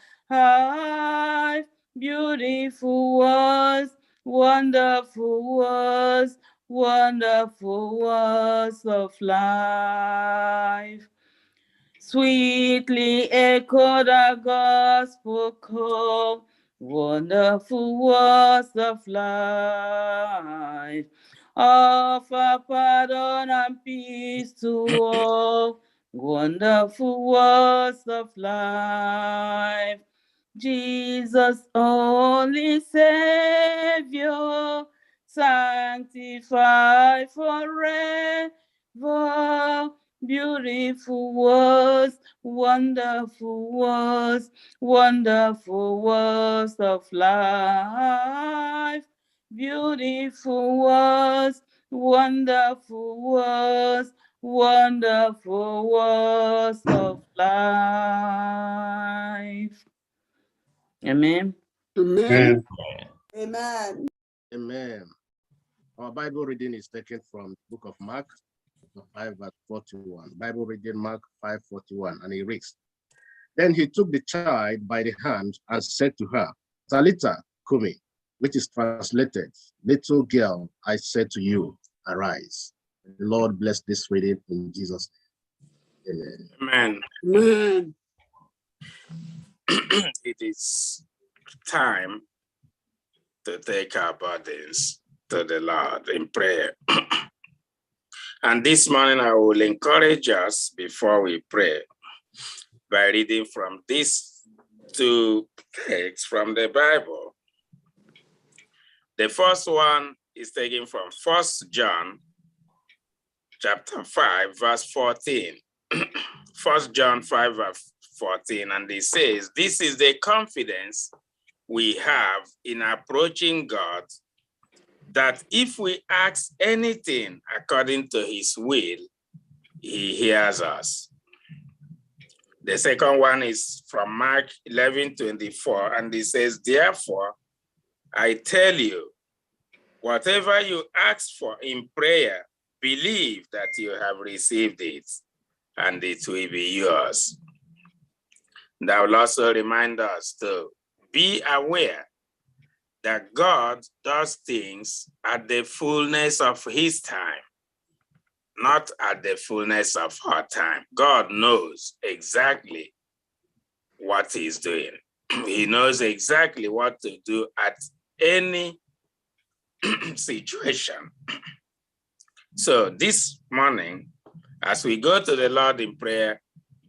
Beautiful words, wonderful words, wonderful words of life. Sweetly echo the gospel call, wonderful words of life. Offer pardon and peace to all, wonderful words of life. Jesus, only Savior, sanctified forever. Beautiful words, wonderful words, wonderful words of life. Beautiful words, wonderful words, wonderful words of life. Amen. Amen. Amen. Amen. Our Bible reading is taken from the book of Mark, 5 verse 41. Bible reading Mark 5:41, and it reads, Then he took the child by the hand and said to her, Talitha Kumi, which is translated, little girl, I said to you, arise. The Lord bless this reading in Jesus' name. Amen. Amen. It is time to take our burdens to the Lord in prayer. And this morning, I will encourage us before we pray by reading from these two texts from the Bible. The first one is taken from 1 John chapter 5, verse 14. 1 John 5, verse 14, and it says, this is the confidence we have in approaching God, that if we ask anything according to his will, he hears us. The second one is from Mark 11:24, and it says, therefore, I tell you, whatever you ask for in prayer, believe that you have received it, and it will be yours. That will also remind us to be aware that God does things at the fullness of his time, not at the fullness of our time. God knows exactly what he's doing. He knows exactly what to do at any situation. So this morning, as we go to the Lord in prayer,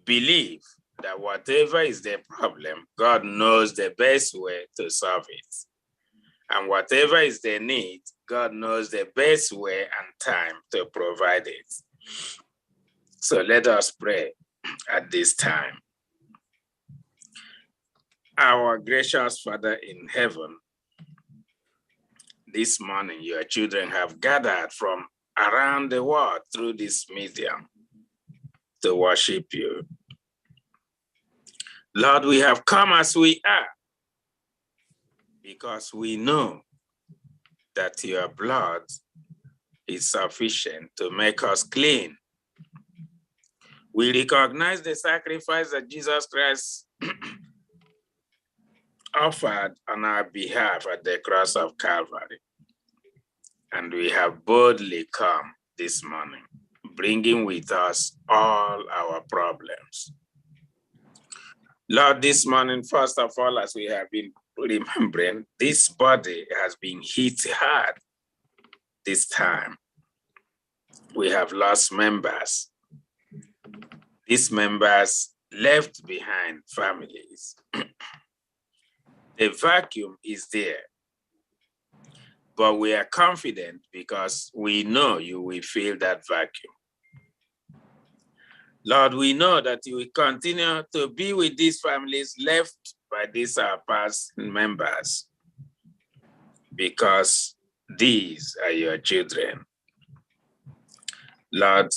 believe that whatever is the problem, God knows the best way to solve it. And whatever is the need, God knows the best way and time to provide it. So let us pray at this time. Our gracious Father in heaven, this morning your children have gathered from around the world through this medium to worship you. Lord, we have come as we are because we know that your blood is sufficient to make us clean. We recognize the sacrifice that Jesus Christ offered on our behalf at the cross of Calvary. And we have boldly come this morning, bringing with us all our problems. Lord, this morning, first of all, as we have been remembering, this body has been hit hard this time. We have lost members. These members left behind families. The vacuum is there, but we are confident because we know you will fill that vacuum. Lord, we know that you will continue to be with these families left by these our past members, because these are your children. Lord,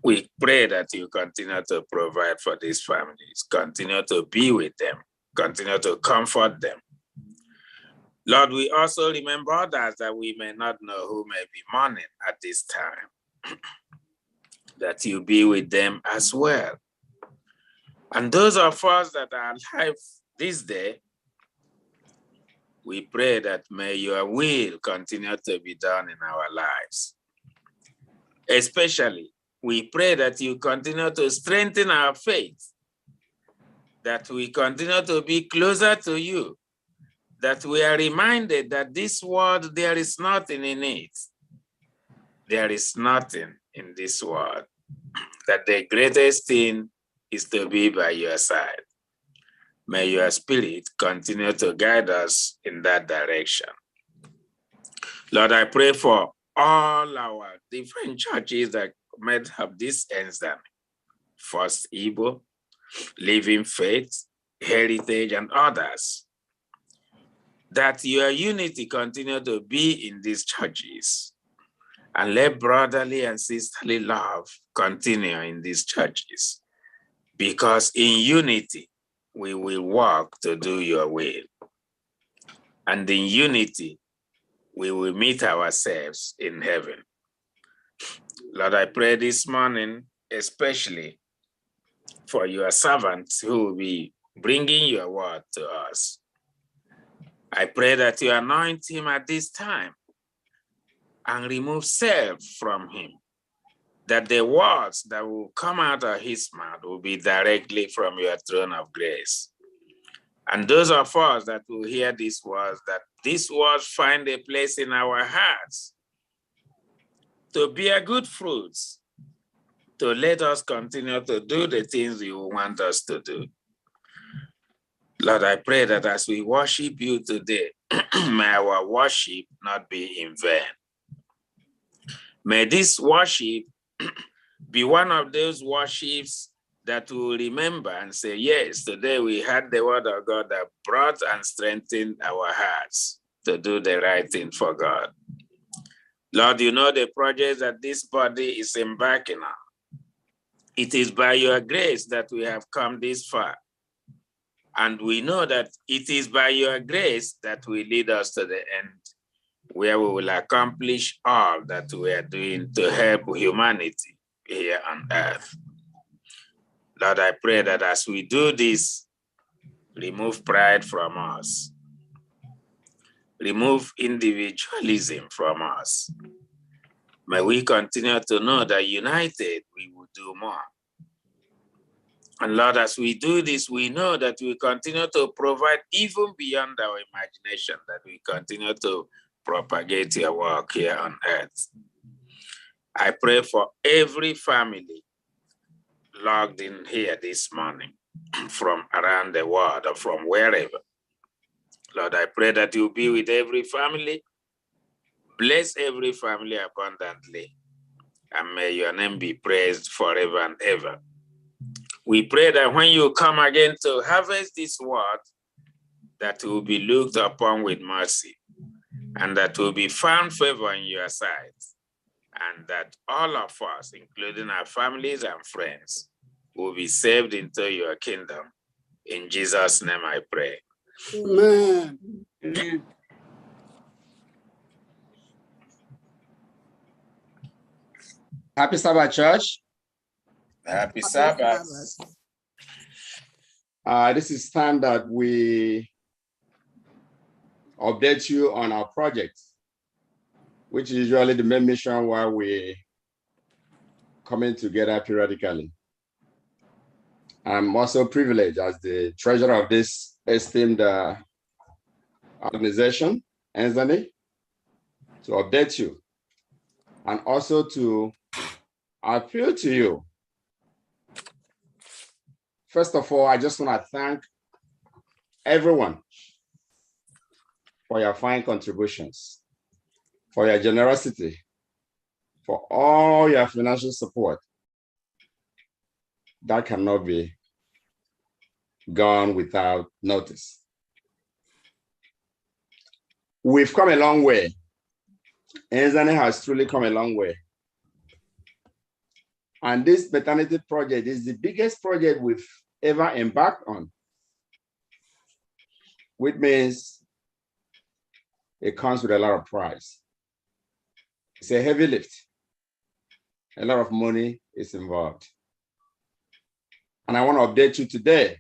we pray that you continue to provide for these families, continue to be with them, continue to comfort them. Lord, we also remember others that we may not know who may be mourning at this time, that you be with them as well. And those of us that are alive this day, we pray that may your will continue to be done in our lives. Especially, we pray that you continue to strengthen our faith, that we continue to be closer to you, that we are reminded that this world, there is nothing in it. There is nothing in this world, that the greatest thing is to be by your side. May your spirit continue to guide us in that direction. Lord, I pray for all our different churches that might have this ENSDANY, First Igbo, Living Faith, Heritage, and others, that your unity continue to be in these churches, and let brotherly and sisterly love continue in these churches, because in unity we will work to do your will, and in unity we will meet ourselves in heaven. Lord, I pray this morning especially for your servants who will be bringing your word to us. I pray that you anoint him at this time and remove self from him, that the words that will come out of his mouth will be directly from your throne of grace. And those of us that will hear these words, that these words find a place in our hearts to bear good fruits, to let us continue to do the things you want us to do. Lord, I pray that as we worship you today, may our worship not be in vain. May this worship be one of those worships that we will remember and say, yes, today we had the word of God that brought and strengthened our hearts to do the right thing for God. Lord, you know the project that this body is embarking on. It is by your grace that we have come this far. And we know that it is by your grace that will lead us to the end, where we will accomplish all that we are doing to help humanity here on earth. Lord, I pray that as we do this, remove pride from us, remove individualism from us. May we continue to know that united we will do more. And Lord, as we do this, we know that we continue to provide even beyond our imagination, that we continue to propagate your work here on earth. I pray for every family logged in here this morning from around the world or from wherever. Lord, I pray that you be with every family, bless every family abundantly, and may your name be praised forever and ever. We pray that when you come again to harvest this word, that will be looked upon with mercy, and that will be found favor in your sight, and that all of us, including our families and friends, will be saved into your kingdom. In Jesus' name I pray. Amen. Amen. Happy Sabbath, church. Happy Sabbath. This is time that we update you on our project, which is usually the main mission while we coming together periodically. I'm also privileged as the treasurer of this esteemed organization, ENSDANY, to update you and also to appeal to you. First of all, I just want to thank everyone for your fine contributions, for your generosity, for all your financial support. That cannot be gone without notice. We've come a long way. ENSDANY has truly come a long way. And this maternity project is the biggest project we've ever embarked on, which means it comes with a lot of price. It's a heavy lift. A lot of money is involved. And I want to update you today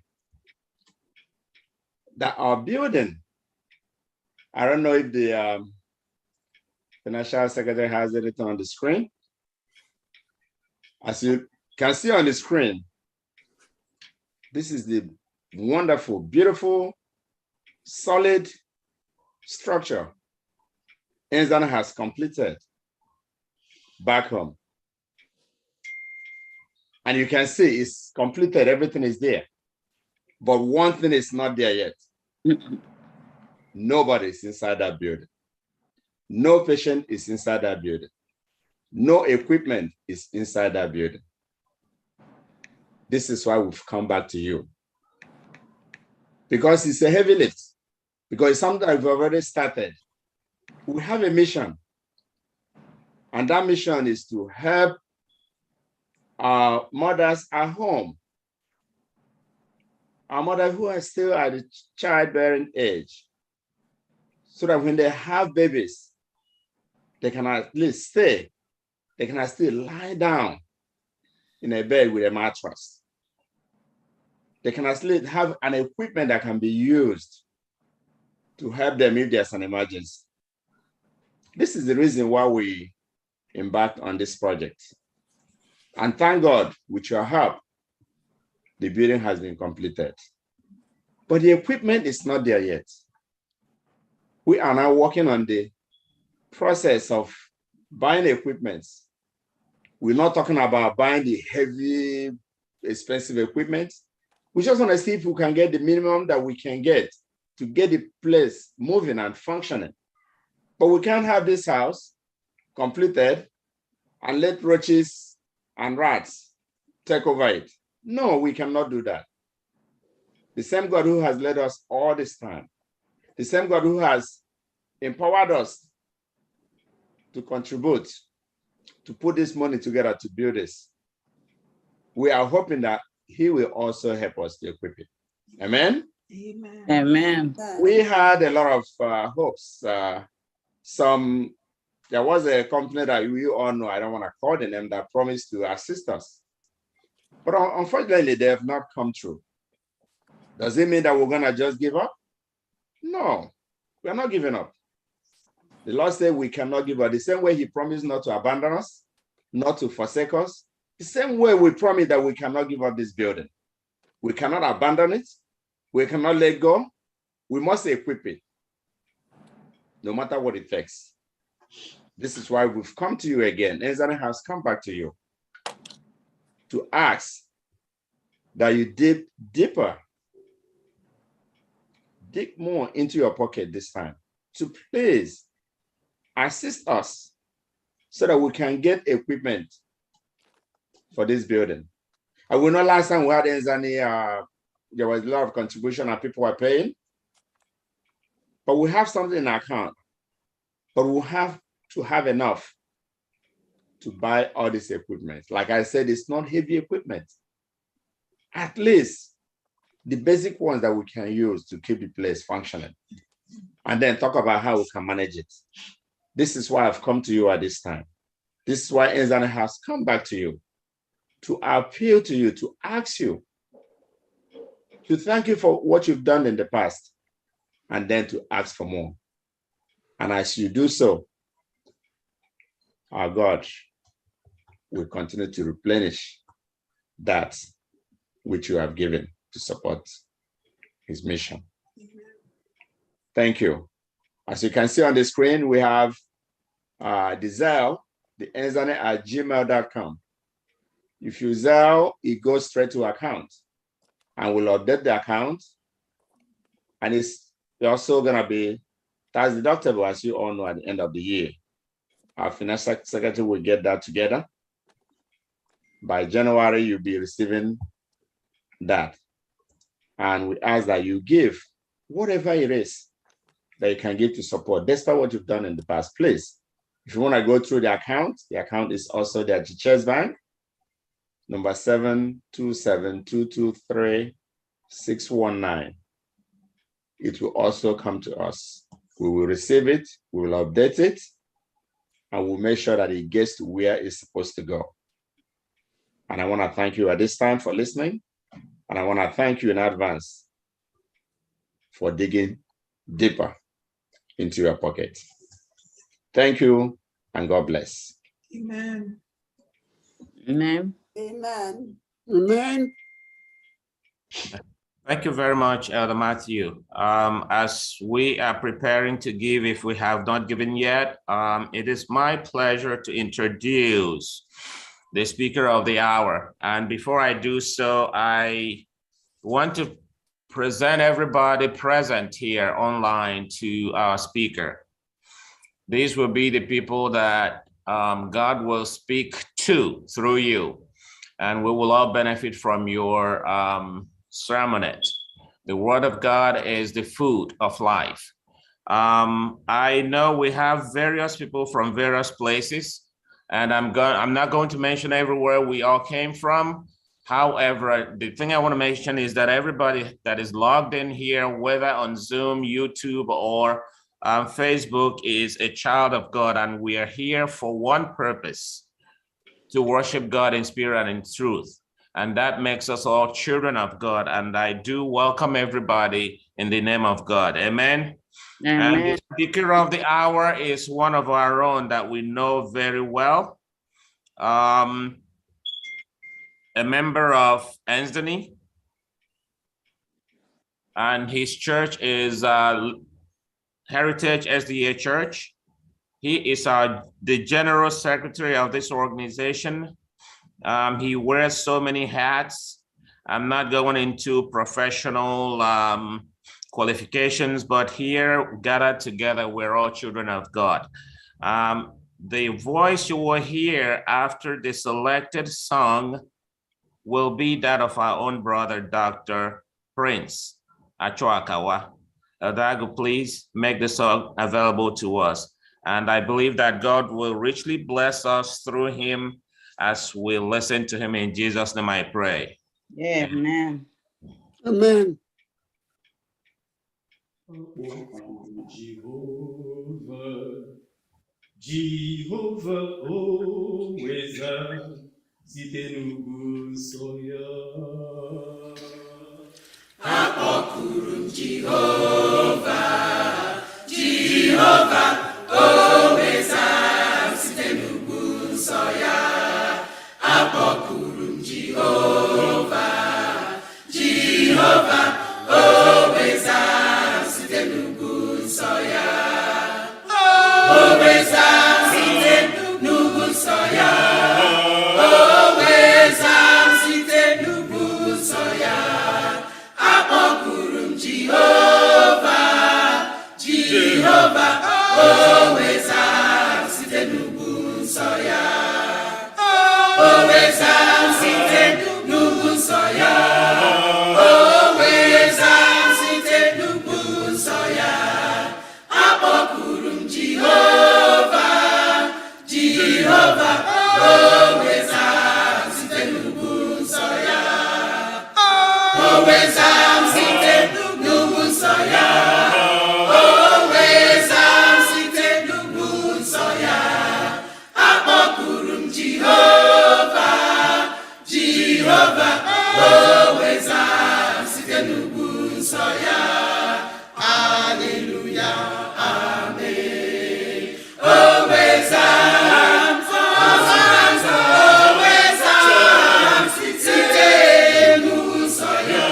that our building, I don't know if the Financial Secretary has anything on the screen. As you can see on the screen, this is the wonderful, beautiful, solid structure ENSDANY has completed back home. And you can see it's completed, everything is there. But one thing is not there yet. Nobody is inside that building. No patient is inside that building. No equipment is inside that building. This is why we've come back to you. Because it's a heavy lift. Because it's something that we've already started. We have a mission. And that mission is to help our mothers at home. Our mothers who are still at the childbearing age. So that when they have babies, they can at least stay. They can still lie down in a bed with a mattress. They can actually have an equipment that can be used to help them if there's an emergency. This is the reason why we embarked on this project. And thank God, with your help, the building has been completed. But the equipment is not there yet. We are now working on the process of buying equipment. We're not talking about buying the heavy, expensive equipment. We just want to see if we can get the minimum that we can get to get the place moving and functioning. But we can't have this house completed and let roaches and rats take over it. No, we cannot do that. The same God who has led us all this time, the same God who has empowered us to contribute, to put this money together to build this, we are hoping that he will also help us to equip it. Amen? Amen. Amen. We had a lot of hopes. There was a company that we all know, I don't want to call the name, that promised to assist us. But unfortunately, they have not come true. Does it mean that we're going to just give up? No, we're not giving up. The Lord said we cannot give up. The same way he promised not to abandon us, not to forsake us, the same way we promise that we cannot give up this building. We cannot abandon it. We cannot let go. We must equip it, no matter what it takes. This is why we've come to you again. ENSDANY has come back to you to ask that you dig deeper, dig more into your pocket this time, to please assist us so that we can get equipment for this building. I will know last time we had ENSDANY, there was a lot of contribution and people were paying, but we have something in our account, but we have to have enough to buy all this equipment. Like I said, it's not heavy equipment. At least the basic ones that we can use to keep the place functioning, and then talk about how we can manage it. This is why I've come to you at this time. This is why ENSDANY has come back to you, to appeal to you, to ask you, to thank you for what you've done in the past, and then to ask for more. And as you do so, our God will continue to replenish that which you have given to support his mission. Thank you. As you can see on the screen, we have the Zelle, the ENSDANY@gmail.com. If you Zelle, it goes straight to account, and we'll update the account. And it's also going to be tax deductible, as you all know, at the end of the year. Our finance secretary will get that together. By January, you'll be receiving that. And we ask that you give whatever it is that you can give to support, despite what you've done in the past. Please, if you want to go through the account is also there at Chase Bank. number 727223619. It will also come to us. We will receive it, we will update it, and we'll make sure that it gets to where it's supposed to go. And I want to thank you at this time for listening. And I want to thank you in advance for digging deeper into your pocket. Thank you, and God bless. Amen. Amen. Amen. Amen. Thank you very much, Elder Matthew. As we are preparing to give, if we have not given yet, it is my pleasure to introduce the speaker of the hour. And before I do so, I want to present everybody present here online to our speaker. These will be the people that God will speak to through you, and we will all benefit from your sermonette. The word of God is the food of life. I know we have various people from various places, and I'm not going to mention everywhere we all came from. However, the thing I want to mention is that everybody that is logged in here, whether on Zoom, YouTube, or Facebook, is a child of God, and we are here for one purpose: to worship God in spirit and in truth. And that makes us all children of God. And I do welcome everybody in the name of God. Amen. Amen. And the speaker of the hour is one of our own that we know very well. A member of ENSDANY, and his church is Heritage SDA Church. He is the general secretary of this organization. He wears so many hats. I'm not going into professional qualifications, but here, gathered together, we're all children of God. The voice you will hear after the selected song will be that of our own brother, Dr. Prince Achoakawa. Eldago, please make the song available to us. And I believe that God will richly bless us through him as we listen to him. In Jesus' name I pray. Amen. Amen. Jehovah, oweza site n'ugwu nsọ ya. Akpọkuru m Jehova, Jehova, oweza site n'ugwu nsọ ya. Akpọkuru m Jehova, Jehova, oweza site n'ugwu nsọ ya. Oweza site n'ugwu nsọ ya. Oweza site n'ugwu nsọ ya. Akpọkuru m Jehova, Jehova, oweza site n'ugwu nsọ ya. Oweza site n'ugwu nsọ ya. Oweza site n'ugwu nsọ ya. Akpọkuru m Jehova, Jehova, oweza site n'ugwu nsọ ya. Oweza site n'ugwu nsọ ya. Oweza site n'ugwu nsọ ya. Akpọkuru m Jehova, Jehova, oweza site n'ugwu nsọ ya. Hallelujah, amen. Oweza site n'ugwu nsọ ya.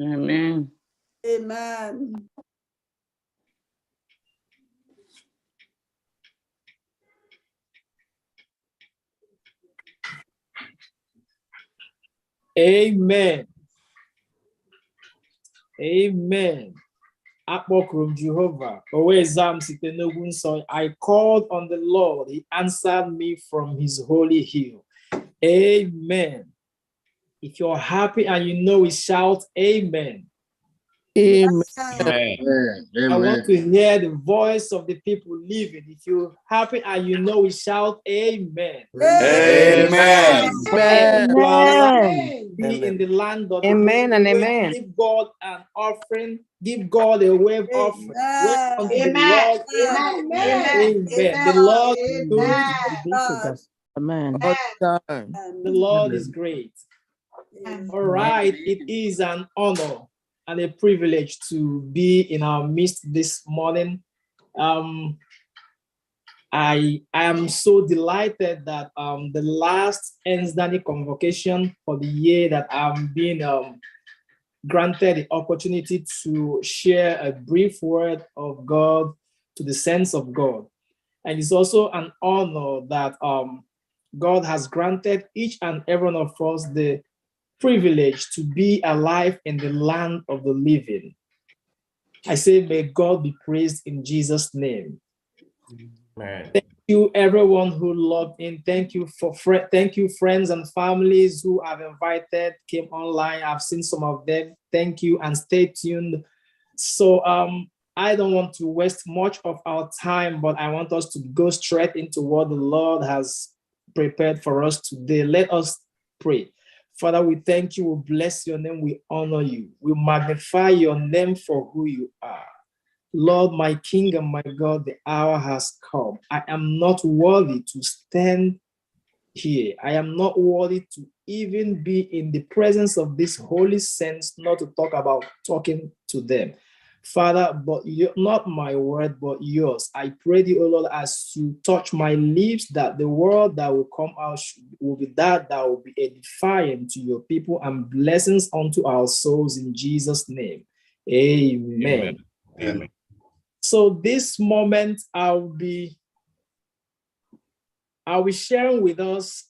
Amen. Amen. Amen. Amen. Akpọkụrụ Jehovah, Owezam site n'ugwu nsọ. I called on the Lord, he answered me from his holy hill. Amen. If you're happy and you know it, shout amen. Amen. Amen. I want to hear the voice of the people living. If you're happy and you know it, shout amen. Amen. Amen. Be in the land of the Amen and amen. Give God an offering. Give God a wave offering. Wave unto the Lord. Amen. The Lord is good. Amen. The Lord is great. All right. It is an honor and a privilege to be in our midst this morning. I am so delighted that the last ENSDANY convocation for the year that I'm being granted the opportunity to share a brief word of God to the saints of God. And it's also an honor that God has granted each and every one of us the privilege to be alive in the land of the living. I say, may God be praised in Jesus' name. Amen. Thank you, everyone who logged in. Thank you thank you, friends and families who I've invited, came online. I've seen some of them. Thank you and stay tuned. So I don't want to waste much of our time, but I want us to go straight into what the Lord has prepared for us today. Let us pray. Father, we thank you, we bless your name, we honor you. We magnify your name for who you are. Lord, my King and my God, the hour has come. I am not worthy to stand here. I am not worthy to even be in the presence of these holy saints, not to talk about talking to them. Father, but not my word, but yours. I pray thee, O Lord, as you touch my lips, that the word that will come out will be that will be edifying to your people and blessings unto our souls in Jesus' name. Amen. Amen. So this moment I'll be sharing with us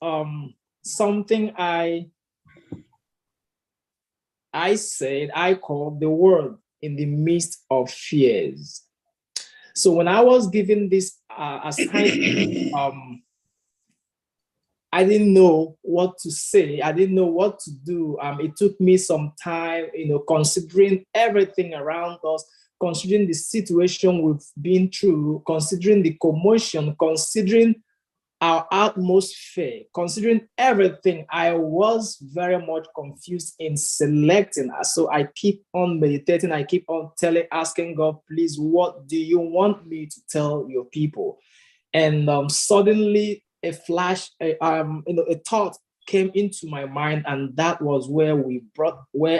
something I said I call the word in the midst of fears. So when I was given this assignment, I didn't know what to say. I didn't know what to do. It took me some time, considering everything around us, considering the situation we've been through, considering the commotion, considering our atmosphere, considering everything. I was very much confused in selecting. So I keep on meditating. I keep on asking God, please, what do you want me to tell your people? And suddenly a flash, a thought came into my mind, and that was where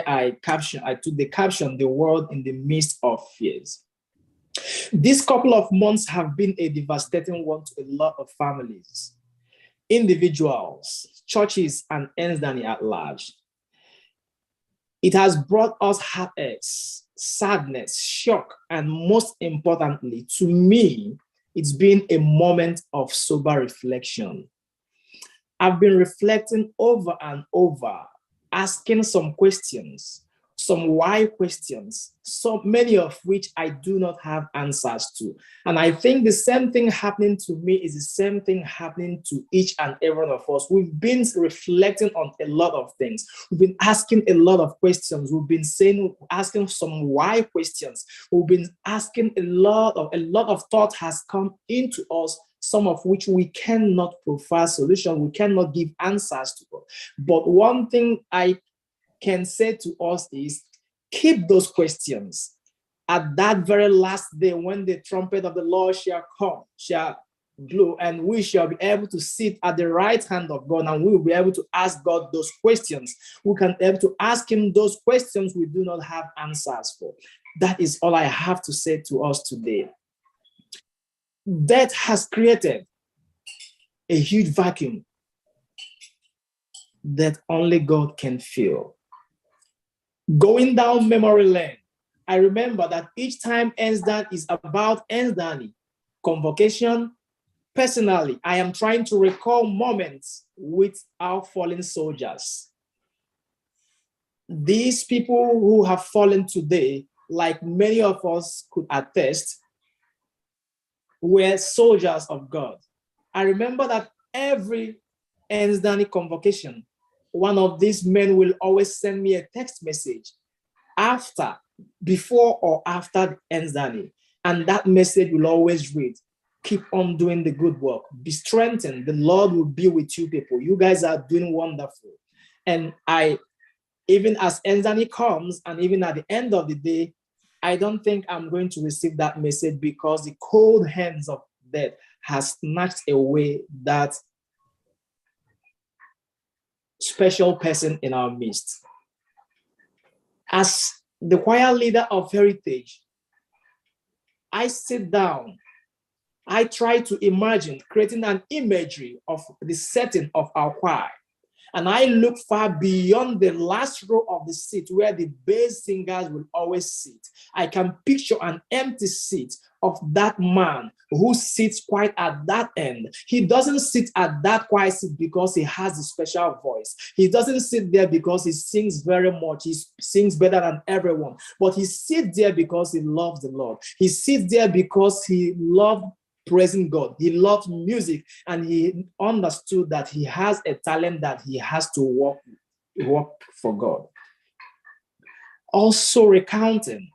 I took the caption, "The World in the Midst of Fears." These couple of months have been a devastating one to a lot of families, individuals, churches, and ENSDANY at large. It has brought us heartaches, sadness, shock, and most importantly, to me, it's been a moment of sober reflection. I've been reflecting over and over, asking some questions, some why questions, so many of which I do not have answers to. And I think the same thing happening to me is the same thing happening to each and every one of us. We've been reflecting on a lot of things. We've been asking a lot of questions. We've been asking some why questions. We've been asking a lot of thought has come into us, some of which we cannot provide solutions, we cannot give answers to. But one thing I can say to us is, keep those questions. At that very last day, when the trumpet of the Lord shall come, shall blow, and we shall be able to sit at the right hand of God, and we will be able to ask God those questions. We can be able to ask him those questions we do not have answers for. That is all I have to say to us today. Death has created a huge vacuum that only God can fill. Going down memory lane, I remember that each time ENSDANY is about ENSDANY convocation, personally, I am trying to recall moments with our fallen soldiers. These people who have fallen today, like many of us could attest, were soldiers of God. I remember that every ENSDANY convocation, one of these men will always send me a text message before or after ENSDANY. And that message will always read, "Keep on doing the good work. Be strengthened. The Lord will be with you people. You guys are doing wonderful." And even as ENSDANY comes, and even at the end of the day, I don't think I'm going to receive that message, because the cold hands of death has snatched away that special person in our midst. As the choir leader of Heritage, I sit down, I try to imagine creating an imagery of the setting of our choir. And I look far beyond the last row of the seat where the bass singers will always sit. I can picture an empty seat of that man who sits quite at that end. He doesn't sit at that quiet seat because he has a special voice. He doesn't sit there because he sings very much. He sings better than everyone. But he sits there because he loves the Lord. He sits there because he loved praising God. He loved music, and he understood that he has a talent that he has to work for God. Also recounting,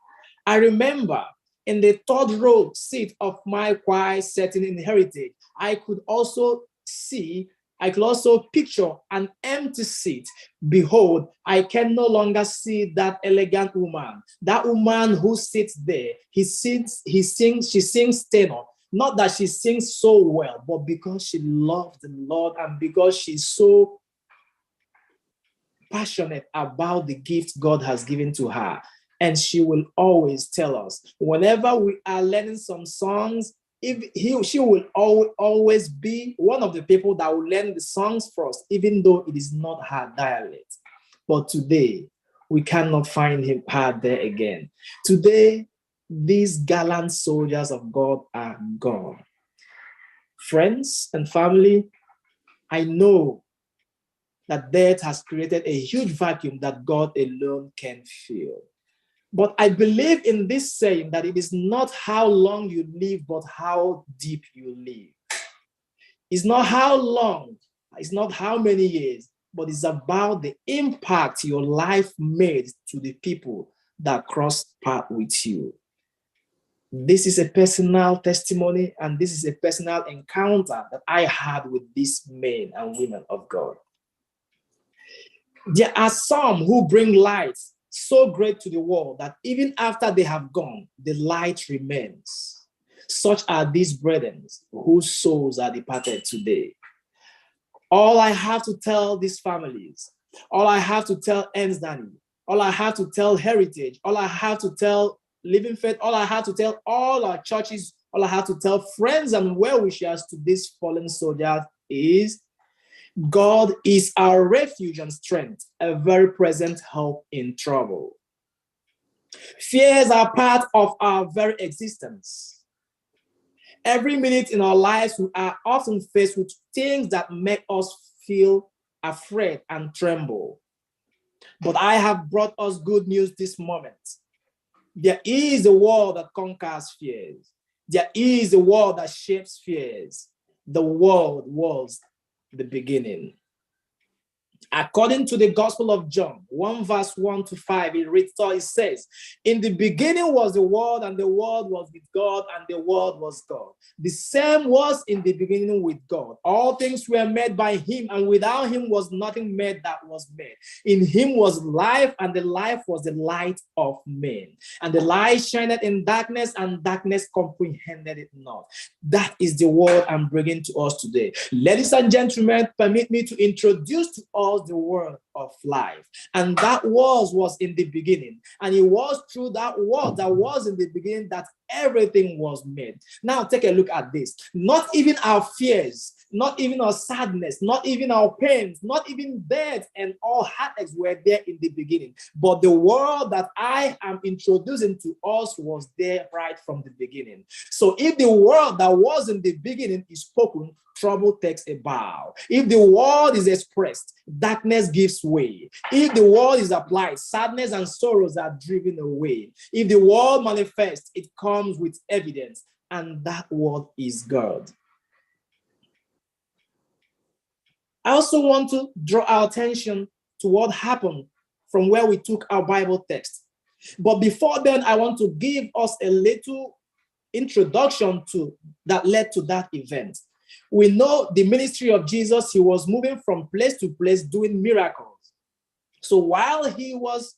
I remember in the third row seat of my choir setting in Heritage, I could also picture an empty seat. Behold, I can no longer see that elegant woman. That woman who sits there, she sings tenor. Not that she sings so well, but because she loves the Lord, and because she's so passionate about the gift God has given to her. And she will always tell us, whenever we are learning some songs, she will always be one of the people that will learn the songs first, even though it is not her dialect. But today, we cannot find her there again. Today, these gallant soldiers of God are gone. Friends and family, I know that death has created a huge vacuum that God alone can fill. But I believe in this saying that it is not how long you live, but how deep you live. It's not how long, it's not how many years, but it's about the impact your life made to the people that crossed path with you. This is a personal testimony, and this is a personal encounter that I had with these men and women of God. There are some who bring light so great to the world that even after they have gone, the light remains. Such are these brethren whose souls are departed today. All I have to tell these families, all I have to tell ENSDANY, all I have to tell Heritage, all I have to tell Living Faith, all I have to tell all our churches, all I have to tell friends and well-wishers to these fallen soldiers is God is our refuge and strength, a very present help in trouble. Fears are part of our very existence. Every minute in our lives, we are often faced with things that make us feel afraid and tremble. But I have brought us good news this moment. There is a word that conquers fears. There is a word that shapes fears. The word was the beginning. According to the Gospel of John, 1 verse 1 to 5, it reads, so it says, in the beginning was the Word, and the Word was with God, and the Word was God. The same was in the beginning with God. All things were made by him, and without him was nothing made that was made. In him was life, and the life was the light of men. And the light shined in darkness, and darkness comprehended it not. That is the word I'm bringing to us today. Ladies and gentlemen, permit me to introduce to us the word of life. And that was in the beginning. And it was through that word that was in the beginning that everything was made. Now take a look at this. Not even our fears, not even our sadness, not even our pains, not even death and all heartaches were there in the beginning. But the word that I am introducing to us was there right from the beginning. So if the word that was in the beginning is spoken, trouble takes a bow. If the word is expressed, darkness gives way. If the word is applied, sadness and sorrows are driven away. If the word manifests, it comes with evidence, and that word is God. I also want to draw our attention to what happened from where we took our Bible text. But before then, I want to give us a little introduction to that led to that event. We know the ministry of Jesus, he was moving from place to place doing miracles. So while he was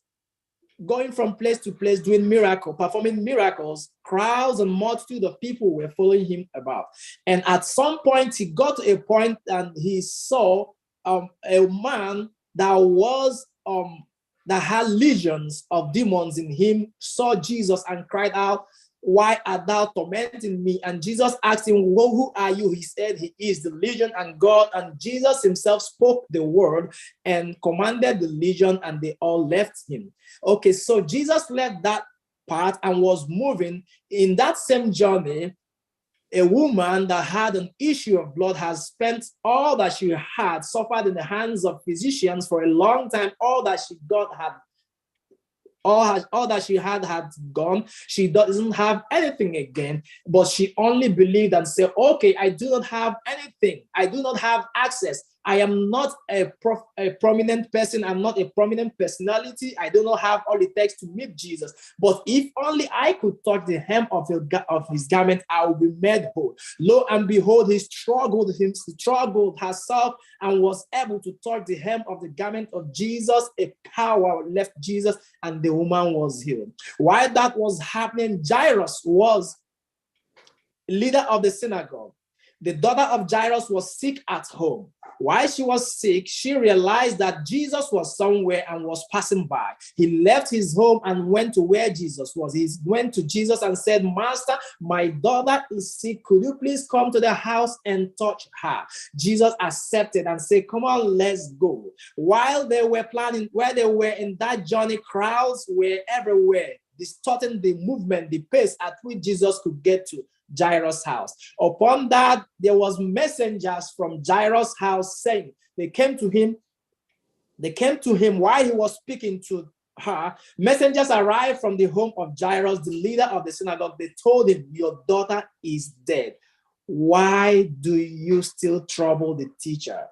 going from place to place doing miracles, performing miracles, crowds and multitude of people were following him about. And at some point, he got to a point and he saw a man that was that had legions of demons in him, saw Jesus and cried out, why art thou tormenting me? And Jesus asked him, well, who are you? He said he is the legion and God. And Jesus himself spoke the word and commanded the legion, and they all left him. Okay, so Jesus left that part and was moving. In that same journey, a woman that had an issue of blood has spent all that she had, suffered in the hands of physicians for a long time. All that she got had all that she had gone. She doesn't have anything again, but she only believed and said, okay, I do not have anything. I do not have access. I am not a prominent person. I'm not a prominent personality. I do not have all it takes to meet Jesus. But if only I could touch the hem of his garment, I will be made whole. Lo and behold, he struggled herself and was able to touch the hem of the garment of Jesus. A power left Jesus and the woman was healed. While that was happening, Jairus was leader of the synagogue. The daughter of Jairus was sick at home. While she was sick, she realized that Jesus was somewhere and was passing by. He left his home and went to where Jesus was. He went to Jesus and said, Master, my daughter is sick. Could you please come to the house and touch her? Jesus accepted and said, come on, let's go. While they were planning, where they were in that journey, crowds were everywhere, distorting the movement, the pace at which Jesus could get to Jairus' house. Upon that, there was messengers from Jairus' house saying, they came to him while he was speaking to her. Messengers arrived from the home of Jairus, the leader of the synagogue. They told him, your daughter is dead. Why do you still trouble the teacher?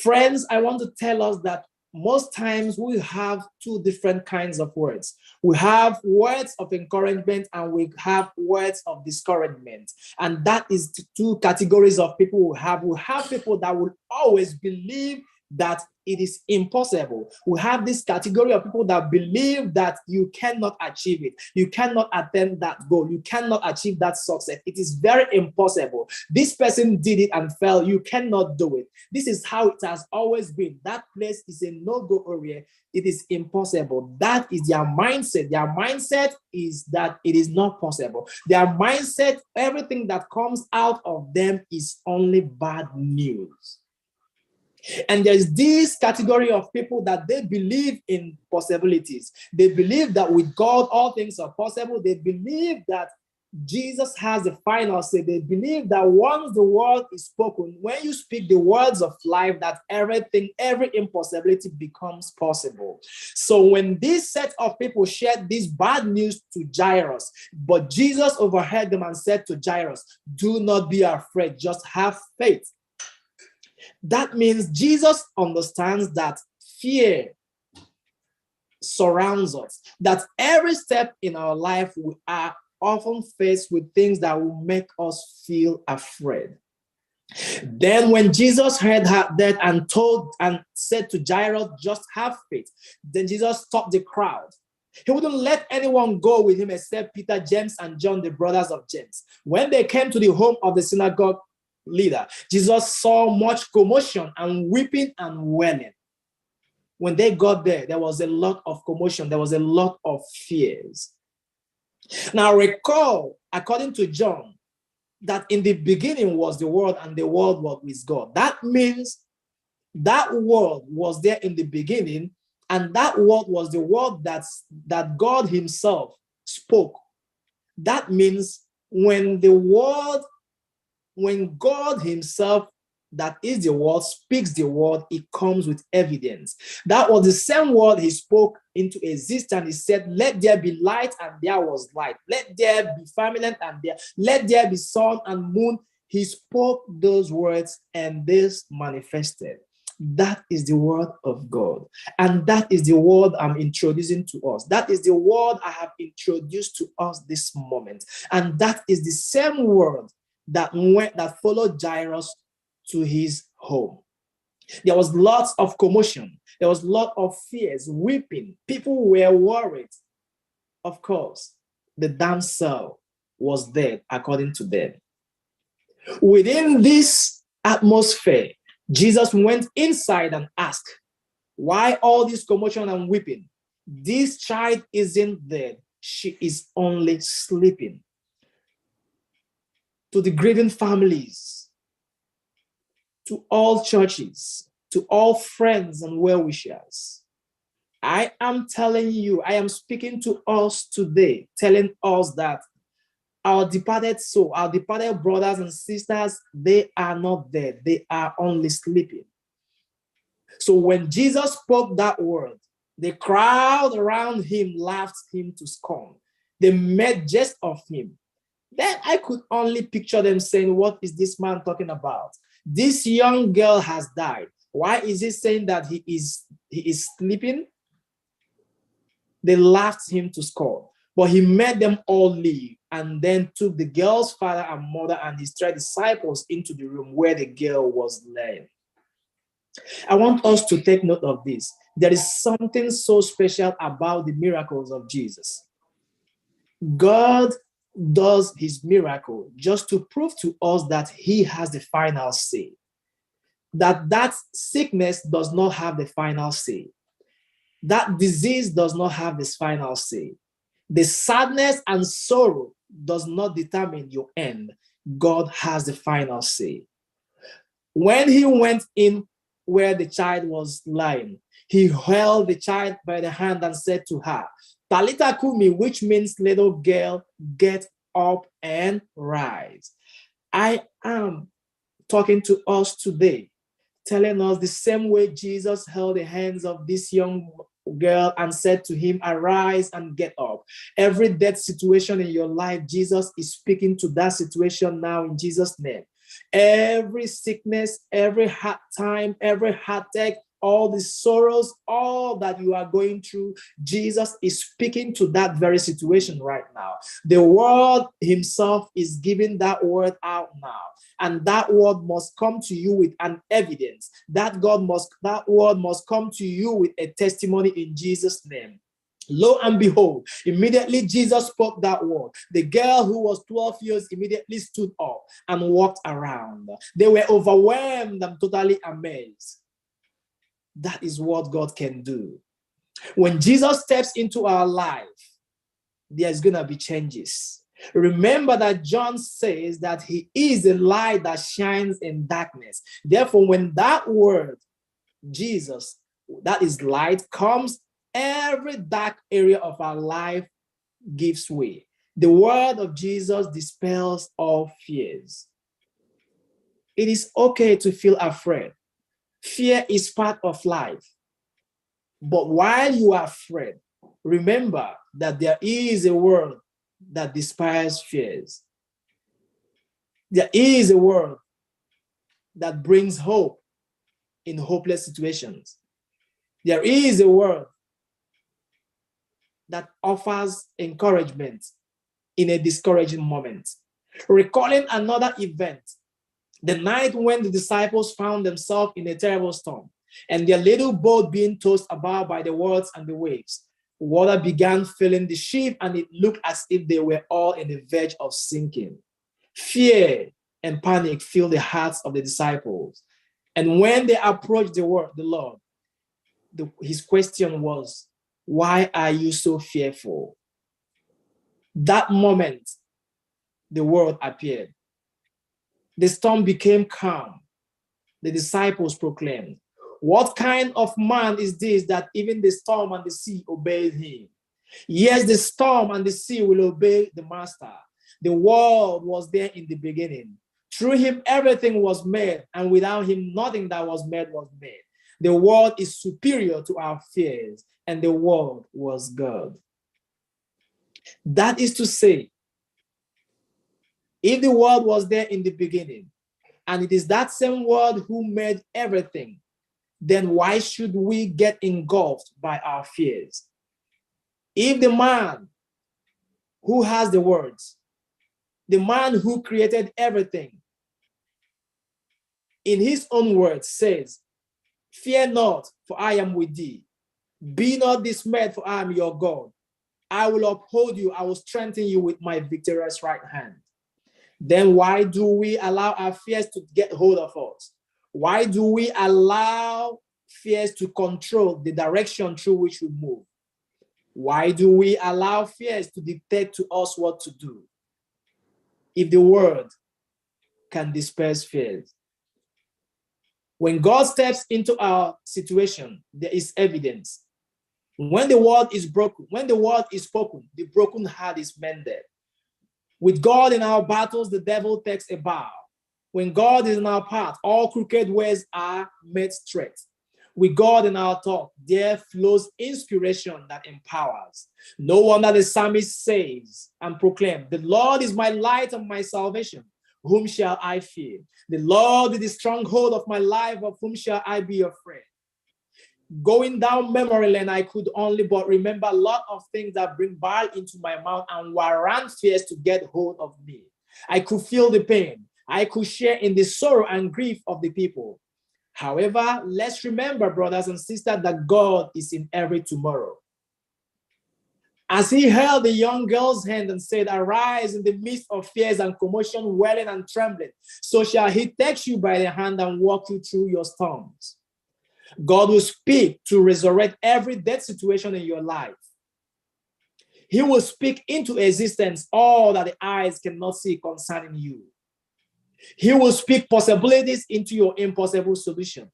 Friends, I want to tell us that most times we have two different kinds of words. We have words of encouragement and we have words of discouragement. And that is the two categories of people we have. We have people that will always believe that it is impossible. We have this category of people that believe that you cannot achieve it. You cannot attain that goal. You cannot achieve that success. It is very impossible. This person did it and fell. You cannot do it. This is how it has always been. That place is a no-go area. It is impossible. That is their mindset. Their mindset is that it is not possible. Their mindset, everything that comes out of them is only bad news. And there's this category of people that they believe in possibilities. They believe that with God, all things are possible. They believe that Jesus has the final say. They believe that once the word is spoken, when you speak the words of life, that everything, every impossibility becomes possible. So when this set of people shared this bad news to Jairus, but Jesus overheard them and said to Jairus, do not be afraid, just have faith. That means Jesus understands that fear surrounds us, that every step in our life we are often faced with things that will make us feel afraid. Then when Jesus heard that and told and said to Jairus, just have faith, then Jesus stopped the crowd. He wouldn't let anyone go with him except Peter, James, and John, the brothers of James. When they came to the home of the synagogue leader, Jesus saw much commotion and weeping and wailing. When they got there, there was a lot of commotion. There was a lot of fears. Now recall, according to John, that in the beginning was the Word and the Word was with God. That means that Word was there in the beginning, and that Word was the Word that God himself spoke. That means when God himself, that is the word, speaks the word, it comes with evidence. That was the same word he spoke into existence. He said, let there be light, and there was light. Let there be firmament, and let there be sun and moon. He spoke those words, and this manifested. That is the word of God. And that is the word I'm introducing to us. That is the word I have introduced to us this moment. And that is the same word that followed Jairus to his home. There was lots of commotion. There was a lot of fears, weeping. People were worried. Of course, the damsel was dead, according to them. Within this atmosphere, Jesus went inside and asked, why all this commotion and weeping? This child isn't dead. She is only sleeping. To the grieving families, to all churches, to all friends and well-wishers, I am telling you, I am speaking to us today, telling us that our departed soul, our departed brothers and sisters, they are not dead. They are only sleeping. So when Jesus spoke that word, the crowd around him laughed him to scorn. They made jest of him. Then I could only picture them saying, what is this man talking about? This young girl has died. Why is he saying that he is sleeping? They laughed him to scorn. But he made them all leave and then took the girl's father and mother and his 3 disciples into the room where the girl was laying. I want us to take note of this. There is something so special about the miracles of Jesus. God does his miracle just to prove to us that he has the final say. That sickness does not have the final say. That disease does not have this final say. The sadness and sorrow does not determine your end. God has the final say. When he went in where the child was lying, he held the child by the hand and said to her, Talitha Kumi, which means little girl, get up and rise. I am talking to us today, telling us the same way Jesus held the hands of this young girl and said to him, arise and get up. Every death situation in your life, Jesus is speaking to that situation now in Jesus' name. Every sickness, every hard time, every heartache, all the sorrows, all that you are going through, Jesus is speaking to that very situation right now. The word himself is giving that word out now. And that word must come to you with an evidence. That word must come to you with a testimony in Jesus' name. Lo and behold, immediately Jesus spoke that word. The girl who was 12 years immediately stood up and walked around. They were overwhelmed and totally amazed. That is what God can do. When Jesus steps into our life, there's going to be changes. Remember that John says that he is a light that shines in darkness. Therefore, when that word, Jesus, that is light, comes, every dark area of our life gives way. The word of Jesus dispels all fears. It is okay to feel afraid. Fear is part of life. But while you are afraid, remember that there is a word that despises fears. There is a word that brings hope in hopeless situations. There is a word that offers encouragement in a discouraging moment. Recalling another event, the night when the disciples found themselves in a terrible storm and their little boat being tossed about by the waters and the waves. Water began filling the ship and it looked as if they were all in the verge of sinking. Fear and panic filled the hearts of the disciples. And when they approached the Lord, his question was, why are you so fearful? That moment, the word appeared. The storm became calm. The disciples proclaimed, what kind of man is this that even the storm and the sea obey him? Yes, the storm and the sea will obey the master. The world was there in the beginning. Through him, everything was made, and without him, nothing that was made was made. The world is superior to our fears, and the world was God. That is to say, if the world was there in the beginning, and it is that same word who made everything, then why should we get engulfed by our fears? If the man who has the words, the man who created everything, in his own words says, fear not, for I am with thee. Be not dismayed, for I am your God. I will uphold you, I will strengthen you with my victorious right hand. Then why do we allow our fears to get hold of us? Why do we allow fears to control the direction through which we move? Why do we allow fears to dictate to us what to do? If the word can disperse fears. When God steps into our situation, there is evidence. When the word is broken, when the word is spoken, the broken heart is mended. With God in our battles, the devil takes a bow. When God is in our path, all crooked ways are made straight. With God in our talk, there flows inspiration that empowers. No wonder the psalmist says and proclaims, the Lord is my light and my salvation. Whom shall I fear? The Lord is the stronghold of my life. Of whom shall I be afraid? Going down memory lane, I could only but remember a lot of things that bring bile into my mouth and warrant fears to get hold of me. I could feel the pain. I could share in the sorrow and grief of the people. However, let's remember, brothers and sisters, that God is in every tomorrow. As he held the young girl's hand and said, arise in the midst of fears and commotion, wailing and trembling, so shall he take you by the hand and walk you through your storms. God will speak to resurrect every dead situation in your life. He will speak into existence all that the eyes cannot see concerning you. He will speak possibilities into your impossible solution.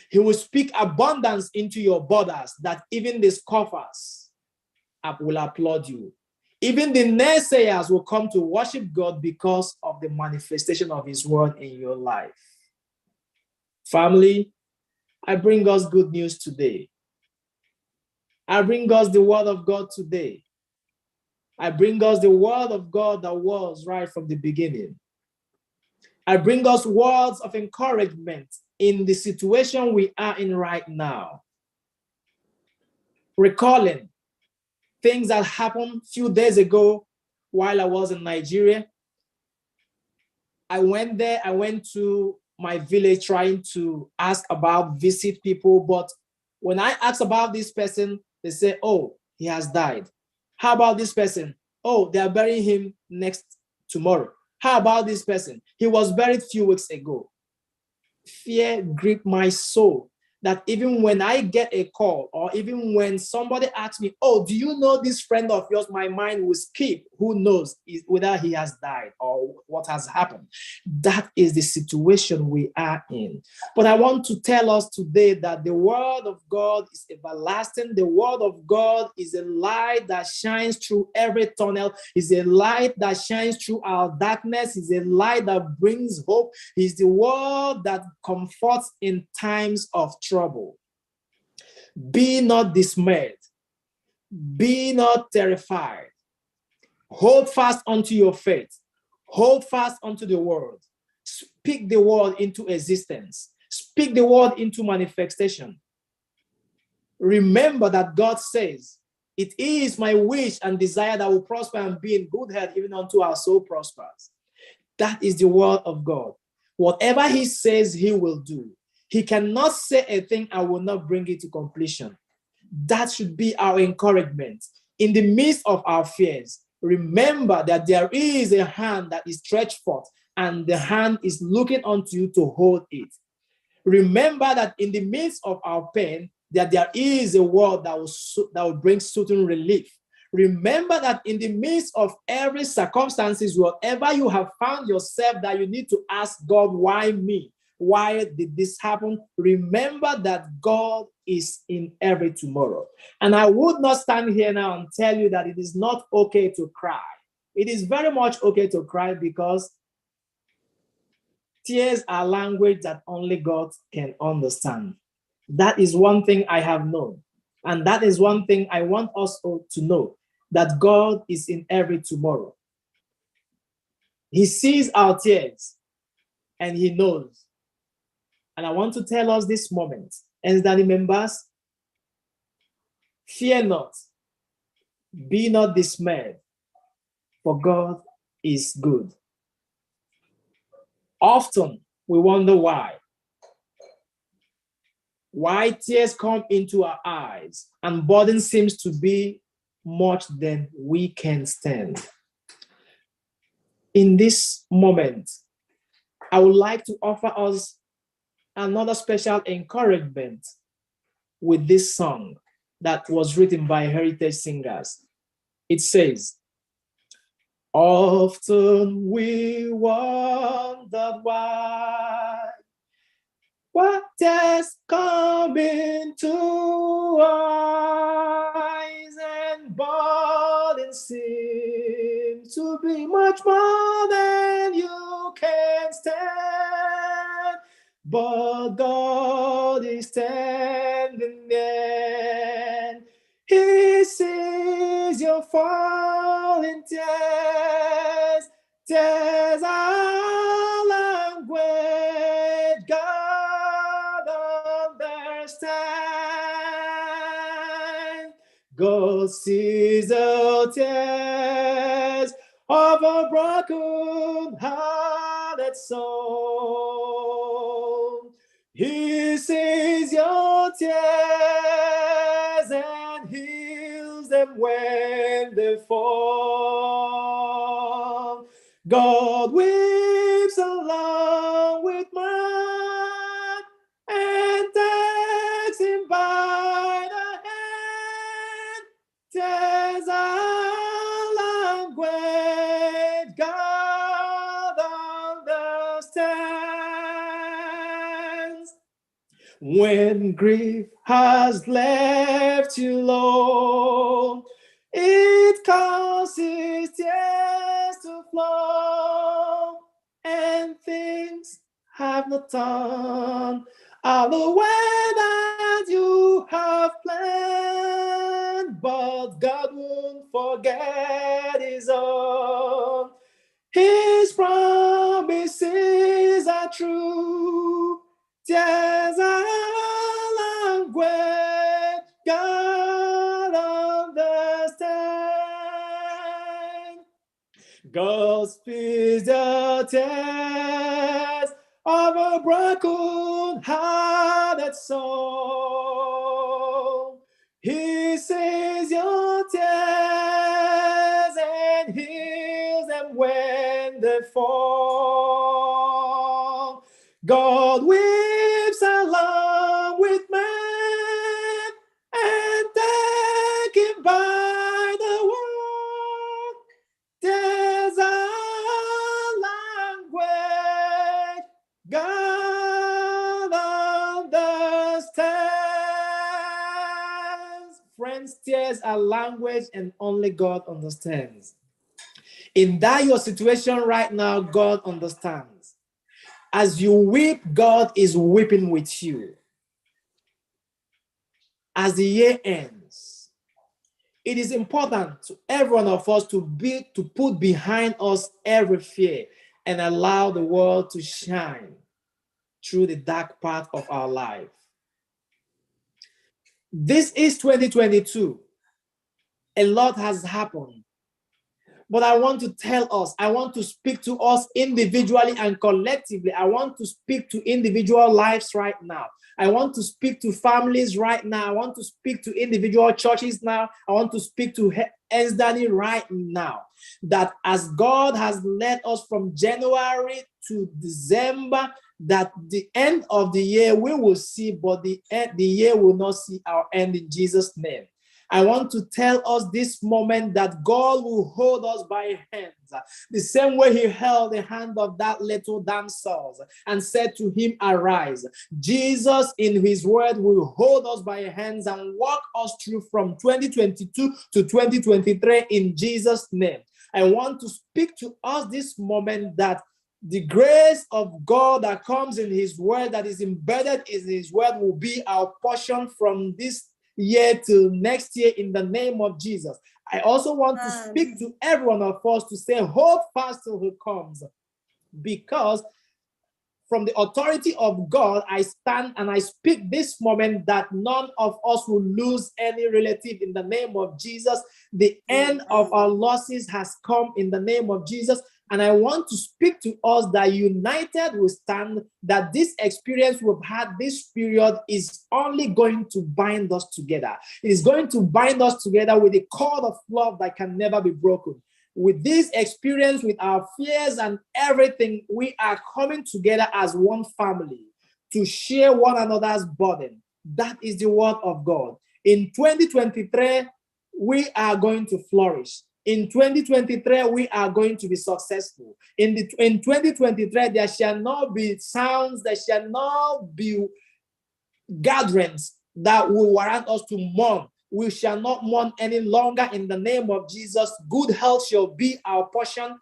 He will speak abundance into your borders that even the scoffers will applaud you. Even the naysayers will come to worship God because of the manifestation of his word in your life. Family, I bring us good news today. I bring us the word of God today. I bring us the word of God that was right from the beginning. I bring us words of encouragement in the situation we are in right now, recalling things that happened a few days ago while I was in Nigeria. I went there, I went to my village trying to ask about, visit people. But when I asked about this person, they say, oh, he has died. How about this person? Oh, they are burying him tomorrow. How about this person? He was buried a few weeks ago. Fear gripped my soul, that even when I get a call, or even when somebody asks me, oh, do you know this friend of yours? My mind will skip. Who knows whether he has died or what has happened. That is the situation we are in. But I want to tell us today that the word of God is everlasting. The word of God is a light that shines through every tunnel, is a light that shines through our darkness, is a light that brings hope, is the word that comforts in times of trouble. Be not dismayed. Be not terrified. Hold fast unto your faith. Hold fast unto the word. Speak the word into existence. Speak the word into manifestation. Remember that God says, it is my wish and desire that will prosper and be in good health, even unto our soul prospers. That is the word of God. Whatever he says, he will do. He cannot say a thing and will not bring it to completion. That should be our encouragement. In the midst of our fears, remember that there is a hand that is stretched forth, and the hand is looking unto you to hold it. Remember that in the midst of our pain, that there is a word that will bring certain relief. Remember that in the midst of every circumstances, whatever you have found yourself that you need to ask God, why me? Why did this happen? Remember that God is in every tomorrow. And I would not stand here now and tell you that it is not okay to cry. It is very much okay to cry, because tears are language that only God can understand. That is one thing I have known. And that is one thing I want us all to know, that God is in every tomorrow. He sees our tears and he knows. And I want to tell us this moment, ENSDANY members, fear not, be not dismayed, for God is good. Often we wonder why tears come into our eyes and burden seems to be much than we can stand. In this moment, I would like to offer us another special encouragement with this song that was written by heritage singers. It says, often we wondered why tears come into eyes, and burden seems to be much more than you can stand. But God is standing there. He sees your falling tears. Tears are language. God understands. God sees the tears of a broken-hearted soul. He sees your tears and heals them when they fall. God weeps along with man and takes him by the hand. Tears are language. God understands. When grief has left you alone, it causes tears to flow, and things have not turned out the way that you have planned. But God won't forget his own. His promises are true. There's a language God understands. God speaks the tears of a broken-hearted soul. He sees your tears and heals them when they fall. God weeps along with men and taken by the world. There's a language God understands. Friends, tears are language and only God understands. In that your situation right now, God understands. As you weep, God is weeping with you. As the year ends, it is important to every one of us to put behind us every fear and allow the world to shine through the dark part of our life. This is 2022. A lot has happened. But I want to tell us, I want to speak to us individually and collectively. I want to speak to individual lives right now. I want to speak to families right now. I want to speak to individual churches now. I want to speak to ENSDANY right now. That as God has led us from January to December, that the end of the year we will see, but the year will not see our end in Jesus' name. I want to tell us this moment that God will hold us by hands, the same way he held the hand of that little damsel and said to him, arise. Jesus in his word will hold us by hands and walk us through from 2022 to 2023 in Jesus' name. I want to speak to us this moment that the grace of God that comes in his word, that is embedded in his word, will be our portion from this year to next year in the name of Jesus. I also want to speak to every one of us to say, hold fast till he comes, because from the authority of God, I stand and I speak this moment that none of us will lose any relative in the name of Jesus. The end of our losses has come in the name of Jesus. And I want to speak to us that united we stand, that this experience we've had this period is only going to bind us together. It is going to bind us together with a cord of love that can never be broken. With this experience, with our fears and everything, we are coming together as one family to share one another's burden. That is the word of God. In 2023, we are going to flourish. In 2023, we are going to be successful. In 2023, there shall not be sounds, there shall not be gatherings that will warrant us to mourn. We shall not mourn any longer in the name of Jesus. Good health shall be our portion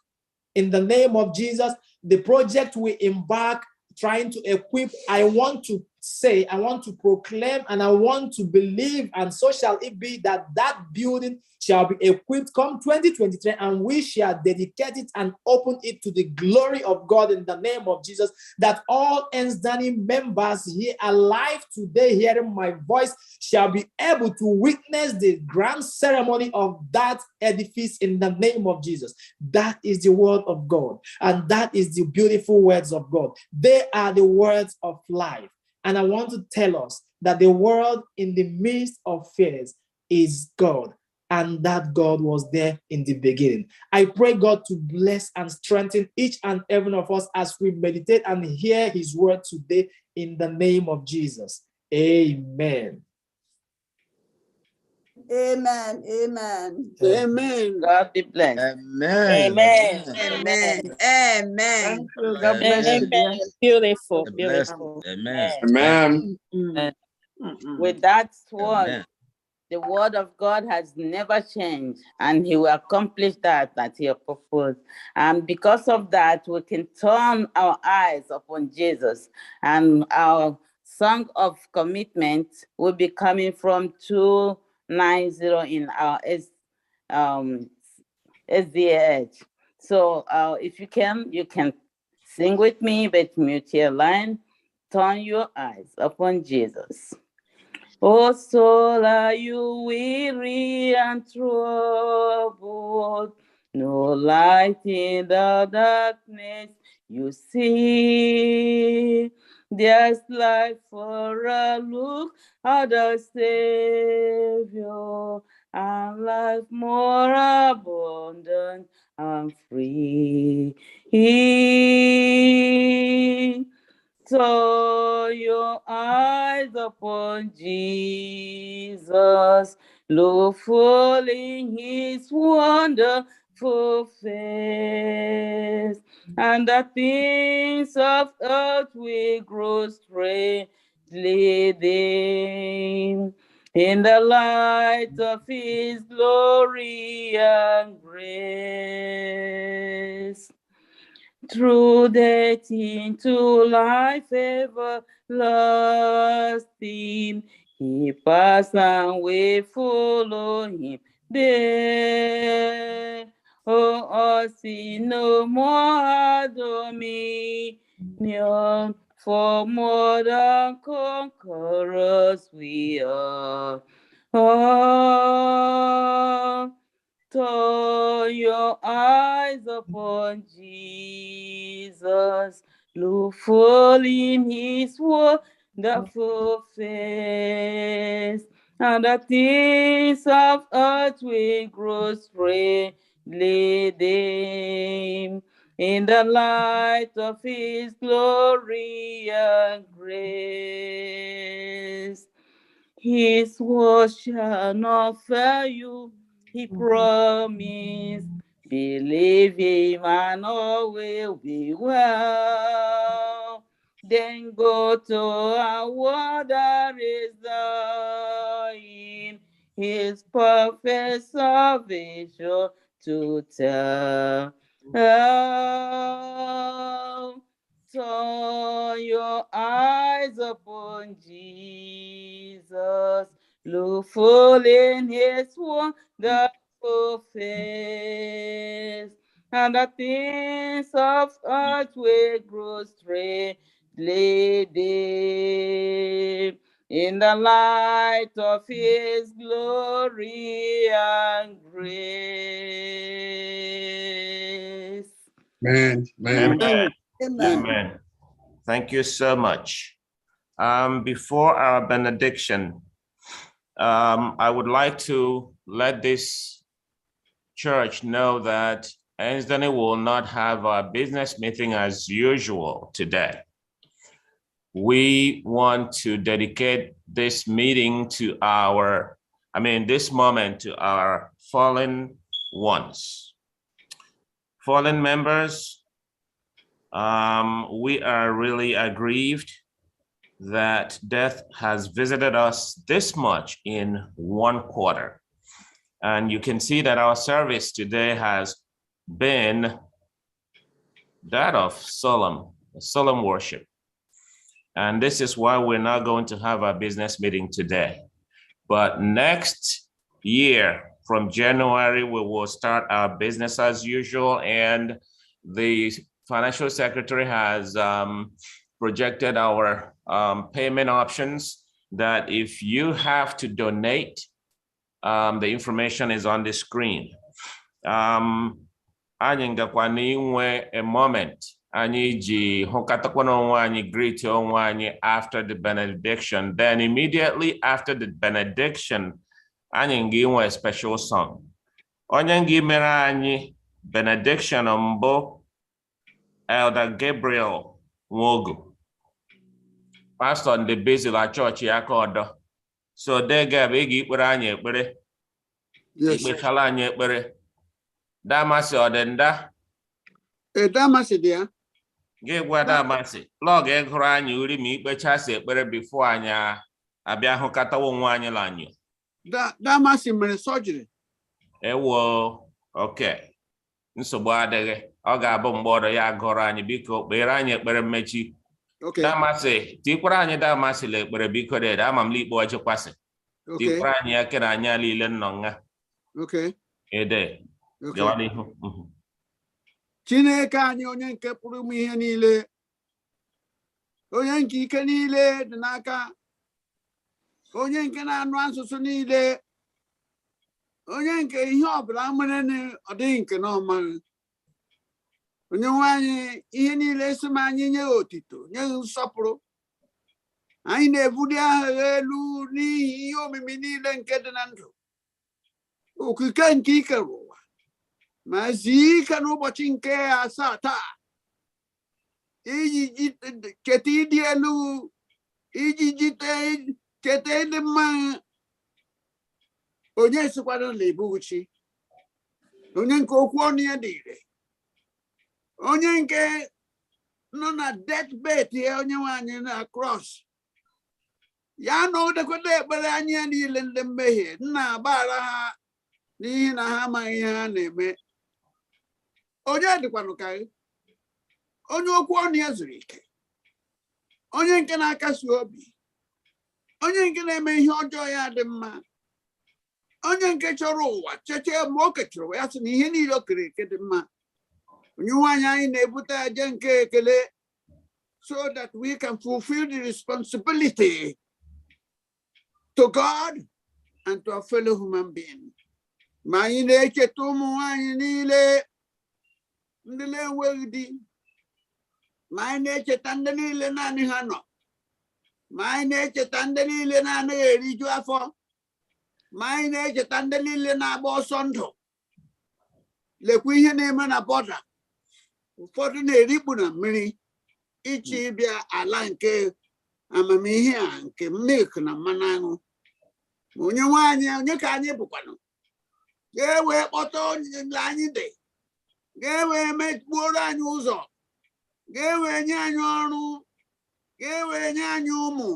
in the name of Jesus. The project we embark trying to equip, I want to say, I want to proclaim, and I want to believe, and so shall it be, that that building shall be equipped come 2023, and we shall dedicate it and open it to the glory of God in the name of Jesus, that all ENSDANY members here alive today hearing my voice shall be able to witness the grand ceremony of that edifice in the name of Jesus. That is the word of God, and that is the beautiful words of God. They are the words of life. And I want to tell us that the world in the midst of fears is God, and that God was there in the beginning. I pray God to bless and strengthen each and every one of us as we meditate and hear his word today in the name of Jesus. Amen. Amen. Amen. Amen. God be blessed. Amen. Amen. Amen. Amen. Thank you. God bless you, dear. Beautiful. Blessed. Beautiful. Amen. Amen. Amen. With that word, the word of God has never changed, and he will accomplish that he has proposed. And because of that, we can turn our eyes upon Jesus, and our song of commitment will be coming from 290 in our SDH. So if you can sing with me, but mute your line. turn your eyes upon Jesus. O soul, are you weary and troubled? No light in the darkness you see. There's life for a look at the Savior, and life more abundant and free. Turn your eyes upon Jesus, look full in his wonderful face, and the things of earth will grow strangely dim in the light of his glory and grace. Through death into life everlasting, he passed and we follow him there. Oh, us in no more dominion, for more than conquerors we are. Oh, turn your eyes upon Jesus, look full in his wonderful face, and the things of earth will grow strangely dim in the light of his glory and grace. His word shall not fail you, he promised. Believe him and all will be well. Then go to our world that is dying, his perfect salvation to tell. Oh, turn your eyes upon Jesus, look full in his wonderful face, and the things of earth will grow strangely dim in the light of his glory and grace. Man. Amen. Amen. Amen. Thank you so much. Before our benediction, I would like to let this church know that ENSDANY will not have a business meeting as usual today. We want to dedicate this meeting to this moment to our fallen ones. Fallen members, we are really aggrieved that death has visited us this much in one quarter. And you can see that our service today has been that of solemn worship. And this is why we're not going to have our business meeting today. But next year, from January, we will start our business as usual. And the financial secretary has projected our payment options that if you have to donate, the information is on the screen. Anyị ngakwa n'inwe a moment anyị ji hụkatakwana onwe anyị greet onwe anyị after the benediction. Then immediately after the benediction, anyị nginwe a special song. Onye ngimere anyị benediction mbụ Elder Gabriel Nwogu, pastor ndị Bezila Church Yakodo. So they gave ikpere anyị ekpere. Ikpechala anyị ekpere. Damasi ọdịnda. Damasi dị ya. Gị gwa Damasi, lọg ịgụrụ anyị uri ma ikpechasị ekpere before anyị abịa hụkatawa onwe anyị lanyo. Damasi mere surgery. Ewo, okay. Nsogbu adịghị. Ọ ga-abụ mgbe ọdọ ya gụrụ anyị biko kpere anyị ekpere mmechi. Damasi, tikwara anyị Damasi la ekpere biko dede ama m likpo ọchịkwasị. Tikwara anyị ekere anyị niile nnọ nga. Ede. Chineke anyị onye nke pụrụ ime ihe niile onye nke ike niile dị n'aka, onye nke na-anụ asụsụ niile, onye nke ihe ọbụla mere ọ dịghị nke na ọmaghị. Onye nwe anyị, ihe niile si m anyị nye otito, nye nsọpụrụ. Anyị na-ebuli aha elu n'ihi ihe omimi niile nke dị na ndụ, okike nke ikere ụwa, ma zie ike n'ụbọchị nke asaa taa, iji cheta ịdị elu, iji cheta ịdị mma. Onye sikwara na ebuchi, onye nke okwu ọnụ ya dị ire, onye nke nọ na deathbed ya, onye nwe anyị na cross ya, nọgidekwado ekpere anyị ya niile ndị mmehie, nna agbaghara ha n'ihi na ha amaghị ihe ha na-eme. Onye dịkwanụ ka onye okwu ọnụ ya zuru ike, onye nke na-akasi obi, onye nke na-eme ihe ọjọọ ya dị mma, onye nke chọrọ ụwa cheche ma o kechara ya sị na ihe niile o kere eke dị mma. Onye nwaanyị anyị na-ebute aja nke ekele, so that we can fulfill the responsibility to God and to our fellow human being. Ma anyị na-echeta ụmụ nwaanyị niile ndị na-enweghị di, ma anyị na-echeta ndị niile naanị ha nọ, ma anyị na-echeta ndị niile na-anaghị eriju afọ, ma anyị na-echeta ndị niile na-agba ọsọ ndụ. Lekwa ihe na-eme na bọda, ụfọdụ na-erikpu na mmiri ichi bịa ala nke amamihe a nke milk na mmanụ aṅụ. Ma onye nwaanyị, onye ka anyị bụkwanụ, ga-ewe kpọta onye anyị dị, ga-ewe mekpuoro anyị ụzọ, ga-ewe nye anyị ọrụ, ga-ewe nye anyị ụmụ,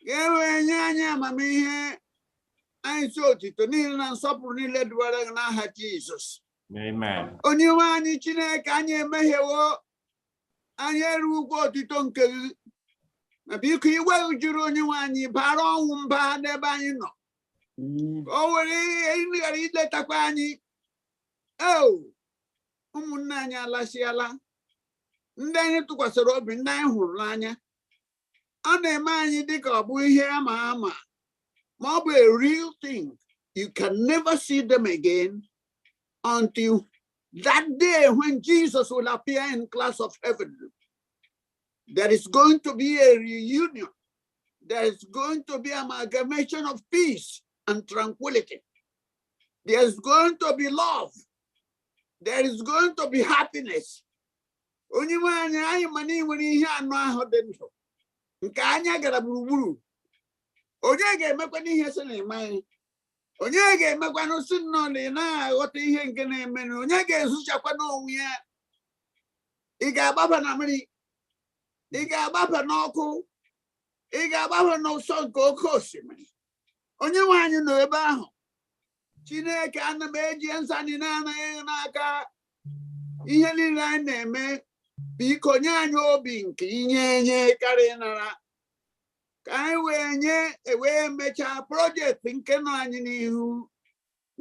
ga-ewe nye anyị amamihe. Anyị si otito niile na nsọpụrụ niile dụwara n'aha Jizọs. Amen. Onye nwe anyị Chineke, anyị emehiewo, anyị erughị otito nke gị. Ma biko iwe juru onye nwe anyị bara ọnwụ mba n'ebe anyị nọ. O nwere ihe ghara iletakwa anyị. Ụmụnne anyị alasịala, ndị anyị tụkwasịrị obi, ndị anyị hụrụ n'anya. Ọ na-eme anyị dịka ọ bụ ihe ama ama, ma ọ bụ a real thing. You can never see them again until that day when Jesus will appear in class of heaven. There is going to be a reunion. There is going to be amalgamation of peace and tranquility. There is going to be love. There is going to be happiness. Onye nwe anyị, anyị ma na nwere ihe anọ ahụ dị ndụ nke anya gara gburugburu. Onye ga-emekwa n'ihe sị na-eme anyị, onye ga-emekwa n'osi nnọọ na ị na-aghọta ihe nke na-eme, na onye ga-ezuchakwa n'onwe ya. Ị ga-agbaba na mmiri, ị ga-agbaba n'ọkụ, ị ga-agbaba n'ụsọ nke oke osimiri. Onye nwe anyị nọ ebe ahụ. Chineke, ana m eji nsani na-anaghị n'aka ihe niile anyị na-eme. Biko nye anyị obi nke inye enye karịa nara, ka anyị wee mechaa projekti nke nọ anyị n'ihu,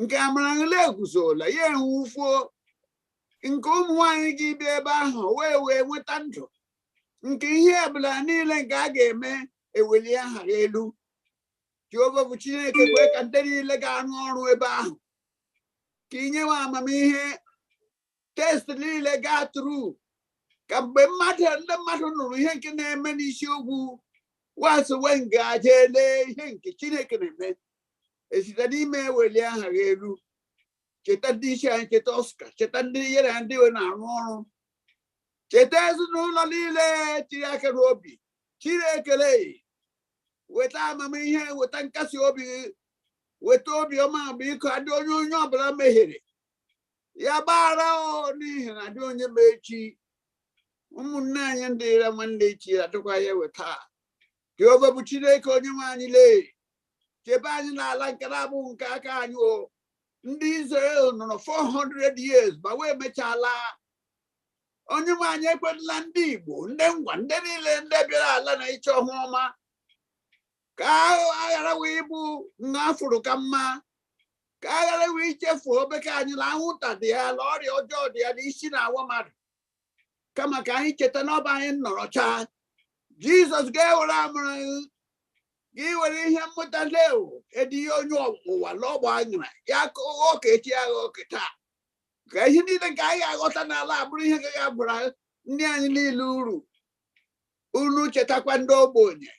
nke amarala eguzola ya enwufuo, nke ụmụ nwanyị gị bịa ebe ahụ wee nweta ndụ, nke ihe ọbụla niile nke a ga-eme eweli aha elu. Jehova bụ Chineke, kwee ka ndị niile ga-arụ ọrụ ebe ahụ, ka inyewe amamihe, test niile gaa tru, ka mgbe ndị mmadụ nụrụ ihe nke na-eme n'isi ugwu, wasịwe ngaji elee ihe nke Chineke na-eme, esite n'ime eweli aha elu. Cheta ndị isi anyị, cheta Oscar, cheta ndị yere ndị we na-arụ ọrụ, cheta ezinụlọ niile tiri aka n'obi. Chinekele, weta amamihe, weta nkasi obi, weta obiọma. Biko adị onye ọbụla mehiere ya gbaghara n'ihi na adị onye ma echi. Ụmụnne anyị ndị ire nwanne echi adịkwa ya weta. Jehova bụ Chineke, onye nwe anyị lee, chebe anyị n'ala nke na-abụghị nke aka anyị. Ndị Israel nọrọ 400 years ma wee mechala. Onye nwe anyị ekwerela ndị Igbo, ndị ngwa, ndị niile ndị bịara ala na ịchọ ọhụ ọma, ka a ghara wee bụ nha afụrụ ka mma, ka a ghara wee ichefu obeke anyị na anwụnta dị ya, na ọrịa ọjọọ dị ya, na isi na awa mmadụ. Kama ka anyị cheta n'ọba anyị nọrọcha, Jesus gave Ramon. Give him with a lew. Edio no law one. Yak okay, Tiagoketa. Okay, you need a guy I got an alarm, bring a brother, Nyanli Luru. Unu chetakwando bonye.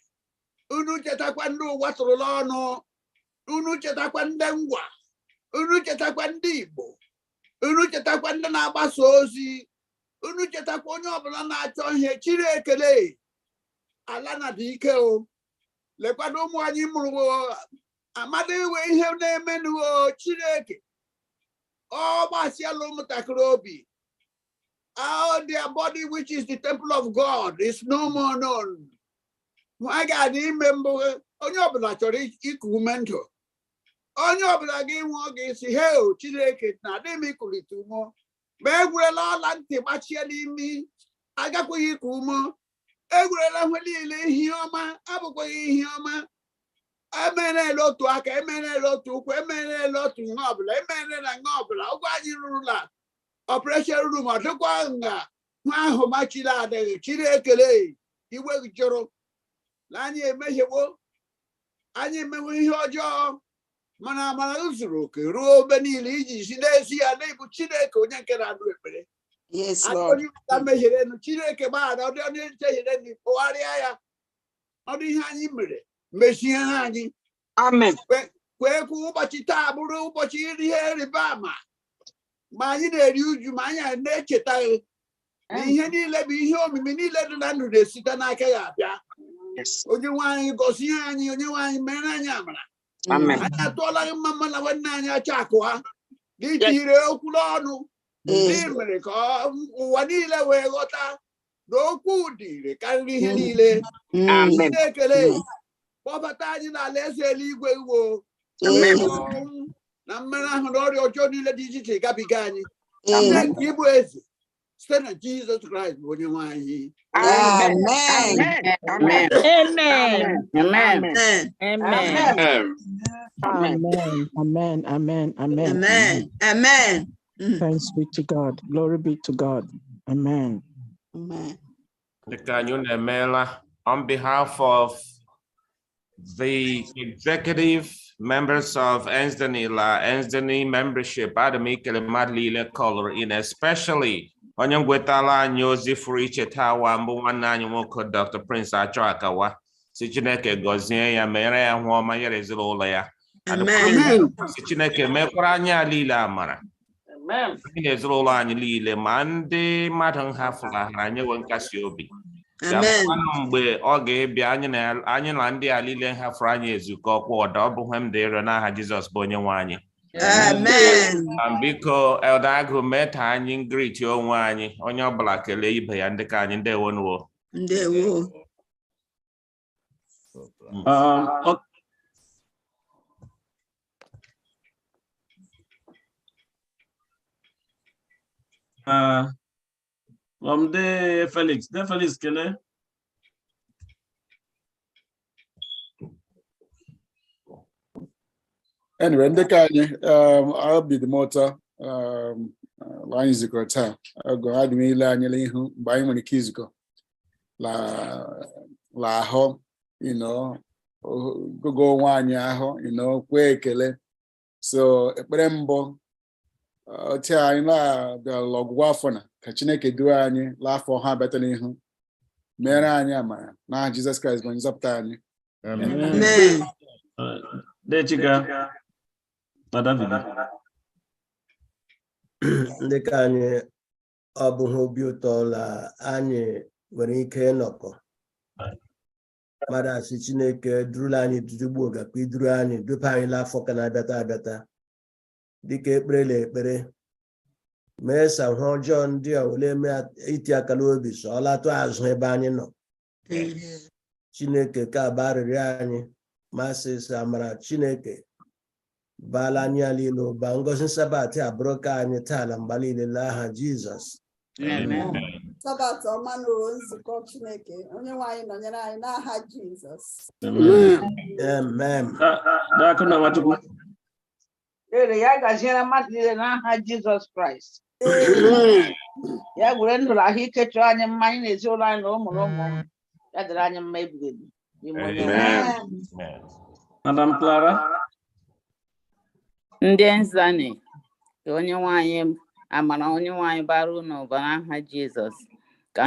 Unu chetakwando watrolano. Unu chetakwandengwa. Unu chetakwandibo. Unu chetakwanda na basozi. Unu chetakwanyo obula na chonhe chire ekele. Ala na dike o. Lekwado mu anyi muru amade we ihe na-eme nu Chineke. Oh, Basialo Mutakrobi. Oh, their body, which is the temple of God, is no more known. My God, remember, on your blood, equumento. On your blood, game walk is hell, Chileke, now they make it to more. Begwella Lante, Machiani me. I got for you, Kumo. Egwella Willie, Hioma, Abuquay Hioma. I mean a lot to Aka, I mean a lot to Quemen, a lot to Noble, I mean a noble, I'll buy you ruler. Operation room, I took one. Maho Machila, the Chile, you work Joro. Lani measurable. I remember your job. Mana Manusruk, Ruben Ligi, Sinesi, and they put Chile, Konyakan. Yes, I Lord. told you that measure in Chile, Cabana, or the other say any Poaria. How do you hang him? Messiani. Amen. Where Kubachita, Buru, Bachi, here, Bama. My dear, you, my nature. Ni let me hear me, ni let it under the sit and I can. Yes. You want you go see any, you want Menanyamana. Amen. I told Mamma when Nanya Chakwa. Did you Kulano? Limerica, Wanila Wegota, no good, can be Henile. Amen. Papa Tajina, let's say Ligo. Amen. Namana Honorio Johnny Legiti Gabigani. Amen. Stand at Jesus Christ when you want he. Amen. Amen. Amen. Amen. Amen. Amen. Amen. Amen. Amen. Amen. Amen. Amen. Thanks be to God. Glory be to God. Amen. Amen. On behalf of the executive members of ENSDANY membership, Adamikele Madlile Color, in especially Onyang Gwetala Nyozi Furiche Tawa Mbuwana Nyoko Dr. Prince Achakawa, Sichineke Gozie ya mere ya huoma yere zilola ya. Amen. Sichineke mekwanya lila amara. Amen. Ine zilola anyị lile ma ndị mmadụ hafụla anyị wenkasi obi. Amen. Mgbe ọ ga-ebịa anyị na ndị a niile hafụrụ anyị ezukọ kwa ọdọ ọ bụ ihe m dịrịọ n'aha Jizọs bụ onye nwe anyị. Amen. Biko Elder Agụ mee ka anyị ngriti onwe anyị onye ọbụla kelee ibe ya ndị ka anyị ndewo nwo. Ndewo. De Felix kele. Anyway, I'll be the motor. Line is the time. I'll go add me line by when the keys go. La home, go one ya, quick. So, Brembo, Tia the log wafona, Kachineke duani, laugh for her better than him. Meranya, man. Now Jesus Christ going up time. Amen. There you go. Ndị ka anyị ọ bụghị obi ụtọ la anyị nwere ike ịnọkọ mmadụ asị Chineke durula anyị dudugbu gakwa iduru anyị dupa anyị l'afọ ka na-abịata abịata dịka ekperela ekpere mee sa ihe ọjọọ ndị a wele mee iti aka n'obi so ọ latụ azụ ebe anyị nọ Chineke ka barịrị anyị masị sa amara Chineke bala anyị alilo ba ngozi sabati abụrụ ka anyị taa na mgbe niile n'aha Jizọs. Sabat ọma n'ụlọ nzukọ Chineke onye nwe anyị nọnyere anyị n'aha Jizọs. Amen. Ya gaziere mmadụ niile n'aha Jizọs Kraịst. Ya gwere ndụ ahụike chọọ anyị mma anyị na ezinụlọ anyị na ụmụ na ụmụ. Madam Clara. Ndị ENSDANY, ka onye nwanyị amara onye nwanyị bara unu ụba n'aha Jizọs. Ka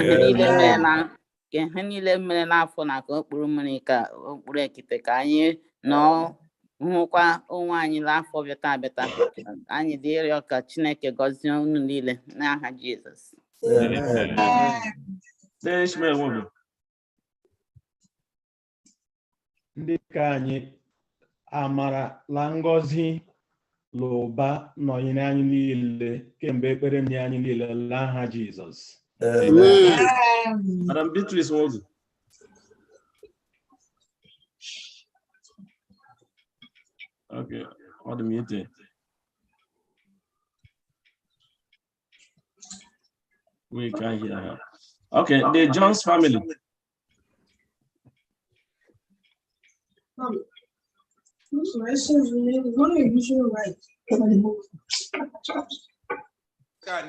ihe niile mere n'afọ na ka okpuru mmiri ka okpuru ekite ka anyị nọ hụkwa onwe anyị n'afọ bịata. Anyị dị ịrịọ ka Chineke gọzie unu niile n'aha Jizọs. Ndị ka anyị amara la ngọzi l'ụba nọnyere anyị niile kemgbe ekpere ndị anyị niile n'aha Jizọs. Madam Beatrice Nwogu. Okay, what the meeting? We can't hear her. Okay, the Jones family.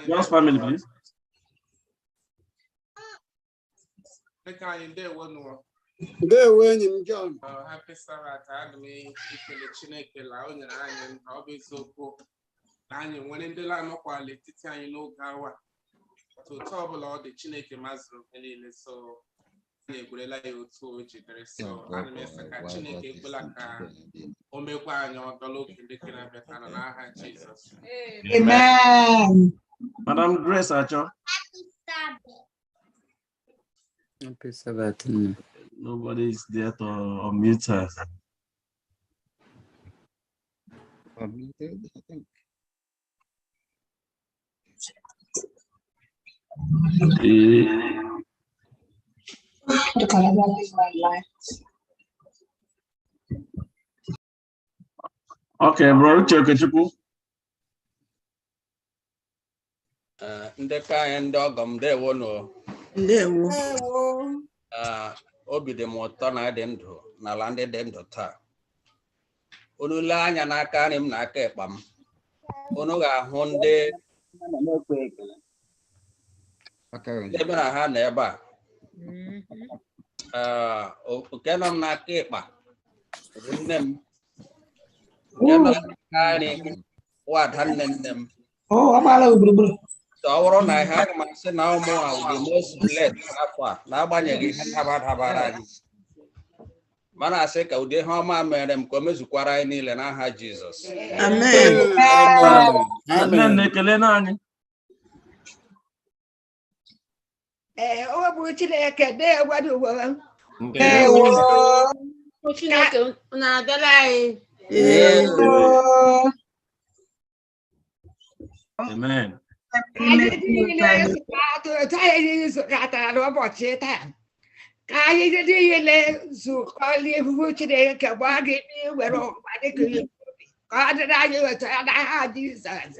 Jones family, please. There when him John. Happy Sabbath, me Chineke la onye anyị ọ bụ eziokwu na anyị nwere ndị la-anọkwa n'etiti anyị n'oge awa otu ọbụla ọ dị Chineke mazụrụ niile so anyị egwerela ya otu o jidere so ana m ese ka Chineke ekwela ka o mekwa anyị ọdọla oge ndị ke na-abịa n'aha Jizọs. Amen. Madam Grace Acho. Happy Sabbath. Nobody is there to unmute her. Unmuted, I think. Okay, bro, check it. Ndị ka anyị ndị ọgọ m ndewo nụ. Ndewo. Obi dị m ụtọ na dị ndụ n'ala ndị dị ndụ taa. Unu lee anya n'aka nri m na aka ekpa m. Unu ga-ahụ ndị ebe na ha na ebe a. Nke nọ m n'aka ekpa bụ nne m. Nke nọ n'aka nri wada nne m. Ọ bụrụ na ha ga-amasị na ụmụ a the most blessed n'afọ a n'agbanyeghị ihe dabara anyị. Mana asị ka ụdị ihe ọma mere m ka o mezukwara anyị niile n'aha Jizọs. Amen. Amen. Ekele naanị. O bụ Chineke na-egwe dị uwe. Chineke na-adọla anyị. Amen. Anyị niile zụtara n'ụbọchị taa. Ka anyị niile zukọ n'ihu Chineke gbaa gị were ụwa dịka ihe ka ọ dịrị anyị otu ya n'aha Jizọs.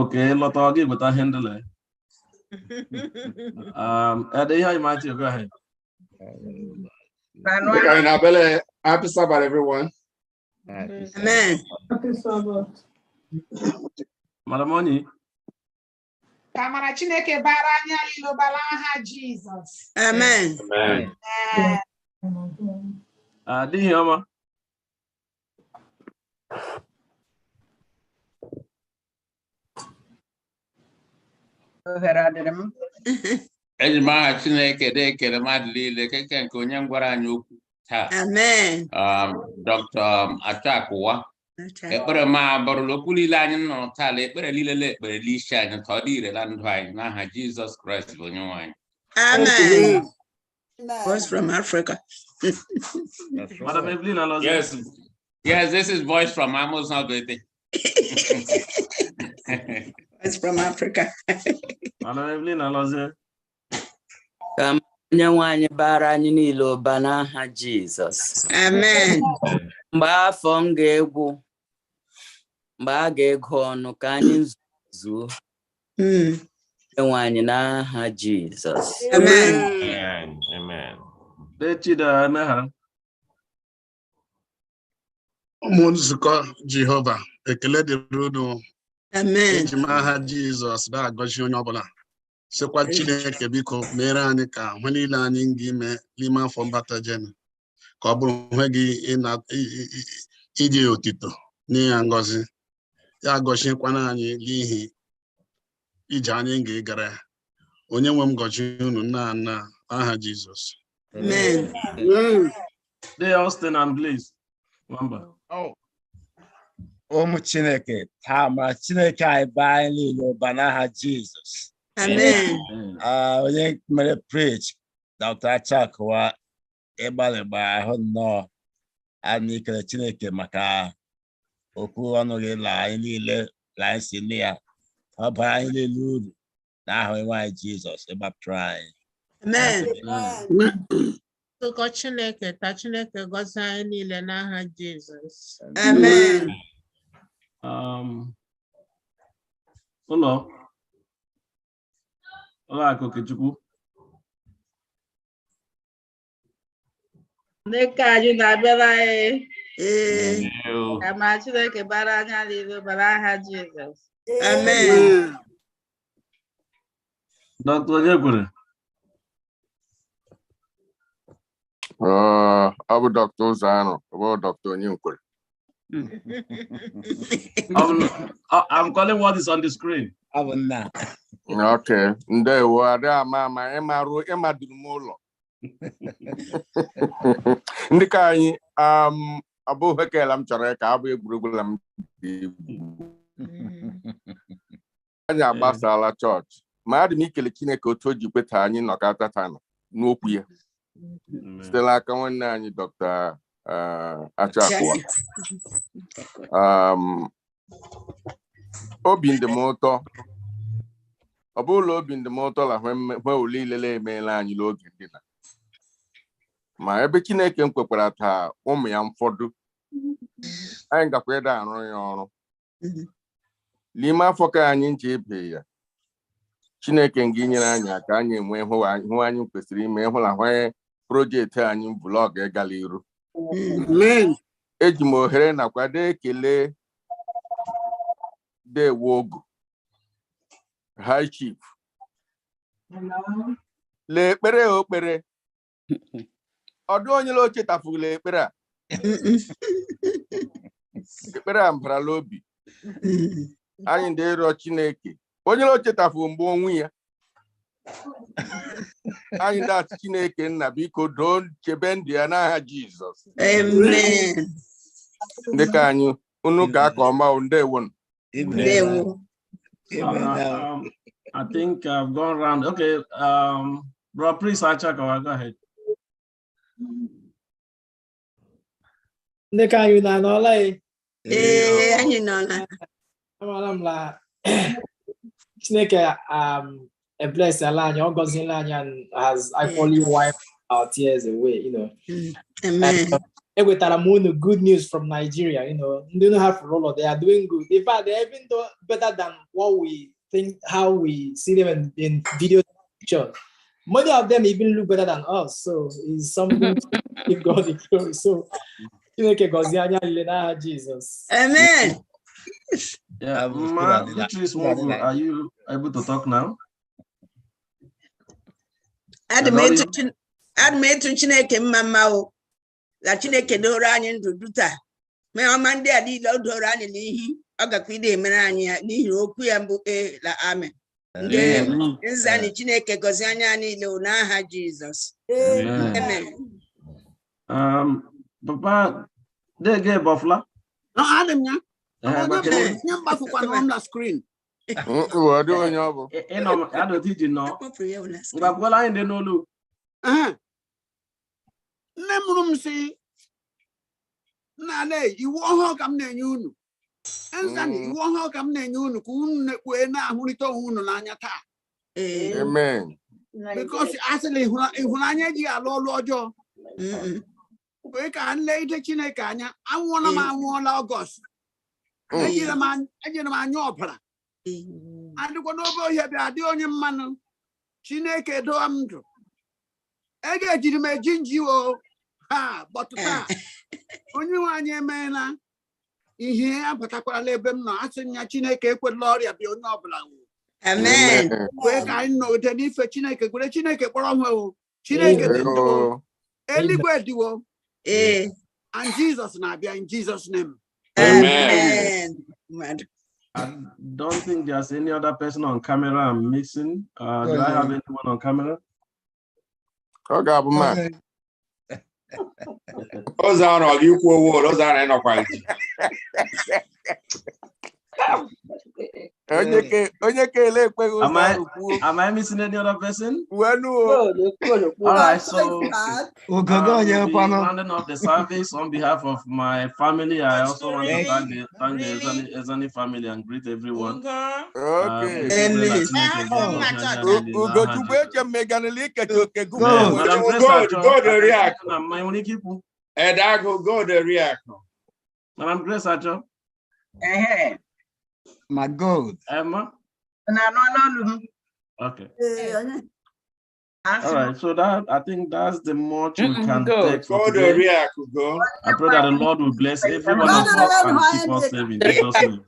Okay, lọta ọ ga-eweta handle. Eddie, how you might go ahead. Happy Sabbath, everyone. Amen. Happy Sabbath. Madam Oni. Ka amara Chineke bara anyị niile ụba n'aha Jizọs. Amen. Adịghị ọma. Ohere adịrị m. Eji m aha Chineke ekele mmadụ niile keke nke onye gwara anyị okwu taa. Amen. Dr. Achakuwa. Ekpere m abụrụla okwu niile anyị nọ taa la ekpere niile ekpere isi anyị ka ọ dị irela ndụ anyị n'aha Jizọs Kraịst bụ onye nwe anyị. Amen. Voice from Africa. Madam Evelyn, yes, this is voice from Amos Nogete. Voice from Africa. Madam Evelyn, Alozie. Ka onye nwanyị bara anyị niile ụba n'aha Jizọs. Amen. Mgbe afọ m ga-egwu, mgbe a ga-ego ọnụ ka anyị zuo. Enwe anyị n'aha Jizọs. Amen. Amen. Ụmụ nzukọ Jehova ekele dịrị unu. Amen. Eji m aha Jizọs na-agọzi onye ọbụla. Sekwa Chineke biko mere anyị ka ahụ niile anyị ga-ime n'ime afọ mbata jena ka ọ bụrụ onwe gị iji otito n'ihe ngọzi ya gọziekwana anyị n'ihi ije anyị ga-egara onye nwe m gọzie unu na aha Jizọs. Amen. They all stand and please. Ụmụ Chineke taa ma Chineke anyị baa anyị niile ụba n'aha Jizọs. Amen. Onye mere preach Dr. Achakwa ịgbalịgba ahụ nnọọ anyị ikele Chineke maka okwu ọnụ gị la anyị niile la anyị si nne ya ọ bara anyị niile uru n'aha onye anyị Jizọs ịgbapụrụ anyị. Amen. Tụkọ Chineke ta Chineke gọzie anyị niile n'aha Jizọs. Amen. Ụlọ akụ Okechukwu. Chineke anyị na-abịara anyị. Ka ma Chineke bara anya niile bara aha Jizọs. Amen. Dr. Onyekwere. Ọ bụ Dr. Ụzọanụ, ọ bụ Dr. Onyekwere. I'm calling what is on the screen. Okay, ndewo ada ama ịmaduru m ụlọ. Ndị ka anyị abụghị ekele m chọrọ ka abụ egwuregwu la m anyị agbasala chọọchị ma adị m ikele Chineke otu o ji kweta anyị nọkọta taa n'okwu ya site n'aka nwanne anyị Dr. Achakwa. Obi ndị m ụtọ ọ bụla obi ndị m ụtọ la nwe ule ilele emeela anyị n'oge ndị na ma ebe Chineke m kwekwara taa ụmụ ya ụfọdụ anyị gakwa ịda arụ ya ọrụ n'ime afọ ka anyị nche ebe ya Chineke nga inyere anyị aka anyị enwe hụ anyị kwesịrị ime ịhụla nwee projekti anyị vlọg ịgala iru. Eji m ohere nakwado ekele Dewo Ogu High Chief lee ekpere okpere ọdụ onye lo chetafugula ekpere a ekpere a mbarala obi anyị ndị ịrịọ Chineke onye lo chetafu mgbe onwe ya anyị ndị asị Chineke nna biko doo chebe ndụ ya n'aha Jizọs. Amen. Ndị ka anyị unu ga-aka ọma ndewo. I think I've gone around. Okay, Bro Prince Achakawa, go ahead. Ndị ka anyị na-anọla anyị nọla. Amara m la Chineke bless ala anyị, ọ gọziela anyị and has actually wiped our tears away, you know. Amen. Ewetara m unu good news from Nigeria, you know. Ndị unu have role, they are doing good. In fact, they're even better than what we think, how we see them in video pictures. Many of them even look better than us, so it's something to give God the glory. So, Jesus. Amen. Yeah, are you able to talk now? Admit Chineke mama o la Chineke doro anyị ndụ taa ma ọma ndị a niile o doro anyị n'ihi ọ gakwa ide emere anyị n'ihi okwu ya mbụ la amen. Nzani Chineke gọzie anyị niile n'aha Jizọs. Amen. Papa, they gave Buffalo. No, Adam, yeah. On the screen. I don't think you know. But what I didn't know. Nemrum say, Nale, you won't come near you. ENSDANY, you won't come near you. Amen. Because actually, when I need you, Lord, we can later Chinekanya. I want a man more August. I get a man opera. And go over here, the only man. Chineke do amdo. I get you to make ginger. But only one year man. In here, but I call them not. I think Chineke put Lord at your novel. Amen. Where can know the need for Chineke, but Chineke, Chineke, anywhere, and Jesus now be in Jesus' name. Amen. I don't think there's any other person on camera I'm missing. Do I have anyone on camera? Okay, man. Those are all you quote, those are any Am I missing any other person? Well, no. All right, so we'll be rounding up the service on behalf of my family. I also want to thank the ENSDANY family and greet everyone. Okay. Madam Grace Acho. My God. Emma. Okay. All right, so I think that's the much we can take for today. I pray that the Lord will bless every one of us and keep us safe in Jesus' name.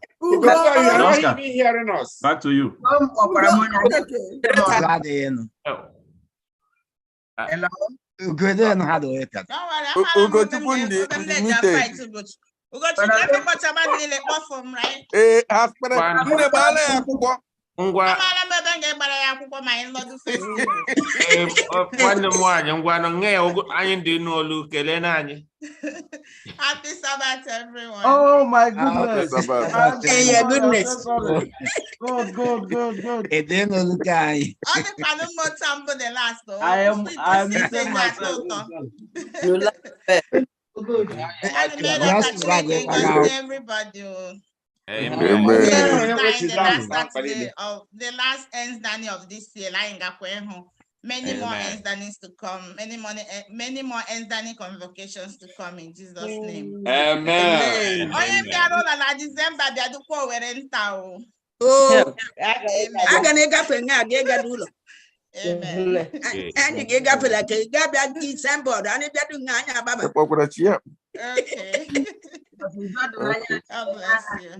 Oscar, back to you. Happy Sabbath, everyone. Oh my goodness. Goodness. Good. It didn't look at I muted myself. Everybody. Amen. The last ENSDANY of this year. Many more ENSDANYs to come. Many more ENSDANY convocations to come in Jesus' name. Amen. December, oh, I can Amen. And you get like a gabby December, and if you do Okay. God bless you.